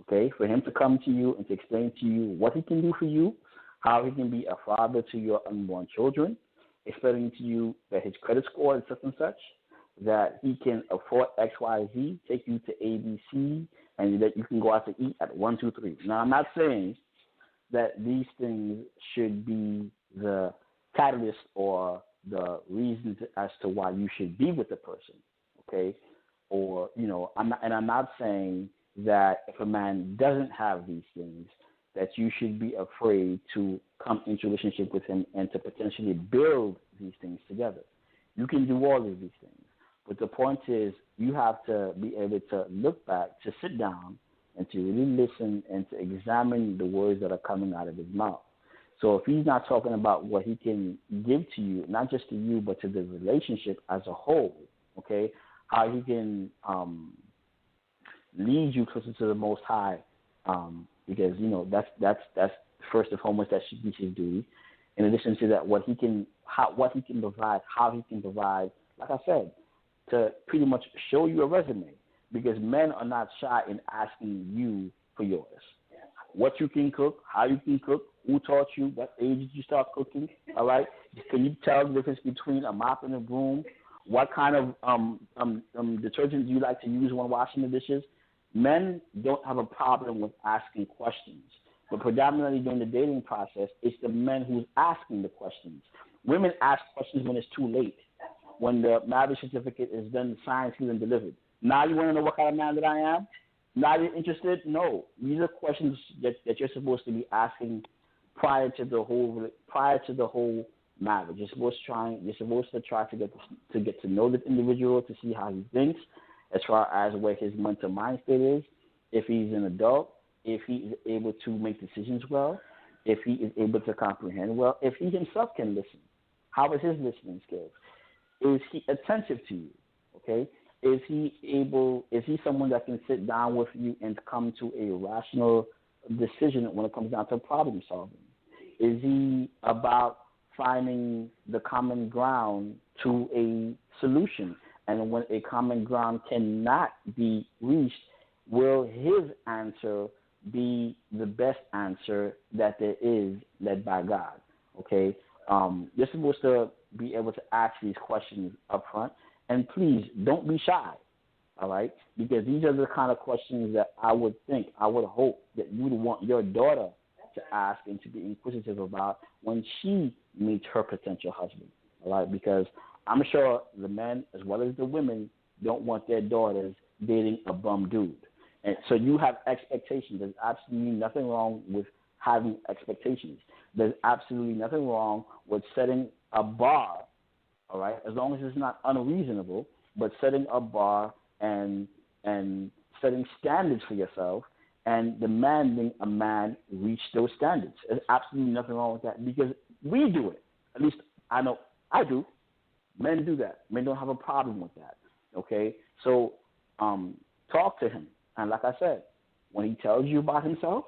okay? For him to come to you and to explain to you what he can do for you, how he can be a father to your unborn children, explaining to you that his credit score is such and such, that he can afford X, Y, Z, take you to ABC, and that you can go out to eat at 1, 2, 3. Now, I'm not saying that these things should be the catalyst or the reason as to why you should be with the person, okay? Or, I'm not saying that if a man doesn't have these things, that you should be afraid to come into a relationship with him and to potentially build these things together. You can do all of these things. But the point is, you have to be able to look back, to sit down, and to really listen and to examine the words that are coming out of his mouth. So if he's not talking about what he can give to you, not just to you, but to the relationship as a whole, okay, how he can lead you closer to the Most High, because that's first and foremost, that should be his duty. In addition to that, what he can provide, how he can provide, like I said, to pretty much show you a resume, because men are not shy in asking you for yours. What you can cook, how you can cook, who taught you, what age did you start cooking, all right? Can you tell the difference between a mop and a broom? What kind of detergent do you like to use when washing the dishes? Men don't have a problem with asking questions, but predominantly during the dating process, it's the men who's asking the questions. Women ask questions when it's too late, when the marriage certificate is done, signed, sealed, and delivered. Now you want to know what kind of man that I am? Now you're interested? No. These are questions that you're supposed to be asking prior to the whole marriage. You're supposed to try to get to know this individual, to see how he thinks, as far as where his mental mind state is, if he's an adult, if he is able to make decisions well, if he is able to comprehend well, if he himself can listen. How is his listening skills? Is he attentive to you? Okay? Is he someone that can sit down with you and come to a rational decision when it comes down to problem solving? Is he about finding the common ground to a solution? And when a common ground cannot be reached, will his answer be the best answer that there is, led by God? Okay? You're supposed to be able to ask these questions up front. And please, don't be shy, all right? Because these are the kind of questions that I would hope that you would want your daughter to ask and to be inquisitive about when she meets her potential husband, all right? Because I'm sure the men as well as the women don't want their daughters dating a bum dude. And so you have expectations. There's absolutely nothing wrong with having expectations. There's absolutely nothing wrong with setting a bar, all right, as long as it's not unreasonable, but setting a bar and setting standards for yourself and demanding a man reach those standards. There's absolutely nothing wrong with that, because we do it. At least I know I do. Men do that. Men don't have a problem with that, okay? So talk to him. And like I said, when he tells you about himself,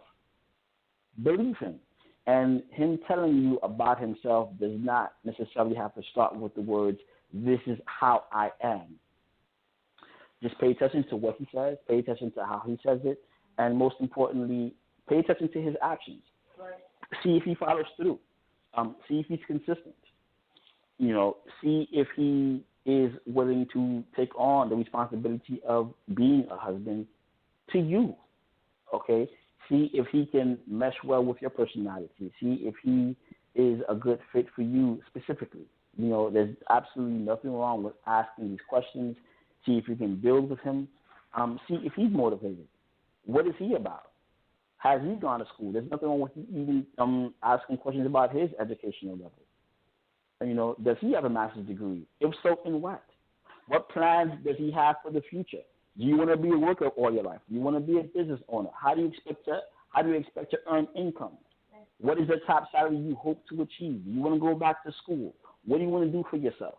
believe him. And him telling you about himself does not necessarily have to start with the words, "This is how I am." Just pay attention to what he says, pay attention to how he says it, and most importantly, pay attention to his actions. Right. See if he follows through. See if he's consistent. See if he is willing to take on the responsibility of being a husband to you, okay? See if he can mesh well with your personality. See if he is a good fit for you specifically. You know, there's absolutely nothing wrong with asking these questions. See if you can build with him. See if he's motivated. What is he about? Has he gone to school? There's nothing wrong with even asking questions about his educational level. And, you know, does he have a master's degree? If so, in what? What plans does he have for the future? Do you want to be a worker all your life? Do you want to be a business owner? How do you expect to earn income? What is the top salary you hope to achieve? Do you want to go back to school? What do you want to do for yourself?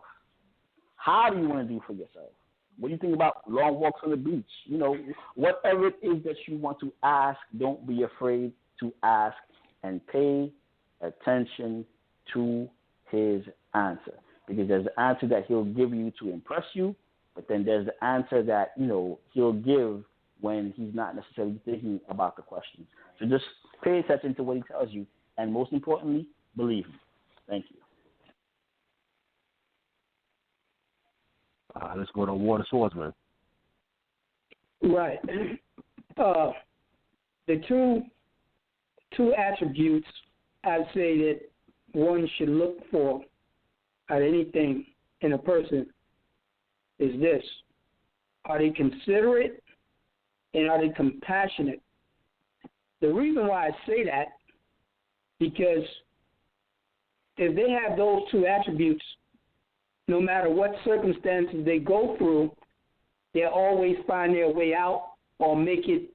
How do you want to do for yourself? What do you think about long walks on the beach? You know, whatever it is that you want to ask, don't be afraid to ask and pay attention to his answer. Because there's the answer that he'll give you to impress you, but then there's the answer that, you know, he'll give when he's not necessarily thinking about the question. So just pay attention to what he tells you, and most importantly, believe him. Thank you. Let's go to Water Swordsman. Right. The two attributes I'd say that one should look for at anything in a person is this: are they considerate and are they compassionate? The reason why I say that, because if they have those two attributes, no matter what circumstances they go through, they'll always find their way out or make it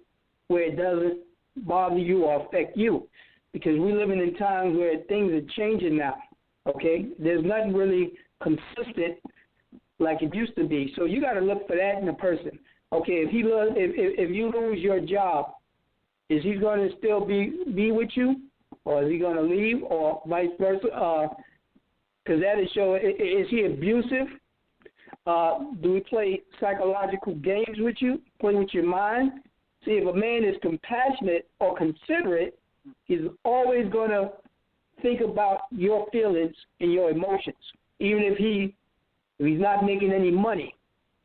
where it doesn't bother you or affect you. Because we're living in times where things are changing now, okay? There's nothing really consistent like it used to be. So you got to look for that in a person. Okay, if you lose your job, is he going to still be with you, or is he going to leave, or vice versa? Because that is show, is he abusive? Do we play psychological games with you, play with your mind? See, if a man is compassionate or considerate, he's always going to think about your feelings and your emotions. Even if he's not making any money,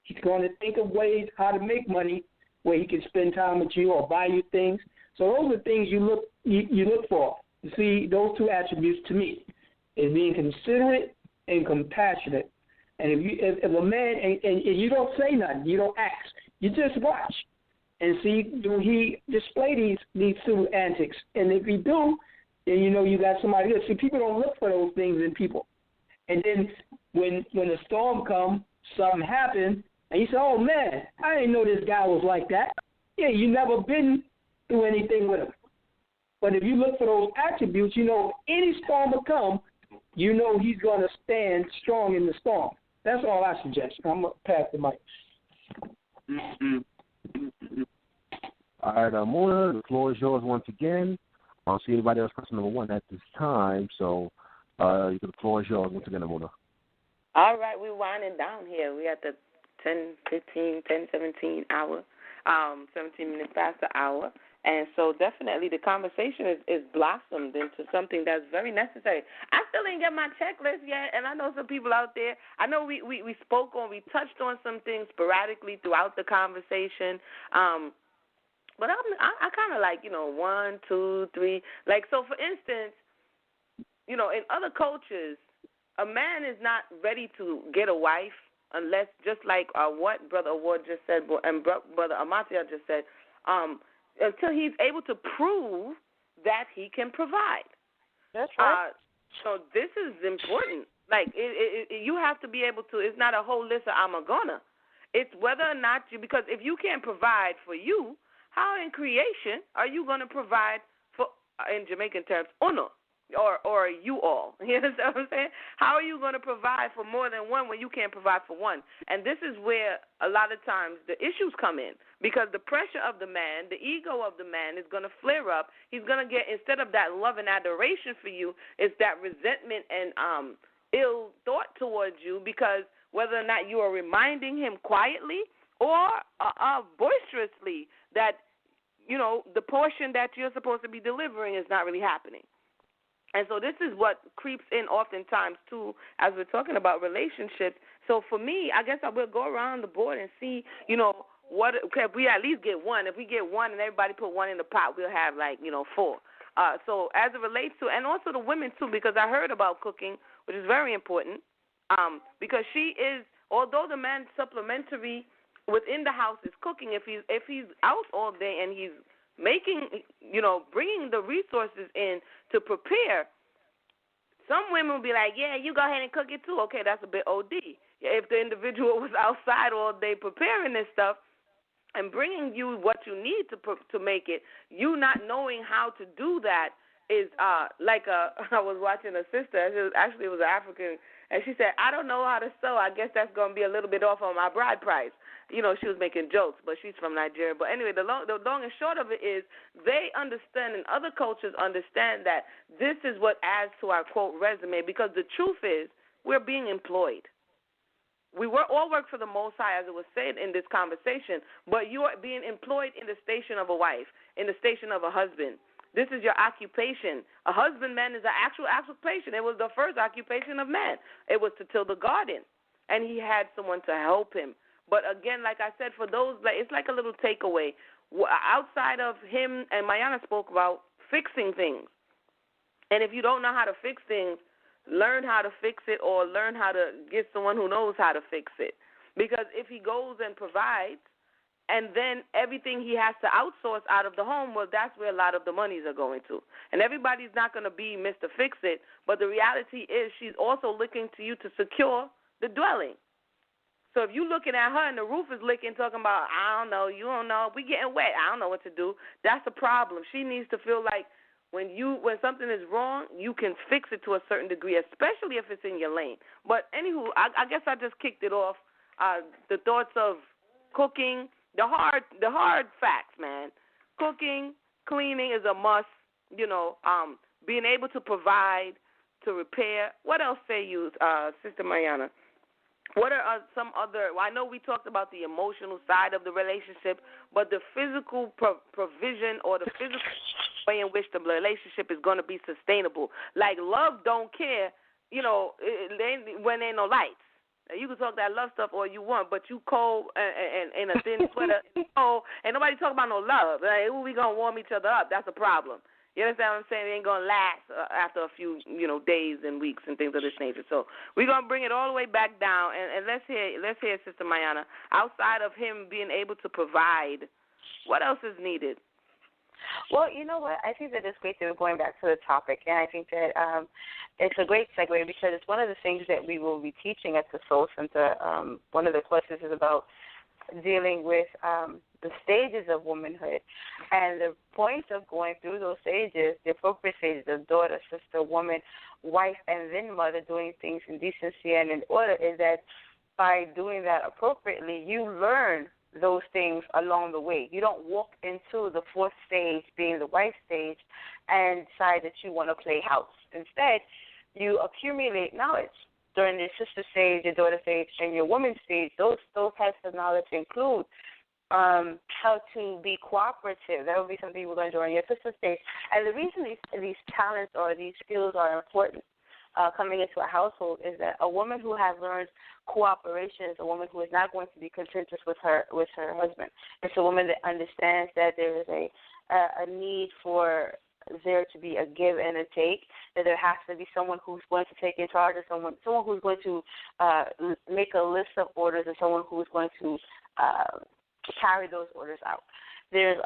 he's going to think of ways how to make money where he can spend time with you or buy you things. So those are things you look for. You see, those two attributes to me is being considerate and compassionate. And if a man and you don't say nothing, you don't ask, you just watch and see, do he display these two antics? And if he do, then you know you got somebody good. See, people don't look for those things in people. And then when the storm comes, something happens, and you say, oh man, I didn't know this guy was like that. Yeah, you never been through anything with him. But if you look for those attributes, you know any storm will come, you know he's going to stand strong in the storm. That's all I suggest. I'm going to pass the mic. All right, Mona, the floor is yours once again. I don't see anybody else pressing number one at this time, so the floor is yours once again, Mona. All right, we're winding down here. We're at the 10:17 hour, 17 minutes past the hour. And so definitely the conversation is blossomed into something that's very necessary. I still didn't get my checklist yet, and I know some people out there. I know we we touched on some things sporadically throughout the conversation. But I kind of like, 1, 2, 3. Like, so for instance, in other cultures, a man is not ready to get a wife unless, just like what Brother Award just said and Brother Ahmathyahs just said, until he's able to prove that he can provide. That's right. So this is important. Like, you have to be able to, it's not a whole list of I'm a gonna. It's whether or not because if you can't provide for you, how in creation are you going to provide for, in Jamaican terms, uno? Or you all. You understand what I'm saying? How are you going to provide for more than one when you can't provide for one? And this is where a lot of times the issues come in, because the pressure of the man, the ego of the man is going to flare up. He's going to get, instead of that love and adoration for you, it's that resentment and ill thought towards you, because whether or not you are reminding him quietly or boisterously that, the portion that you're supposed to be delivering is not really happening. And so this is what creeps in oftentimes, too, as we're talking about relationships. So for me, I guess I will go around the board and see, if we at least get one. If we get one and everybody put one in the pot, we'll have 4. So as it relates to, and also the women too, because I heard about cooking, which is very important, because she is, although the man supplementary within the house is cooking, if he's out all day and he's making, bringing the resources in to prepare, some women will be like, yeah, you go ahead and cook it too. Okay, that's a bit OD. If the individual was outside all day preparing this stuff and bringing you what you need to make it, you not knowing how to do that is I was watching a sister. It was an African, and she said, I don't know how to sew. I guess that's going to be a little bit off on my bride price. She was making jokes, but she's from Nigeria. But anyway, the long and short of it is they understand, and other cultures understand, that this is what adds to our, quote, resume, because the truth is we're being employed. We all work for the Most High, as it was said in this conversation, but you are being employed in the station of a wife, in the station of a husband. This is your occupation. A husbandman is an actual occupation. It was the first occupation of man. It was to till the garden, and he had someone to help him. But again, like I said, for those, it's like a little takeaway. Outside of him, and Mayana spoke about fixing things. And if you don't know how to fix things, learn how to fix it, or learn how to get someone who knows how to fix it. Because if he goes and provides, and then everything he has to outsource out of the home, well, that's where a lot of the monies are going to. And everybody's not going to be Mr. Fix-It, but the reality is she's also looking to you to secure the dwelling. So if you're looking at her and the roof is leaking, talking about, I don't know, you don't know, we getting wet, I don't know what to do, that's a problem. She needs to feel like when something is wrong, you can fix it to a certain degree, especially if it's in your lane. But anywho, I guess I just kicked it off. The thoughts of cooking, the hard facts, man. Cooking, cleaning is a must. Being able to provide, to repair. What else say you, Sister Mariana? What are some other? Well, I know we talked about the emotional side of the relationship, but the physical provision or the physical way in which the relationship is going to be sustainable. Like love don't care, when there ain't no lights. You can talk that love stuff all you want, but you cold and in a thin sweater, cold, and nobody talk about no love. Like, we going to warm each other up. That's a problem. You understand what I'm saying? It ain't going to last after a few, days and weeks and things of this nature. So we're going to bring it all the way back down, and let's hear Sister Mayana. Outside of him being able to provide, what else is needed? Well, you know what? I think that it's great that we're going back to the topic, and I think that it's a great segue because it's one of the things that we will be teaching at the Soul Center. One of the courses is about dealing with the stages of womanhood, and the point of going through those stages, the appropriate stages of daughter, sister, woman, wife, and then mother, doing things in decency and in order, is that by doing that appropriately, you learn those things along the way. You don't walk into the fourth stage, being the wife stage, and decide that you want to play house. Instead, you accumulate knowledge during your sister stage, your daughter stage, and your woman stage. Those types of knowledge include how to be cooperative. That would be something you will learn during your sister stage. And the reason these talents or these skills are important coming into a household is that a woman who has learned cooperation is a woman who is not going to be contentious with her husband. It's a woman that understands that there is a need for there to be a give and a take, that there has to be someone who's going to take in charge, or someone who's going to make a list of orders, and someone who's going to carry those orders out. There's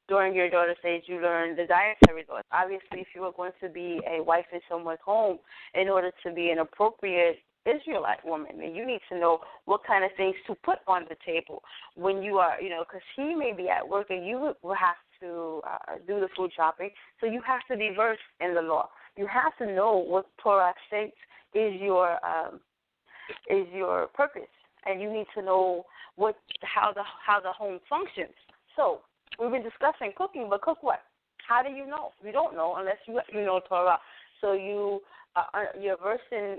during your daughter stage, you learn the dietary laws. Obviously, if you are going to be a wife in someone's home, in order to be an appropriate Israelite woman, and you need to know what kind of things to put on the table when you are, because he may be at work and you will have to do the food shopping, so you have to be versed in the law. You have to know what Torah states is your purpose, and you need to know how the home functions. So we've been discussing cooking, but cook what? How do you know? You don't know unless you know Torah. So you're versed in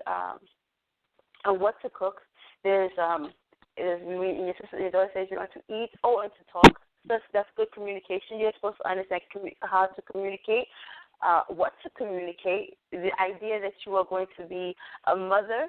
what to cook. There's your daughter says you're going to eat and to talk. That's good communication. You're supposed to understand how to communicate, what to communicate. The idea that you are going to be a mother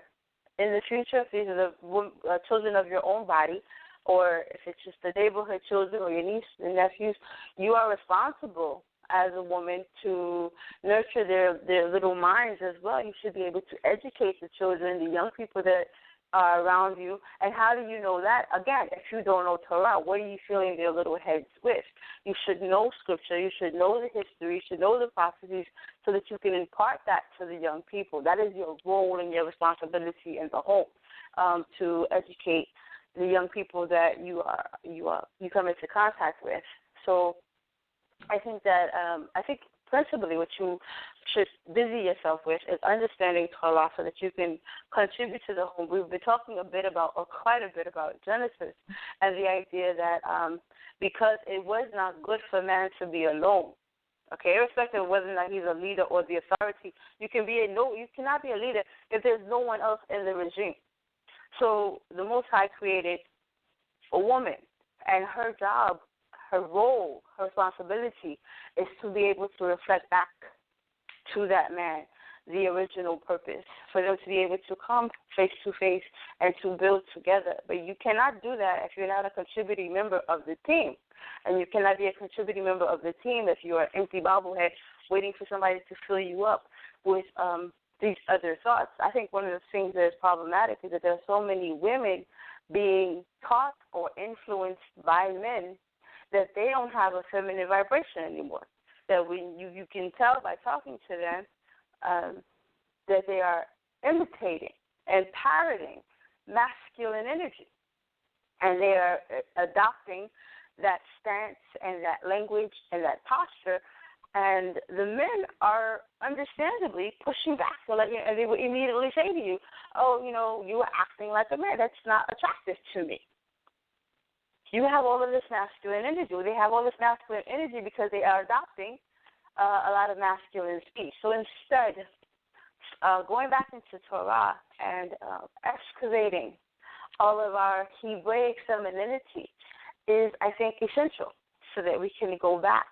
in the future, if these are the children of your own body, or if it's just the neighborhood children or your nieces and nephews, you are responsible as a woman to nurture their little minds as well. You should be able to educate the children, the young people that are around you. And how do you know that? Again, if you don't know Torah, what are you filling their little heads with? You should know Scripture. You should know the history. You should know the prophecies so that you can impart that to the young people. That is your role and your responsibility in the home, to educate the young people that you come into contact with. So I think that principally what you should busy yourself with is understanding Torah so that you can contribute to the home. We've been talking quite a bit about Genesis and the idea that because it was not good for man to be alone. Okay, irrespective of whether or not he's a leader or the authority, you cannot be a leader if there's no one else in the regime. So the Most High created a woman, and her job, her role, her responsibility is to be able to reflect back to that man the original purpose, for them to be able to come face to face and to build together. But you cannot do that if you're not a contributing member of the team. And you cannot be a contributing member of the team if you're an empty bobblehead waiting for somebody to fill you up with these other thoughts. I think one of the things that is problematic is that there are so many women being taught or influenced by men that they don't have a feminine vibration anymore. That when you can tell by talking to them that they are imitating and parroting masculine energy, and they are adopting that stance and that language and that posture. And the men are understandably pushing back. So and they will immediately say to you, "Oh, you are acting like a man. That's not attractive to me. You have all of this masculine energy." They have all this masculine energy because they are adopting a lot of masculine speech. So instead, going back into Torah and excavating all of our Hebraic femininity is, I think, essential so that we can go back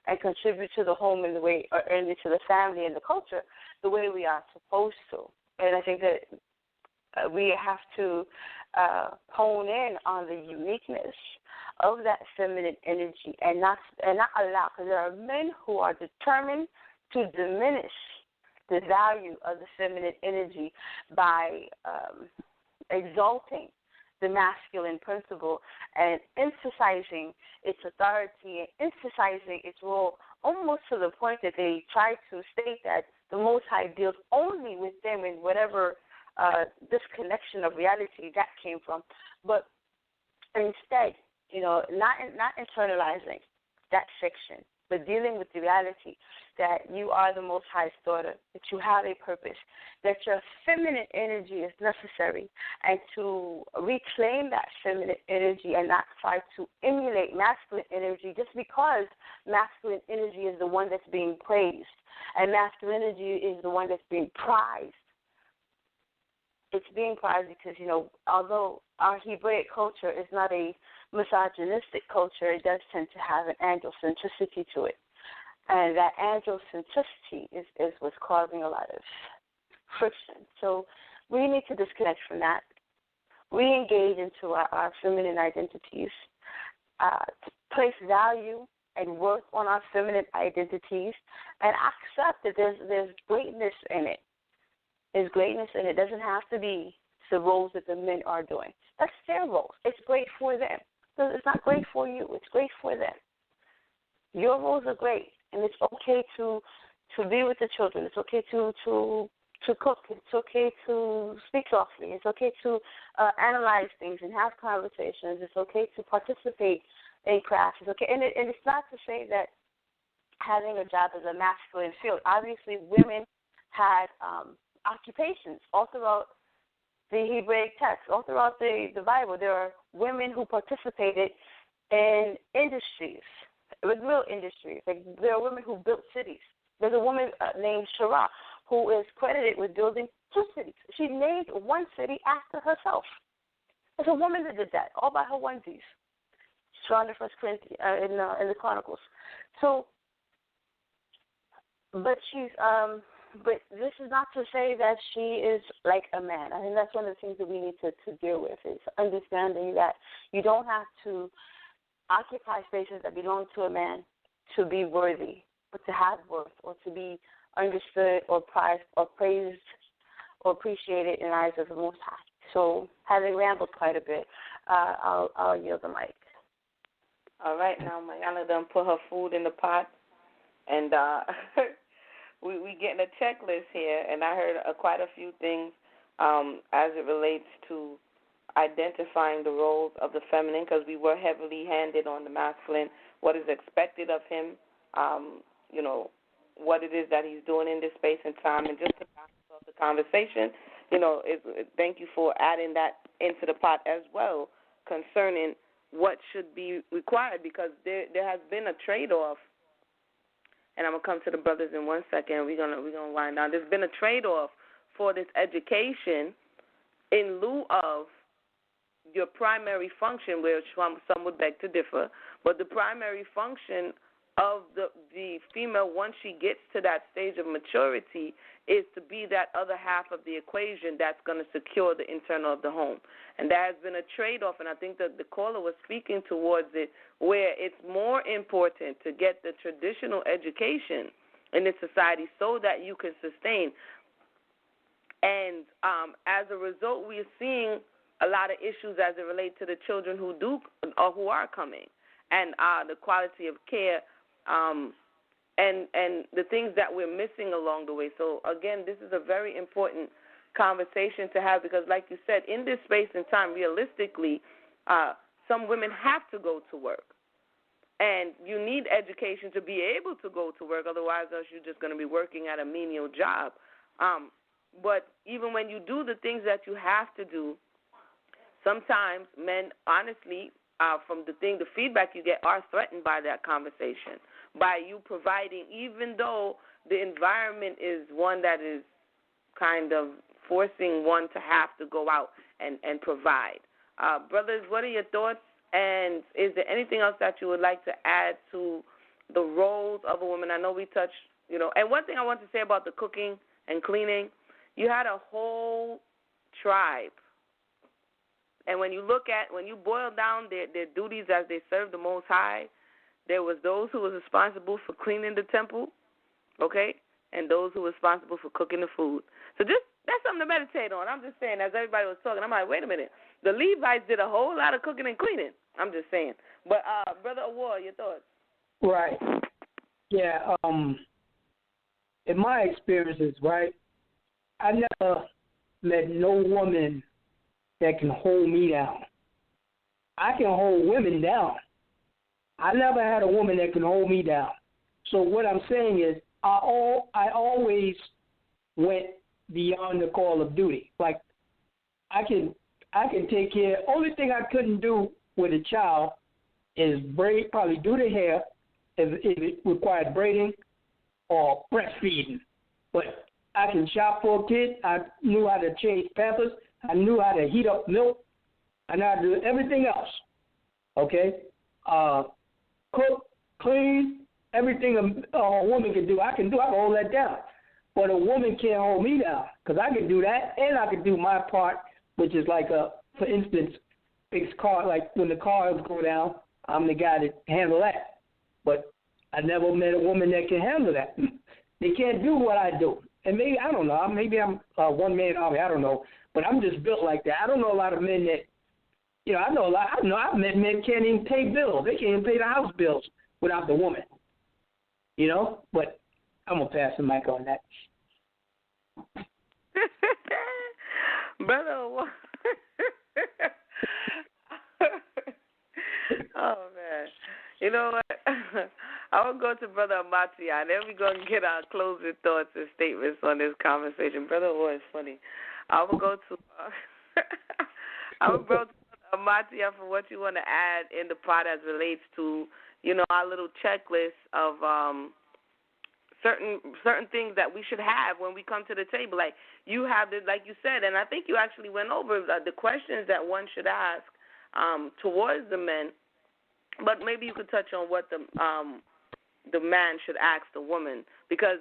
and contribute to the home in the way, or to the family and the culture the way we are supposed to. And I think that we have to hone in on the uniqueness of that feminine energy and not allow, because there are men who are determined to diminish the value of the feminine energy by exalting the masculine principle and emphasizing its authority and emphasizing its role, almost to the point that they try to state that the Most High deals only with them in whatever disconnection of reality that came from. But instead, not internalizing that fiction, but dealing with the reality that you are the Most High's daughter, that you have a purpose, that your feminine energy is necessary, and to reclaim that feminine energy and not try to emulate masculine energy just because masculine energy is the one that's being praised and masculine energy is the one that's being prized. It's being prized because, although our Hebraic culture is not a misogynistic culture, it does tend to have an androcentricity to it. And that androcentricity is what's causing a lot of friction. So we need to disconnect from that, re-engage into our feminine identities, place value and worth on our feminine identities, and accept that there's greatness in it. There's greatness in it. It doesn't have to be the roles that the men are doing. That's their roles. It's great for them. So it's not great for you. It's great for them. Your roles are great, and it's okay to be with the children. It's okay to cook. It's okay to speak softly. It's okay to analyze things and have conversations. It's okay to participate in crafts. It's okay, and it's not to say that having a job is a masculine field. Obviously, women had occupations all throughout the Hebraic text, all throughout the Bible. There are women who participated in industries, with real industries. Like, there are women who built cities. There's a woman named Shara who is credited with building 2 cities. She named one city after herself. There's a woman that did that, all by her onesies. It's found in First Corinthians in the Chronicles. So, but this is not to say that she is like a man. I think that's one of the things that we need to deal with, is understanding that you don't have to occupy spaces that belong to a man to be worthy. but to have worth or to be understood or prized or praised or appreciated in the eyes of the Most High. So, having rambled quite a bit, I'll yield the mic. All right, now Mayana done put her food in the pot, and we getting a checklist here, and I heard quite a few things as it relates to identifying the roles of the feminine, because we were heavily handed on the masculine, what is expected of him, what it is that he's doing in this space and time, and just to balance off the conversation, thank you for adding that into the pot as well concerning what should be required, because there has been a trade-off, and I'm going to come to the brothers in 1 second. We're gonna wind down. There's been a trade-off for this education in lieu of your primary function, which some would beg to differ, but the primary function of the female, once she gets to that stage of maturity, is to be that other half of the equation that's going to secure the internal of the home. And there has been a trade-off, and I think that the caller was speaking towards it, where it's more important to get the traditional education in this society so that you can sustain. And as a result, we're seeing a lot of issues as it relates to the children who are coming, and the quality of care, and the things that we're missing along the way. So, again, this is a very important conversation to have, because, like you said, in this space and time, realistically, some women have to go to work. And you need education to be able to go to work, otherwise you're just going to be working at a menial job. But even when you do the things that you have to do, sometimes men, honestly, from the feedback you get, are threatened by that conversation, by you providing, even though the environment is one that is kind of forcing one to have to go out and provide. Brothers, what are your thoughts? And is there anything else that you would like to add to the roles of a woman? I know we touched, and one thing I want to say about the cooking and cleaning, you had a whole tribe. And when you boil down their duties as they serve the Most High, there was those who was responsible for cleaning the temple, okay, and those who were responsible for cooking the food. So that's something to meditate on. I'm just saying, as everybody was talking, I'm like, wait a minute. The Levites did a whole lot of cooking and cleaning. I'm just saying. But, Brother Awar, your thoughts? Right. Yeah. In my experiences, right, I never met no woman that can hold me down. I can hold women down. I never had a woman that can hold me down. So what I'm saying is, I always went beyond the call of duty. Like, I can take care. Only thing I couldn't do with a child is probably do the hair if it required braiding or breastfeeding. But I can shop for a kid. I knew how to change pampers. I knew how to heat up milk. I knew how to do everything else. Okay? Cook, clean, everything a woman can do. I can hold that down. But a woman can't hold me down, because I can do that, and I can do my part, which is like, for instance, fix car. Like when the cars go down, I'm the guy that handle that. But I never met a woman that can handle that. They can't do what I do. And maybe, I don't know, maybe I'm a one-man army, I don't know. But I'm just built like that. I don't know a lot of men that, I know a lot. I've met men can't even pay bills. They can't even pay the house bills without the woman. But I'm going to pass the mic on that. Brother, oh, man. You know what? I will go to Brother Ahmathyahs, and then we're going to get our closing thoughts and statements on this conversation. Brother Awar is funny. I will go to Ahmathyahs for what you want to add in the part as relates to, our little checklist of certain things that we should have when we come to the table. Like you have, like you said, and I think you actually went over the questions that one should ask towards the men. But maybe you could touch on what the man should ask the woman, because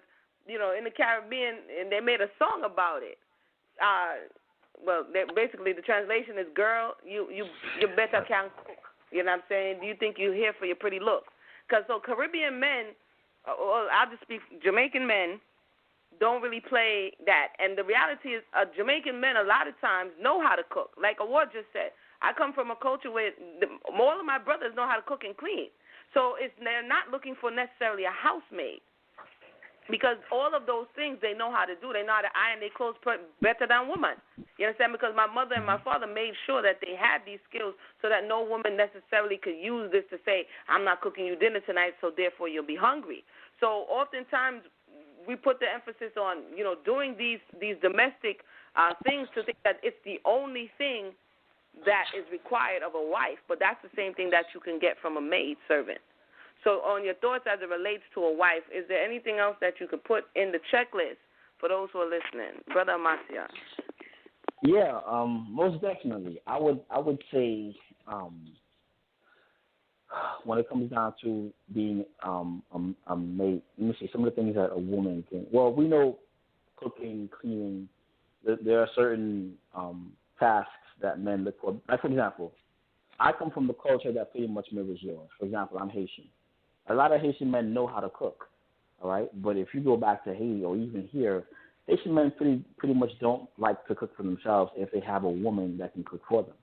in the Caribbean, and they made a song about it. Basically the translation is, "Girl, you better can cook." You know what I'm saying? Do you think you're here for your pretty looks? Because Caribbean men well, I'll just speak, Jamaican men don't really play that. And the reality is Jamaican men a lot of times know how to cook. Like Award just said, I come from a culture where all of my brothers know how to cook and clean. So they're not looking for necessarily a housemaid, because all of those things they know how to do. They know how to iron their clothes better than women. You understand? Because my mother and my father made sure that they had these skills so that no woman necessarily could use this to say, I'm not cooking you dinner tonight, so therefore you'll be hungry. So oftentimes we put the emphasis on, doing these domestic things to think that it's the only thing that is required of a wife, but that's the same thing that you can get from a maid servant. So on your thoughts as it relates to a wife, is there anything else that you could put in the checklist for those who are listening? Brother Ahmathyahs. Yeah, most definitely. I would say when it comes down to being a maid, let me see some of the things that a woman can. Well, we know cooking, cleaning. There are certain tasks that men look for. Like, for example, I come from the culture that pretty much mirrors yours. For example, I'm Haitian. A lot of Haitian men know how to cook, all right? But if you go back to Haiti or even here, Haitian men pretty much don't like to cook for themselves if they have a woman that can cook for them.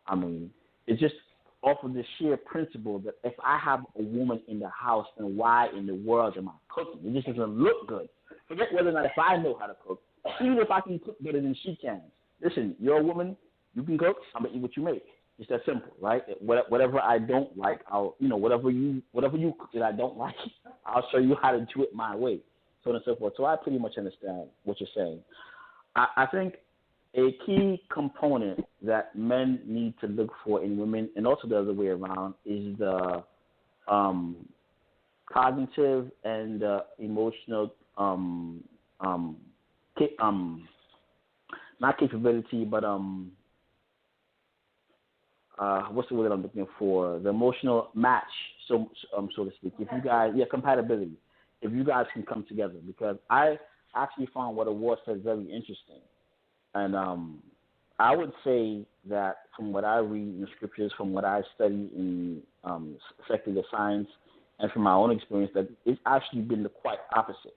I mean, it's just off of the sheer principle that if I have a woman in the house, then why in the world am I cooking? It just doesn't look good. Forget whether or not if I know how to cook, even if I can cook better than she can. Listen, you're a woman, you can cook, I'm going to eat what you make. It's that simple, right? Whatever I don't like, whatever you cook that I don't like, I'll show you how to do it my way, so on and so forth. So I pretty much understand what you're saying. I think a key component that men need to look for in women, and also the other way around, is the cognitive and emotional, not capability, but what's the word I'm looking for? The emotional match, so to speak. If you guys, compatibility. If you guys can come together, because I actually found what Award said very interesting, and I would say that from what I read in the scriptures, from what I study in secular science, and from my own experience, that it's actually been the quite opposite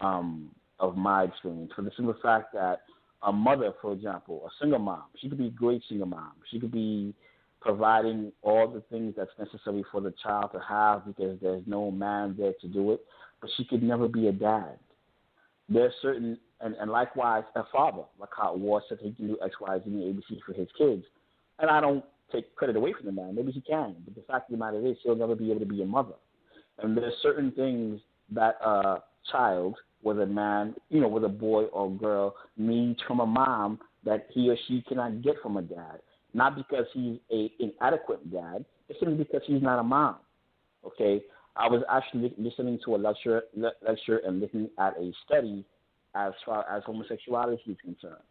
of my experience. For the simple fact that a mother, for example, a single mom, she could be a great single mom. She could be providing all the things that's necessary for the child to have because there's no man there to do it, but she could never be a dad. There's certain, and likewise, a father, like how War said he can do X, Y, Z, and ABC for his kids. And I don't take credit away from the man. Maybe he can, but the fact of the matter is he'll never be able to be a mother. And there's certain things that a child, whether a man, whether a boy or girl, needs from a mom that he or she cannot get from a dad. Not because he's an inadequate dad, it's simply because he's not a mom. Okay? I was actually listening to a lecture and looking at a study as far as homosexuality is concerned.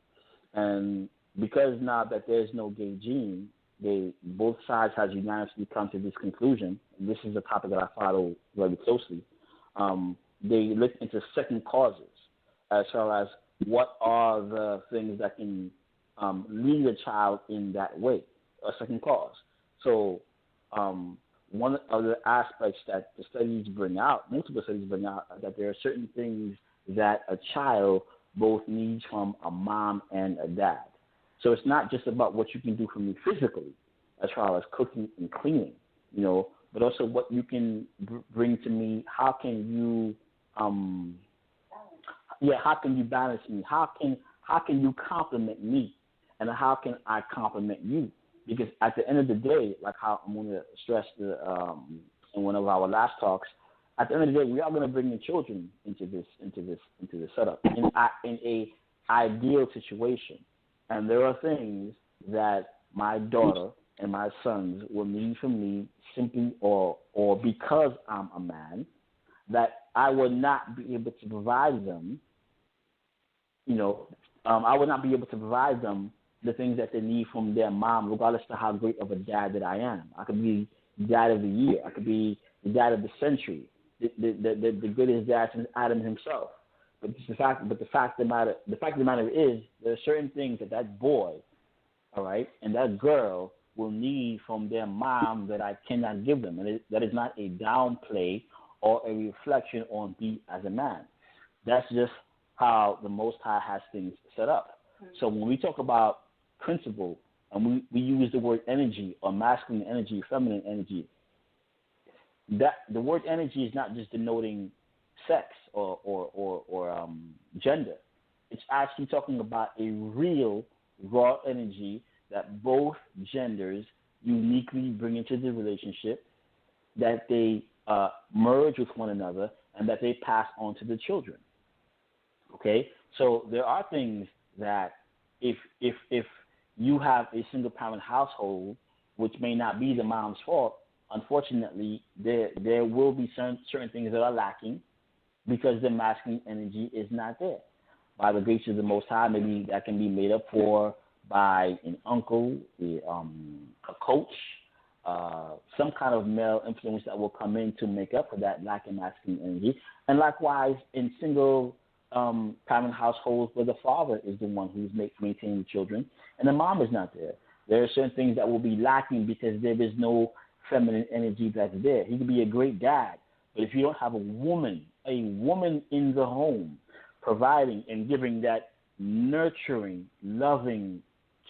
And because now that there's no gay gene, both sides has unanimously come to this conclusion. And this is a topic that I follow very closely. They look into second causes as far as what are the things that can lead a child in that way, a second cause. So one of the aspects that the studies bring out, multiple studies bring out, that there are certain things that a child both needs from a mom and a dad. So it's not just about what you can do for me physically, as far as cooking and cleaning, but also what you can bring to me. How can you, how can you balance me? How can you compliment me, and how can I compliment you? Because at the end of the day, like how I'm going to stress in one of our last talks, at the end of the day, we are going to bring the children into this setup in a ideal situation, and there are things that my daughter and my sons will need from me simply or because I'm a man, that I will not be able to provide them. I will not be able to provide them the things that they need from their mom, regardless of how great of a dad that I am. I could be dad of the year. I could be the dad of the century, the greatest dad since Adam himself. But the fact of the matter is, there are certain things that boy, all right, and that girl will need from their mom that I cannot give them, and that is not a downplay or a reflection on thee as a man. That's just how the Most High has things set up. So when we talk about principle and we use the word energy or masculine energy, feminine energy, that the word energy is not just denoting sex or gender. It's actually talking about a real raw energy that both genders uniquely bring into the relationship, that they merge with one another, and that they pass on to the children. Okay, so there are things that if you have a single parent household, which may not be the mom's fault, unfortunately, there will be certain things that are lacking because the masculine energy is not there. By the grace of the Most High, maybe that can be made up for by an uncle, a coach, some kind of male influence that will come in to make up for that lack of masculine energy. And likewise, in single parent households where the father is the one who's maintaining the children and the mom is not there, there are certain things that will be lacking because there is no feminine energy that's there. He could be a great dad, but if you don't have a woman in the home providing and giving that nurturing, loving,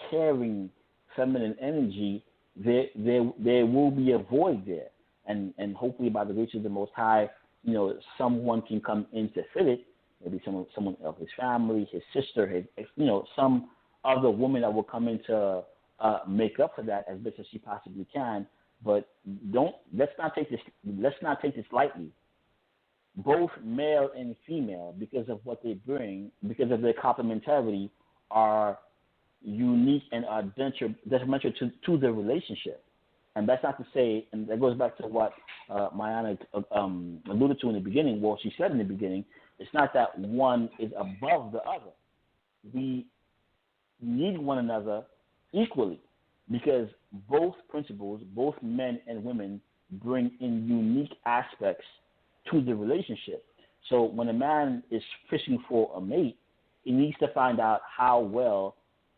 caring feminine energy, there will be a void there. And hopefully by the grace of the Most High, someone can come in to fill it. Maybe someone of his family, his sister, his some other woman that will come in to make up for that as best as she possibly can. But let's not take this lightly. Both male and female, because of what they bring, because of their complementarity, are unique and are detrimental to the relationship. And that's not to say, and that goes back to what Mayana alluded to in the beginning. Well, she said in the beginning, it's not that one is above the other. We need one another equally because both principles, both men and women, bring in unique aspects to the relationship. So when a man is fishing for a mate, he needs to find out how well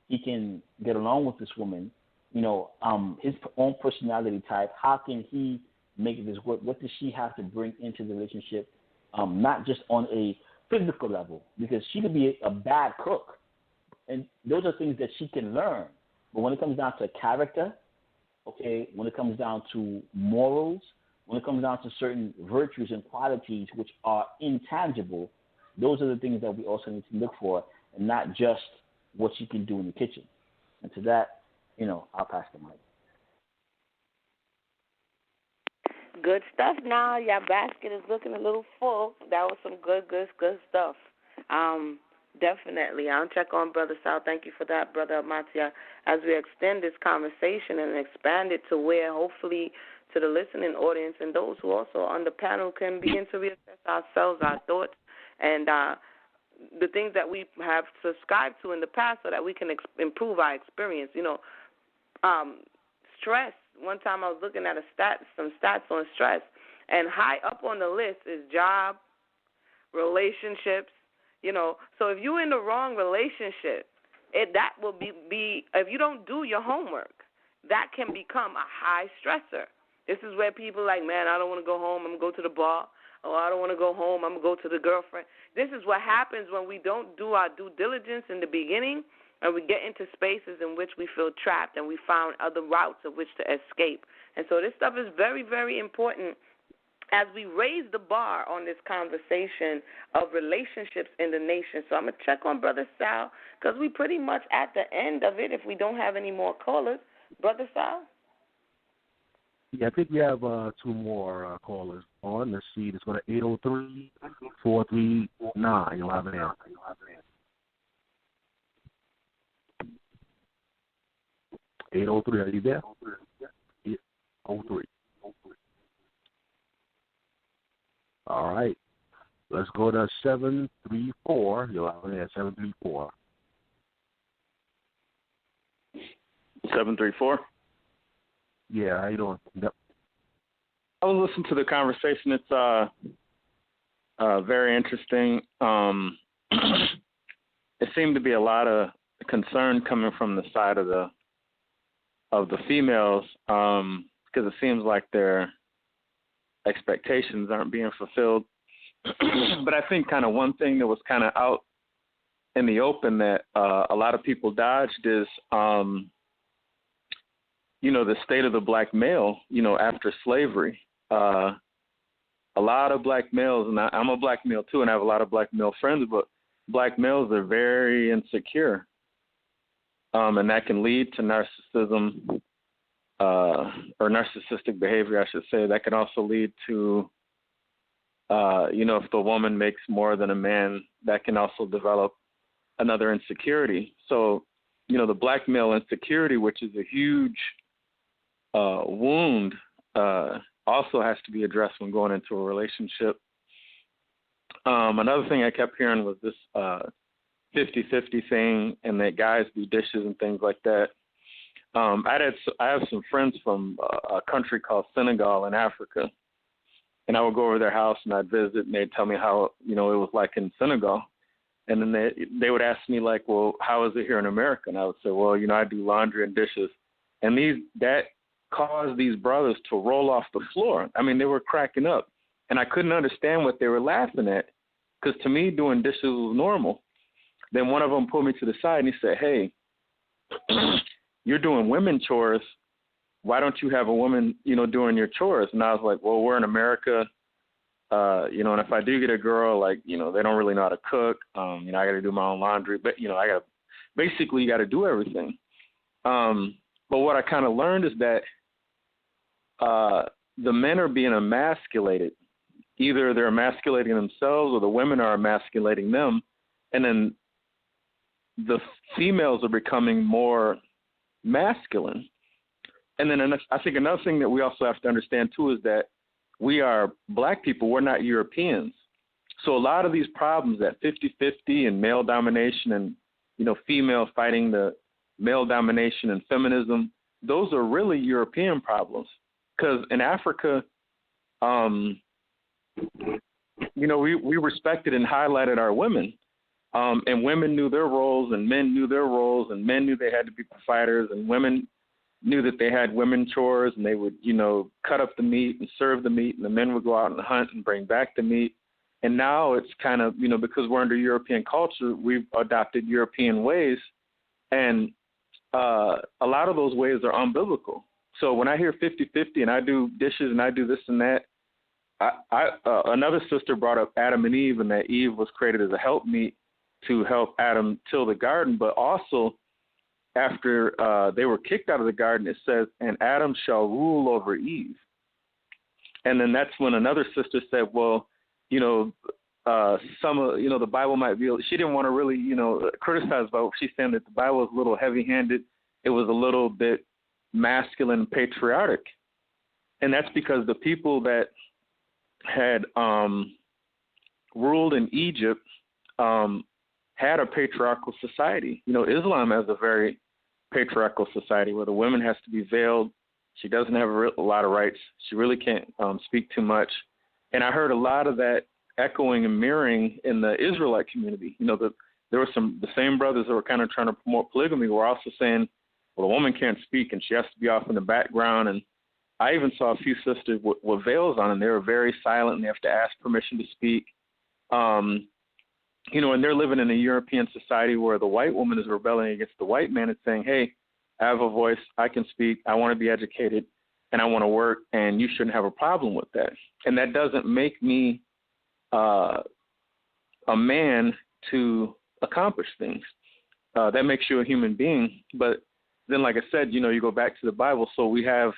he can get along with this woman, his own personality type. How can he make this work? What does she have to bring into the relationship, not just on a physical level, because she could be a bad cook, and those are things that she can learn. But when it comes down to character, okay, when it comes down to morals, when it comes down to certain virtues and qualities which are intangible, those are the things that we also need to look for, and not just what she can do in the kitchen. And to that, I'll pass the mic. Good stuff now. Your basket is looking a little full. That was some good stuff. Definitely. I'll check on Brother Sal. Thank you for that, Brother Ahmathyah. As we extend this conversation and expand it to where hopefully to the listening audience and those who also on the panel can begin to reassess ourselves, our thoughts, and the things that we have subscribed to in the past so that we can improve our experience. Stress. One time I was looking at some stats on stress, and high up on the list is job, relationships. So if you're in the wrong relationship, that will be if you don't do your homework, that can become a high stressor. This is where people are like, man, I don't want to go home. I'm going to go to the bar. Oh, I don't want to go home. I'm going to go to the girlfriend. This is what happens when we don't do our due diligence in the beginning, and we get into spaces in which we feel trapped and we found other routes of which to escape. And so this stuff is very, very important as we raise the bar on this conversation of relationships in the nation. So I'm going to check on Brother Sal because we pretty much at the end of it if we don't have any more callers. Brother Sal? Yeah, I think we have two more callers on. Let's see. Let's go to 803-439. You'll have an answer. 803, are you there? 803. All right. Let's go to 734. You'll have an answer. 734. 734? Yeah, how you doing? Yep. I was listening to the conversation. It's very interesting. It seemed to be a lot of concern coming from the side of the females because it seems like they're expectations aren't being fulfilled. But I think kind of one thing that was kind of out in the open that a lot of people dodged is, the state of the black male, after slavery. A lot of black males, and I'm a black male too, and I have a lot of black male friends, but black males are very insecure. And that can lead to narcissism, or narcissistic behavior, I should say. That can also lead to, if the woman makes more than a man, that can also develop another insecurity. So, the black male insecurity, which is a huge wound, also has to be addressed when going into a relationship. Another thing I kept hearing was this 50-50 thing, and that guys do dishes and things like that. I have some friends from a country called Senegal in Africa, and I would go over their house and I'd visit, and they'd tell me how it was like in Senegal. And then they would ask me, like, well, how is it here in America? And I would say, well, I do laundry and dishes. And that caused these brothers to roll off the floor. I mean, they were cracking up. And I couldn't understand what they were laughing at, because to me, doing dishes was normal. Then one of them pulled me to the side and he said, hey, you're doing women chores. Why don't you have a woman, doing your chores? And I was like, well, we're in America. And if I do get a girl, like, they don't really know how to cook. I got to do my own laundry, but, you got to do everything. But what I kind of learned is that the men are being emasculated. Either they're emasculating themselves or the women are emasculating them. And then the females are becoming more masculine. And then I think another thing that we also have to understand, too, is that we are black people. We're not Europeans. So a lot of these problems, that 50-50 and male domination and, female fighting the male domination and feminism, those are really European problems. Because in Africa, we respected and highlighted our women. And women knew their roles, and men knew their roles, and men knew they had to be fighters, and women knew that they had women chores, and they would, cut up the meat and serve the meat, and the men would go out and hunt and bring back the meat. And now it's kind of, because we're under European culture, we've adopted European ways, and a lot of those ways are unbiblical. So when I hear 50-50 and I do dishes and I do this and that, another sister brought up Adam and Eve, and that Eve was created as a helpmeet to help Adam till the garden, but also after they were kicked out of the garden, it says, and Adam shall rule over Eve. And then that's when another sister said, well, some of, the Bible might be, she didn't want to really, criticize about, she's saying that the Bible was a little heavy-handed. It was a little bit masculine, patriotic. And that's because the people that had ruled in Egypt had a patriarchal society. Islam has a very patriarchal society where the woman has to be veiled. She doesn't have a lot of rights. She really can't speak too much. And I heard a lot of that echoing and mirroring in the Israelite community. There were the same brothers that were kind of trying to promote polygamy were also saying, well, a woman can't speak and she has to be off in the background. And I even saw a few sisters with veils on, and they were very silent, and they have to ask permission to speak. And they're living in a European society where the white woman is rebelling against the white man and saying, hey, I have a voice, I can speak, I want to be educated, and I want to work, and you shouldn't have a problem with that. And that doesn't make me a man to accomplish things. That makes you a human being. But then, like I said, you go back to the Bible, so we have,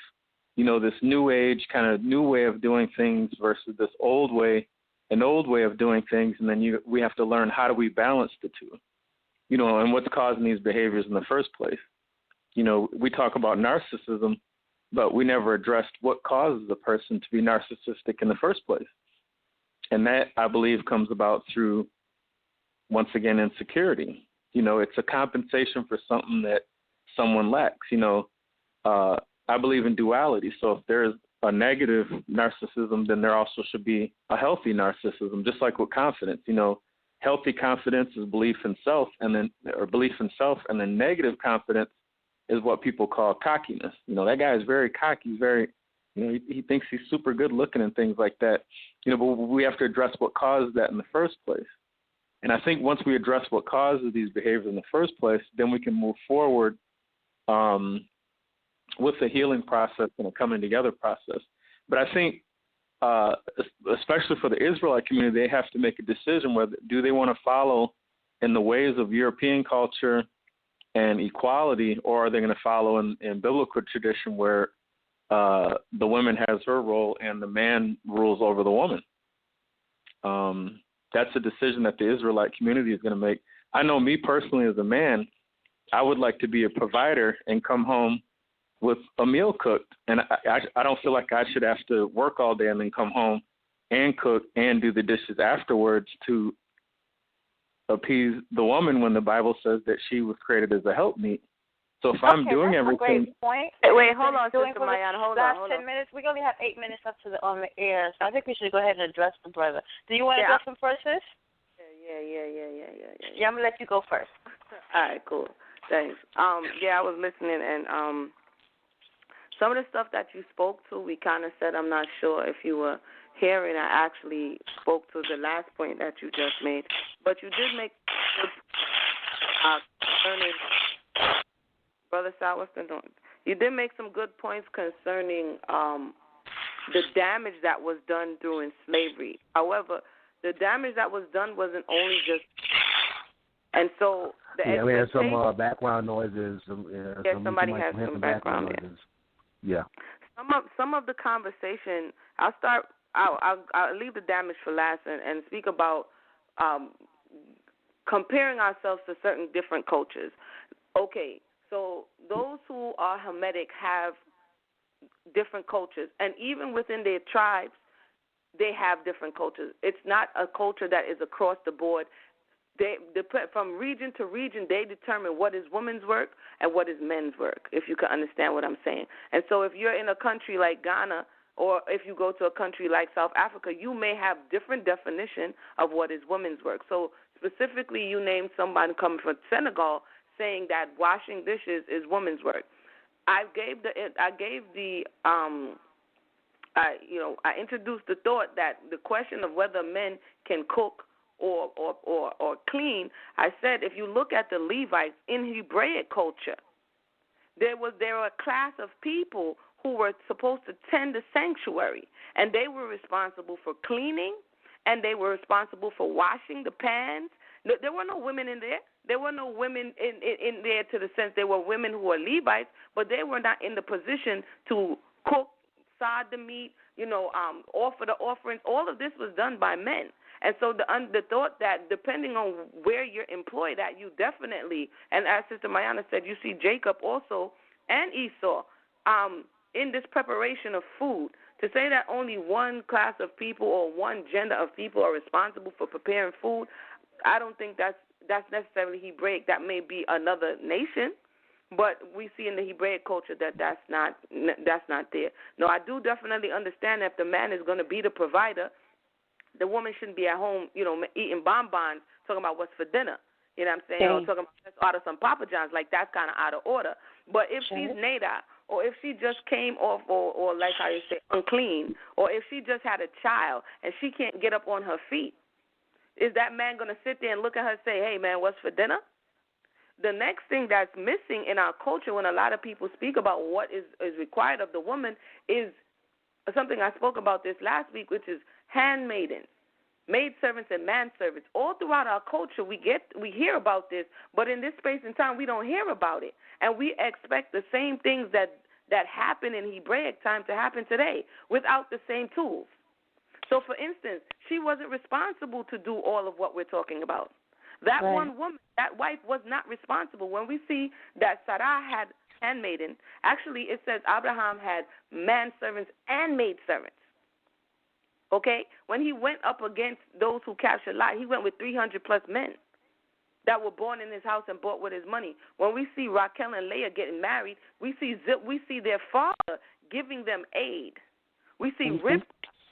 this new age kind of new way of doing things versus this an old way of doing things, and then we have to learn how do we balance the two, and what's causing these behaviors in the first place. We talk about narcissism, but we never addressed what causes a person to be narcissistic in the first place. And that, I believe, comes about through, once again, insecurity. It's a compensation for something that someone lacks. I believe in duality. So if there's a negative narcissism, then there also should be a healthy narcissism, just like with confidence. Healthy confidence is belief in self, and then negative confidence is what people call cockiness. That guy is very cocky, he's very You know, he thinks he's super good looking and things like that. You know, but we have to address what caused that in the first place. And I think once we address what causes these behaviors in the first place, then we can move forward with the healing process and a coming together process. But I think, especially for the Israelite community, they have to make a decision whether do they want to follow in the ways of European culture and equality, or are they going to follow in biblical tradition where the woman has her role and the man rules over the woman. That's a decision that the Israelite community is going to make. I know me personally as a man, I would like to be a provider and come home with a meal cooked. And I don't feel like I should have to work all day and then come home and cook and do the dishes afterwards to appease the woman when the Bible says that she was created as a helpmeet. So if I'm doing that's everything, a great point. Wait, hold on, Sister Mayana, hold on. Last 10 minutes. We only have 8 minutes up to the on the air, so I think we should go ahead and address the brother. Do you want to address him first, sis? Yeah, I'm gonna let you go first. All right, cool. Thanks. I was listening, and some of the stuff that you spoke to, we kind of said, I'm not sure if you were hearing. I actually spoke to the last point that you just made, but you did make concerning Brother Sowerston. You did make some good points concerning the damage that was done during slavery. However, the damage that was done wasn't only just, and so the there's some background noises. Somebody has some background noises. Yeah. Some of the conversation. I'll leave the damage for last and speak about comparing ourselves to certain different cultures. Okay, so those who are Hamitic have different cultures, and even within their tribes, they have different cultures. It's not a culture that is across the board. From region to region, they determine what is women's work and what is men's work, if you can understand what I'm saying. And so if you're in a country like Ghana, or if you go to a country like South Africa, you may have different definition of what is women's work. So specifically, you named somebody coming from Senegal saying that washing dishes is women's work. I introduced the thought that the question of whether men can cook or clean, I said if you look at the Levites in Hebraic culture, there were a class of people who were supposed to tend the sanctuary, and they were responsible for cleaning, and they were responsible for washing the pans. There were no women in there. There were no women in there to the sense there were women who were Levites, but they were not in the position to cook, sod the meat, offer the offerings. All of this was done by men. And so the thought that depending on where you're employed at, you definitely, and as Sister Mayana said, you see Jacob also and Esau in this preparation of food. To say that only one class of people or one gender of people are responsible for preparing food, I don't think that's necessarily Hebraic. That may be another nation, but we see in the Hebraic culture that's not there. No, I do definitely understand that if the man is going to be the provider, the woman shouldn't be at home, eating bonbons, talking about what's for dinner. You know what I'm saying? Or talking about let's order some Papa John's. Like, that's kind of out of order. But if she's Nada, or if she just came off, or like how you say, unclean, or if she just had a child and she can't get up on her feet, is that man going to sit there and look at her and say, hey, man, what's for dinner? The next thing that's missing in our culture when a lot of people speak about what is required of the woman is something I spoke about this last week, which is handmaidens, maidservants, and manservants. All throughout our culture, we hear about this, but in this space and time, we don't hear about it. And we expect the same things that happen in Hebraic time to happen today without the same tools. So, for instance, she wasn't responsible to do all of what we're talking about. That one woman, that wife, was not responsible. When we see that Sarah had handmaiden, actually it says Abraham had manservants and maidservants. Okay? When he went up against those who captured Lot, he went with 300 plus men that were born in his house and bought with his money. When we see Raquel and Leah getting married, we see their father giving them aid. We see Rivka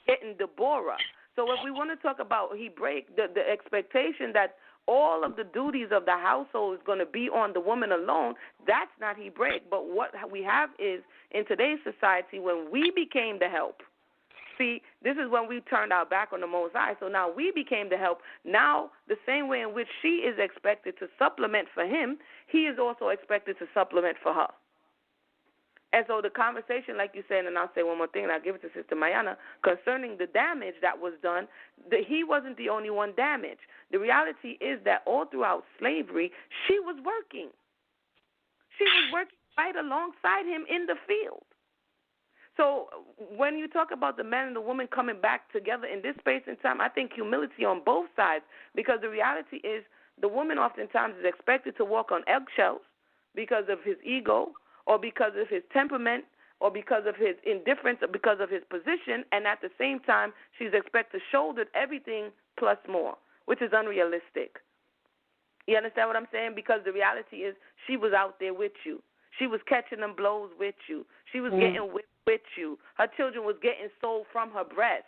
getting Deborah. So if we want to talk about Hebraic, the expectation that all of the duties of the household is going to be on the woman alone, that's not Hebraic. But what we have is, in today's society, when we became the help, see, this is when we turned our back on the Most High. So now we became the help. Now, the same way in which she is expected to supplement for him, he is also expected to supplement for her. And so the conversation, like you said, and I'll say one more thing, and I'll give it to Sister Mayana, concerning the damage that was done, he wasn't the only one damaged. The reality is that all throughout slavery, she was working. She was working right alongside him in the field. So when you talk about the man and the woman coming back together in this space and time, I think humility on both sides, because the reality is the woman oftentimes is expected to walk on eggshells because of his ego or because of his temperament or because of his indifference or because of his position, and at the same time she's expected to shoulder everything plus more, which is unrealistic. You understand what I'm saying? Because the reality is she was out there with you. She was catching them blows with you. She was getting whipped with you. Her children was getting sold from her breast.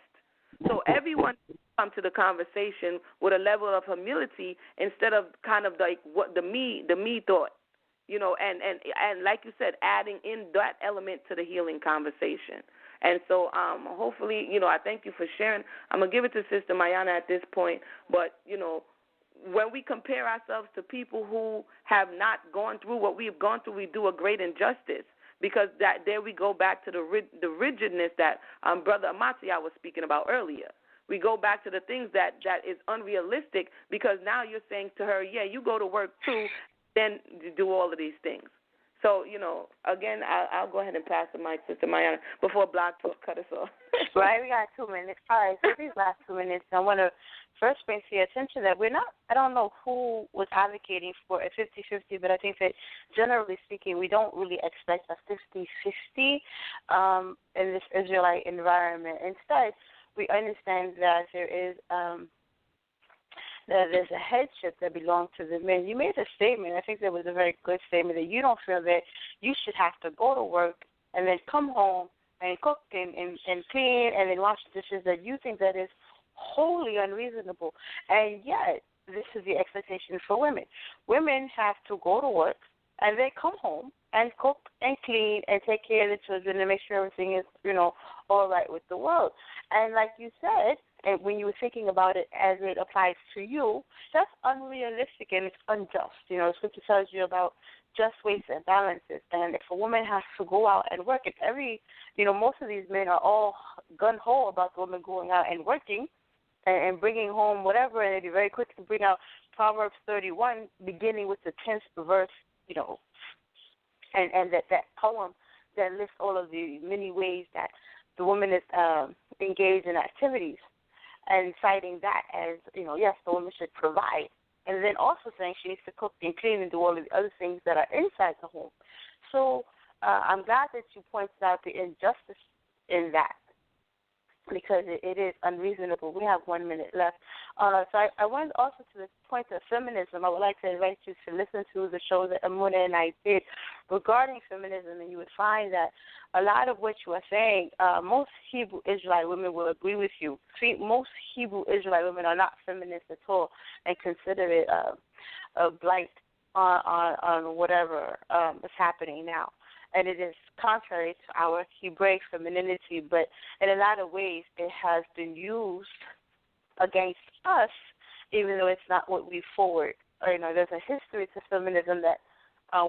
So everyone come to the conversation with a level of humility instead of kind of like what the me thought, you know, and like you said, adding in that element to the healing conversation. And so hopefully, you know, I thank you for sharing. I'm going to give it to Sister Mayana at this point, but, you know, when we compare ourselves to people who have not gone through what we've gone through, we do a great injustice, because that there we go back to the rigidness that Brother Ahmathyahs was speaking about earlier. We go back to the things that is unrealistic, because now you're saying to her, yeah, you go to work too, then you do all of these things. So, you know, again, I'll go ahead and pass the mic to Sister Mayana before Blog Talk cut us off. Right, we got 2 minutes. All right, so these last 2 minutes, I want to first bring to your attention that we're not, I don't know who was advocating for a 50-50, but I think that generally speaking, we don't really expect a 50-50 in this Israelite environment. Instead, we understand that there's a headship that belongs to the men. You made a statement, I think that was a very good statement, that you don't feel that you should have to go to work and then come home and cook and clean and then wash the dishes, that you think that is wholly unreasonable. And yet, this is the expectation for women. Women have to go to work and then come home and cook and clean and take care of the children and make sure everything is, you know, all right with the world. And like you said, and when you were thinking about it as it applies to you, that's unrealistic and it's unjust. You know, Scripture tells you about just weights and balances. And if a woman has to go out and work, and most of these men are all gun-ho about the woman going out and working and bringing home whatever, and they very quickly bring out Proverbs 31, beginning with the 10th verse, you know, and that poem that lists all of the many ways that the woman is engaged in activities, and citing that as, you know, yes, the woman should provide, and then also saying she needs to cook and clean and do all of the other things that are inside the home. So I'm glad that you pointed out the injustice in that, because it is unreasonable. We have 1 minute left. So I went also to the point of feminism. I would like to invite you to listen to the show that Amuna and I did regarding feminism, and you would find that a lot of what you are saying, most Hebrew Israelite women will agree with you. Most Hebrew Israelite women are not feminists at all and consider it a blight on whatever is happening now. And it is contrary to our Hebraic femininity, but in a lot of ways it has been used against us, even though it's not what we forward. Or, you know, there's a history to feminism that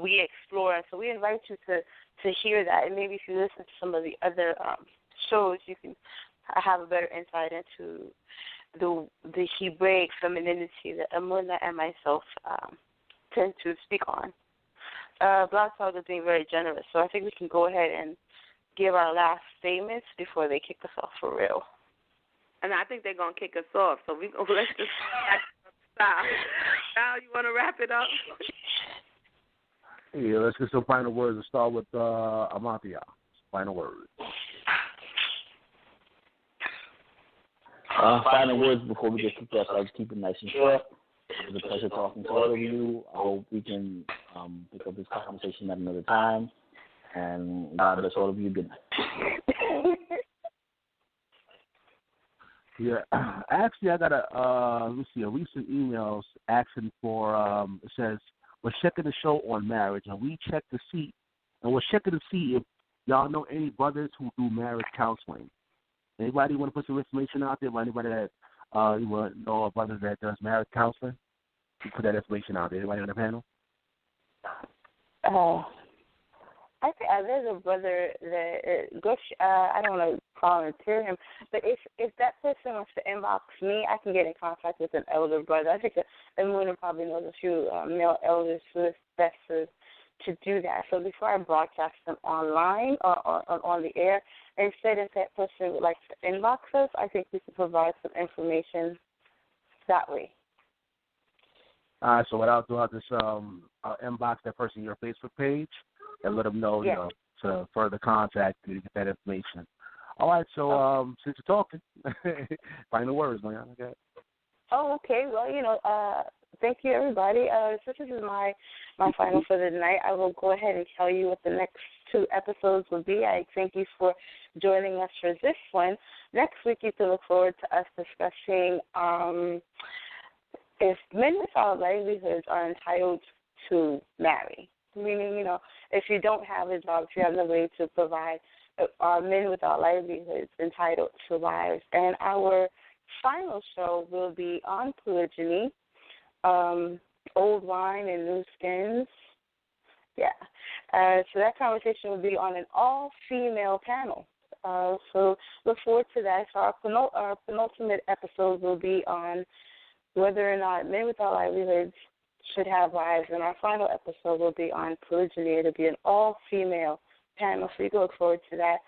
we explore, and so we invite you to hear that. And maybe if you listen to some of the other shows, you can have a better insight into the Hebraic femininity that Amuna and myself tend to speak on. Blog Talk is being very generous, so I think we can go ahead and give our last statements before they kick us off for real. And I think they're going to kick us off, so let's just stop. Now, you want to wrap it up? Yeah, let's get some final words and start with Ahmathyahs. Final words. Final words before we get kicked off. I'll just keep it nice and short. It was a pleasure talking to all of you. I hope we can pick up this conversation at another time. And God bless all of you. Good night. Yeah, actually, I got a recent emails asking for. It says we're checking the show on marriage, and we're checking to see if y'all know any brothers who do marriage counseling. Anybody want to put some information out there? Anybody that you want to know a brother that does marriage counseling? You put that information out there. Anybody on the panel? I think there's a brother that I don't want to volunteer him, but if that person wants to inbox me, I can get in contact with an elder brother. I think everyone probably knows a few male elders who is best to do that. So before I broadcast them online or on the air, instead if that person would like to inbox us, I think we can provide some information that way. All right, so what I'll do, I'll just inbox that person in your Facebook page and let them know, you know, to further contact you to get that information. All right, so since you're talking, final words, man. Okay. Oh, okay. Well, thank you, everybody. Since this is my final for the night, I will go ahead and tell you what the next 2 episodes will be. I thank you for joining us for this one. Next week, you can look forward to us discussing if men without livelihoods are entitled to marry. Meaning, if you don't have a job, if you have no way to provide, are men without livelihoods entitled to wives? And our final show will be on polygyny, old wine and new skins. Yeah. So that conversation will be on an all-female panel. So look forward to that. So our penultimate episode will be on whether or not men without livelihoods should have wives, and our final episode will be on polygyny. It'll be an all-female panel, so you can look forward to that.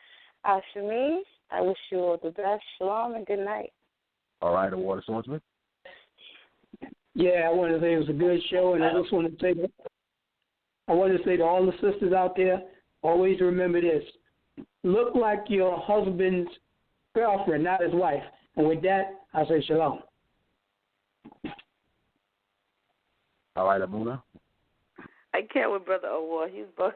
Shameen, I wish you all the best. Shalom and good night. All right, the water swordsman. Yeah, I want to say it was a good show, and I just want to say that I want to say to all the sisters out there, always remember this: look like your husband's girlfriend, not his wife. And with that, I say shalom. All right, Amuna. I can't with Brother Awar. He's both.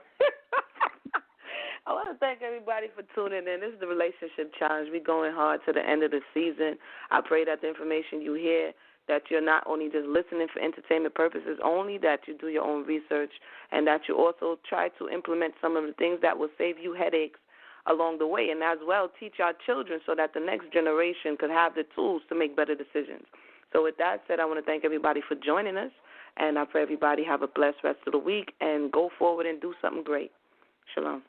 I want to thank everybody for tuning in. This is the Relationship Challenge. We're going hard to the end of the season. I pray that the information you hear, that you're not only just listening for entertainment purposes only, that you do your own research, and that you also try to implement some of the things that will save you headaches along the way, and as well teach our children so that the next generation could have the tools to make better decisions. So with that said, I want to thank everybody for joining us, and I pray everybody have a blessed rest of the week and go forward and do something great. Shalom.